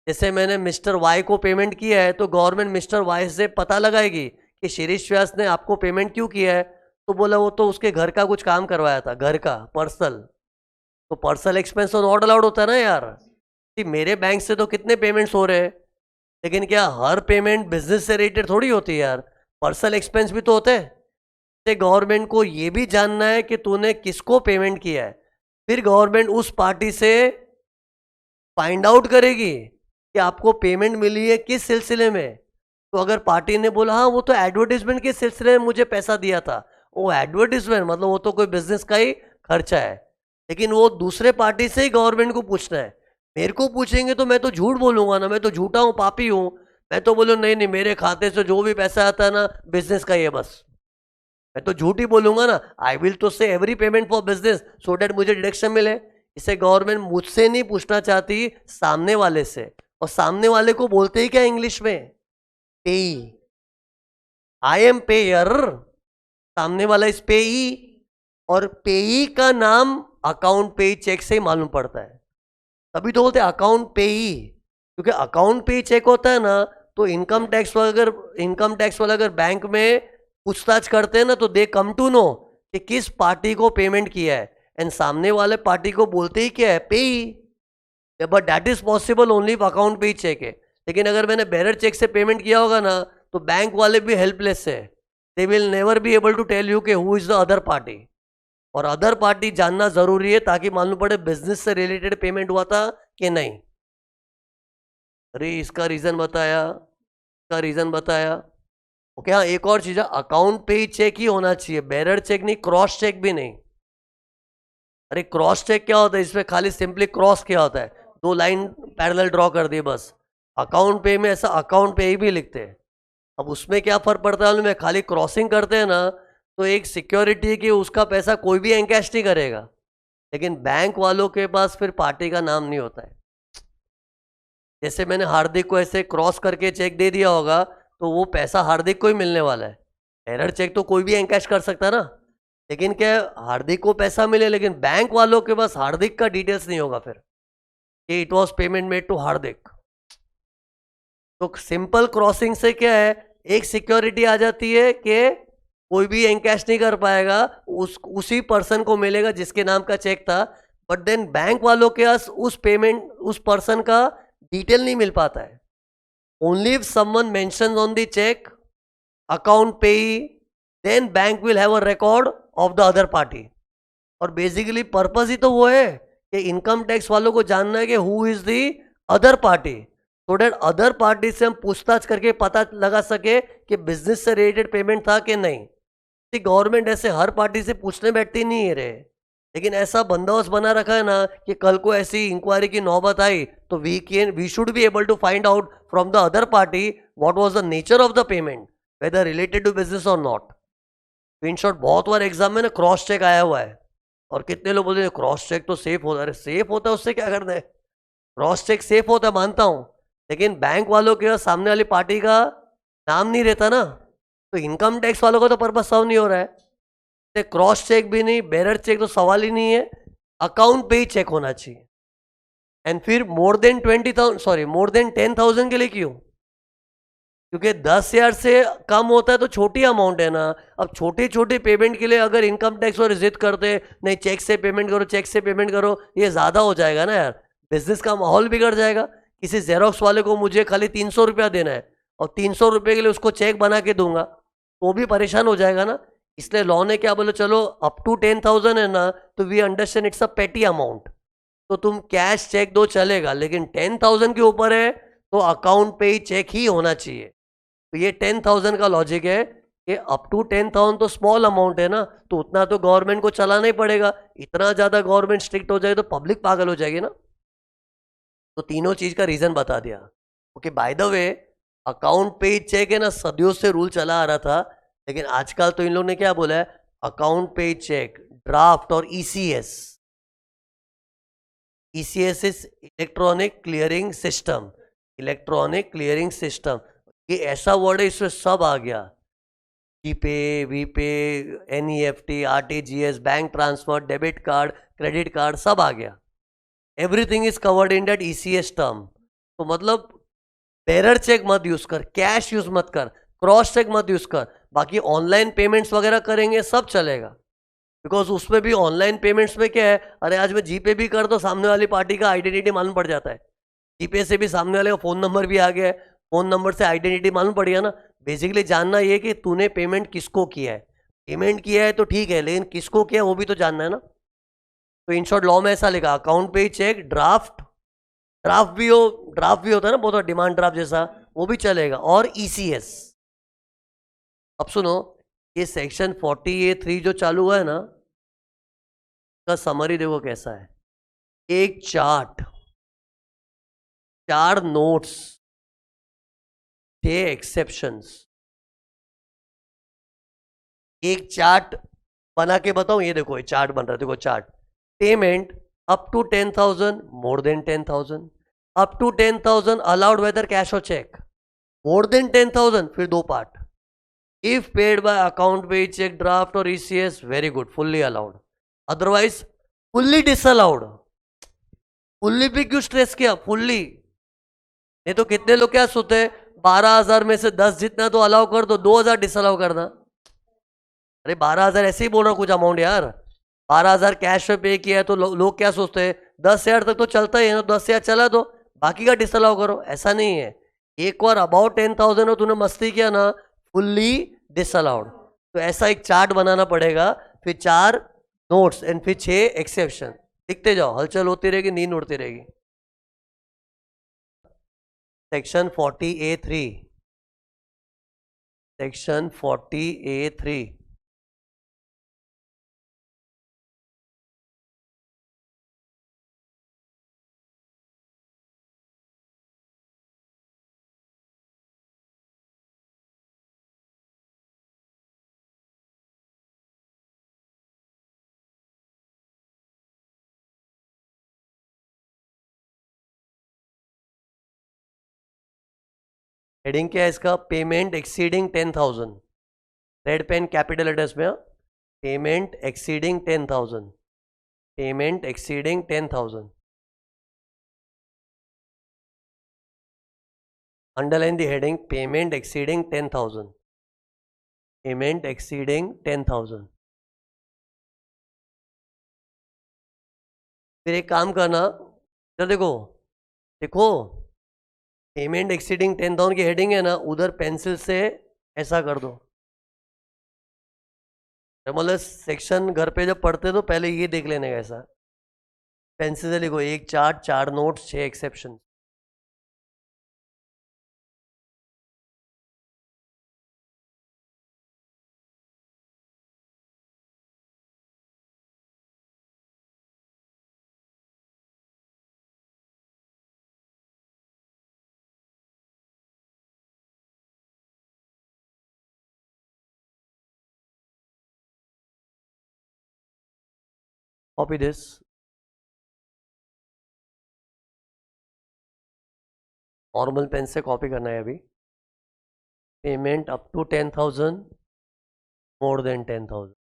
जैसे मैंने मिस्टर वाई को पेमेंट किया है, तो गवर्नमेंट मिस्टर वाई से पता लगाएगी कि शिरीष व्यास ने आपको पेमेंट क्यों किया है। तो बोला वो तो उसके घर का कुछ काम करवाया था, घर का पर्सनल, तो पर्सनल एक्सपेंस तो नॉट अलाउड होता है ना यार। कि मेरे बैंक से तो कितने पेमेंट्स हो रहे हैं, लेकिन क्या हर पेमेंट बिजनेस से रिलेटेड थोड़ी होती है यार, पर्सनल एक्सपेंस भी तो होते हैं। गवर्नमेंट को ये भी जानना है कि तूने किसको पेमेंट किया है। फिर गवर्नमेंट उस पार्टी से फाइंड आउट करेगी कि आपको पेमेंट मिली है किस सिलसिले में। तो अगर पार्टी ने बोला हाँ वो तो एडवर्टीजमेंट के सिलसिले में मुझे पैसा दिया था, वो एडवर्टीजमेंट मतलब वो तो कोई बिजनेस का ही खर्चा है, लेकिन वो दूसरे पार्टी से ही गवर्नमेंट को पूछना है। मेरे को पूछेंगे तो मैं तो झूठ बोलूंगा ना, मैं तो झूठा हूँ, पापी हूँ। मैं तो बोलूँ नहीं नहीं मेरे खाते से जो भी पैसा आता है ना बिजनेस का ही है बस, मैं तो झूठ ही बोलूंगा ना। आई विल तो से every payment for business so that मुझे डिडक्शन मिले। इसे गवर्नमेंट मुझसे नहीं पूछना चाहती, सामने वाले से। और सामने वाले को बोलते ही क्या इंग्लिश में? पेई। आई एम पेयर, सामने वाला इस पेई, और पेई का नाम अकाउंट पेई चेक से ही मालूम पड़ता है। तभी तो बोलते अकाउंट पेई, क्योंकि अकाउंट पेई चेक होता है ना, तो इनकम टैक्स वाला अगर बैंक में पूछताछ करते हैं ना, तो दे कम टू नो कि किस पार्टी को पेमेंट किया है, एंड सामने वाले पार्टी को बोलते ही क्या है? पेई। But that is possible only account पे ही चेक है। लेकिन अगर मैंने बेरर चेक से पेमेंट किया होगा ना, तो बैंक वाले भी हेल्पलेस है, they will never be able to tell you के who is the other party. और अदर पार्टी जानना जरूरी है ताकि मालूम पड़े बिजनेस से रिलेटेड पेमेंट हुआ था कि नहीं। अरे इसका रीजन बताया, इसका रीजन बताया। ओके हाँ, एक और चीज है, अकाउंट पे ही चेक ही होना चाहिए, बेरर चेक नहीं, क्रॉस चेक भी नहीं। अरे क्रॉस चेक क्या होता है? इसमें खाली सिंपली क्रॉस क्या होता है, 2 लाइन पैरेलल ड्रॉ कर दी बस। अकाउंट पे में ऐसा अकाउंट पे ही भी लिखते हैं। अब उसमें क्या फर्क पड़ता है में, खाली क्रॉसिंग करते हैं ना, तो एक सिक्योरिटी है कि उसका पैसा कोई भी एनकैश नहीं करेगा। लेकिन बैंक वालों के पास फिर पार्टी का नाम नहीं होता है। जैसे मैंने हार्दिक को ऐसे क्रॉस करके चेक दे दिया होगा, तो वो पैसा हार्दिक को ही मिलने वाला है। एरर चेक तो कोई भी एनकैश कर सकता है ना, लेकिन क्या हार्दिक को पैसा मिले, लेकिन बैंक वालों के पास हार्दिक का डिटेल्स नहीं होगा फिर कि it was payment made to Hardik. तो सिंपल क्रॉसिंग से क्या है, एक सिक्योरिटी आ जाती है कि कोई भी एनकैश नहीं कर पाएगा, उसी पर्सन को मिलेगा जिसके नाम का चेक था। बट देन बैंक वालों के पास उस पर्सन का डिटेल नहीं मिल पाता है। Only if someone mentions on the cheque account payee, then bank will have a record of the other party. और बेसिकली पर्पस ही तो वो है कि इनकम टैक्स वालों को जानना है कि who is the other party. So that other party से हम पूछताछ करके पता लगा सके कि बिजनेस से रिलेटेड पेमेंट था कि नहीं। गवर्नमेंट ऐसे हर पार्टी से पूछने बैठती नहीं है रे, लेकिन ऐसा बंदोबस्त बना रखा है ना कि कल को ऐसी इंक्वायरी की नौबत आई तो we should be able to find out from the other party what was the nature of the payment, whether related to business और नॉट। इन शॉर्ट बहुत बार एग्जाम में ना क्रॉस चेक आया हुआ है, और कितने लोग बोलते हैं क्रॉस चेक तो सेफ होता है। अरे सेफ होता है, उससे क्या करना है? क्रॉस चेक सेफ होता है मानता हूं, लेकिन बैंक वालों के सामने वाली पार्टी का नाम नहीं रहता ना, तो इनकम टैक्स वालों का तो पर्पस सॉल्व नहीं हो रहा है। क्रॉस चेक भी नहीं, बेरर चेक तो सवाल ही नहीं है, अकाउंट पे ही चेक होना चाहिए। एंड फिर मोर देन 10,000 के लिए क्यों? क्योंकि 10,000 से कम होता है तो छोटी अमाउंट है ना। अब छोटी छोटी पेमेंट के लिए अगर इनकम टैक्स और जिद करते नहीं चेक से पेमेंट करो, चेक से पेमेंट करो, ये ज़्यादा हो जाएगा ना यार, बिजनेस का माहौल बिगड़ जाएगा। किसी जेरोक्स वाले को मुझे खाली 300 रुपया देना है और 300 रुपये के लिए उसको चेक बना के दूंगा तो भी परेशान हो जाएगा ना। इसलिए लॉ ने क्या बोले, चलो अप टू 10,000 है ना, तो वी अंडरस्टैंड इट्स अ पेटी अमाउंट, तो तुम कैश चेक दो चलेगा, लेकिन 10,000 के ऊपर है तो अकाउंट पे ही चेक ही होना चाहिए। तो ये 10,000 का लॉजिक है कि अप टू 10,000 तो स्मॉल अमाउंट है ना, तो उतना तो गवर्नमेंट को चलाना ही पड़ेगा। इतना ज़्यादा गवर्नमेंट स्ट्रिक्ट हो जाए तो पब्लिक पागल हो जाएगी ना। तो तीनों चीज़ का रीज़न बता दिया। Okay, by the way account पे ही चेक है ना, सदियों से रूल चला आ रहा था, लेकिन आजकल तो इन लोगों ने क्या बोला है, अकाउंट पे ही चेक, ड्राफ्ट और ECS. ECS is electronic clearing system, electronic clearing system, ये ऐसा वर्ड है इसमें सब आ गया। जीपे, वीपे, NEFT, RTGS, bank transfer, debit card, credit card, सब आ गया। Everything is covered in that ECS term. तो मतलब बेरर चेक मत यूज कर, कैश यूज मत कर, क्रॉस चेक मत यूज कर, बाकी ऑनलाइन पेमेंट्स वगैरह करेंगे सब चलेगा। बिकॉज उसमें भी ऑनलाइन पेमेंट्स में क्या है, अरे आज मैं जीपे भी कर दो, सामने वाली पार्टी का आइडेंटिटी मालूम पड़ जाता है। जीपे से भी सामने वाले का फ़ोन नंबर भी आ गया है, फ़ोन नंबर से आइडेंटिटी मालूम पड़ गया ना। बेसिकली जानना ये कि तूने पेमेंट किसको किया है। पेमेंट किया है तो ठीक है, लेकिन किसको किया है वो भी तो जानना है ना। तो इन शॉर्ट लॉ में ऐसा लिखा, अकाउंट पे ही चेक, ड्राफ्ट, ड्राफ्ट भी होता है ना बहुत, डिमांड ड्राफ्ट जैसा, वो भी चलेगा, और ईसीएस। अब सुनो, ये सेक्शन 40A(3) जो चालू हुआ है ना, का समरी देखो कैसा है। एक चार्ट, 4 नोट्स, 6 एक्सेप्शंस। एक चार्ट बना के बताऊं, ये देखो ये चार्ट बन रहा है, देखो chart. Payment up to 10,000, more than 10,000, up to 10,000 allowed whether cash और चेक, मोर देन 10,000 फिर 2 part. If paid by account pay cheque, draft और ECS, very good, fully allowed, otherwise fully disallowed. Fully भी क्यों stress किया, fully? नहीं तो कितने लोग क्या सोचते हैं, 12,000 में से 10 जितना तो अलाउ कर दो, 2,000 डिसअलाउ करना। अरे 12,000 ऐसे ही बोल रहा हूँ कुछ अमाउंट यार, 12,000 कैश पे पे किया है तो लोग क्या सोचते हैं, 10,000 तक तो चलता ही है ना, 10,000 चला दो, बाकी का डिसअलाउ करो। ऐसा नहीं है, एक बार अबाउट 10,000 हो तूने मस्ती किया ना, फुल्ली डिसअलाउड। तो ऐसा एक चार्ट बनाना पड़ेगा, फिर 4 नोट्स एंड फिर 6 एक्सेप्शन। लिखते जाओ, हलचल होती रहेगी, नींद उड़ती रहेगी। Section 40A(3), section 40A(3), heading क्या है इसका, payment exceeding 10,000, red pen capital letters में, payment exceeding 10,000, payment exceeding 10,000, underline the heading, payment exceeding 10,000, payment exceeding 10,000। फिर एक काम करना, इधर देखो, देखो पेमेंट एक्सीडिंग 10,000 की हेडिंग है ना, उधर पेंसिल से ऐसा कर दो। मतलब सेक्शन घर पे जब पढ़ते तो पहले ये देख लेने का, ऐसा पेंसिल से लिखो, एक chart, 4 notes, 6 exception. Copy this, normal pen से कॉपी करना है अभी। Payment up to 10,000, more than 10,000।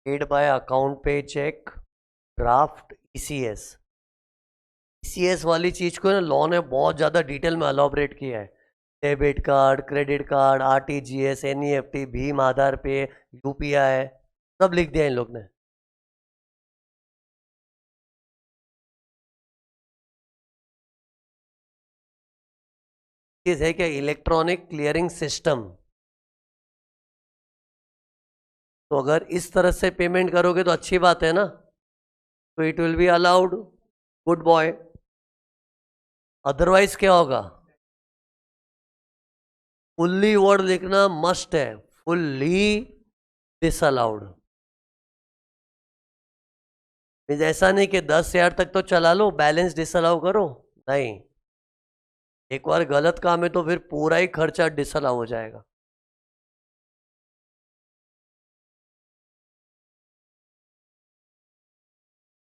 Paid by account pay cheque, draft, ECS. ECS वाली चीज को ना लॉ ने बहुत ज्यादा डिटेल में एलॉबरेट किया है। Debit card, credit card, RTGS, NEFT, भीम, आधार पे, यूपीआई, सब लिख दिया इन लोग ने। चीज है क्या, इलेक्ट्रॉनिक क्लियरिंग सिस्टम। तो अगर इस तरह से पेमेंट करोगे तो अच्छी बात है ना, तो it will be allowed, good boy. Otherwise क्या होगा, फुल्ली वर्ड लिखना मस्ट है, फुल्ली डिसअलाउड। ऐसा नहीं कि 10,000 तक तो चला लो, बैलेंस डिसअलाउ करो, नहीं। एक बार गलत काम है तो फिर पूरा ही खर्चा डिसअलाउ हो जाएगा।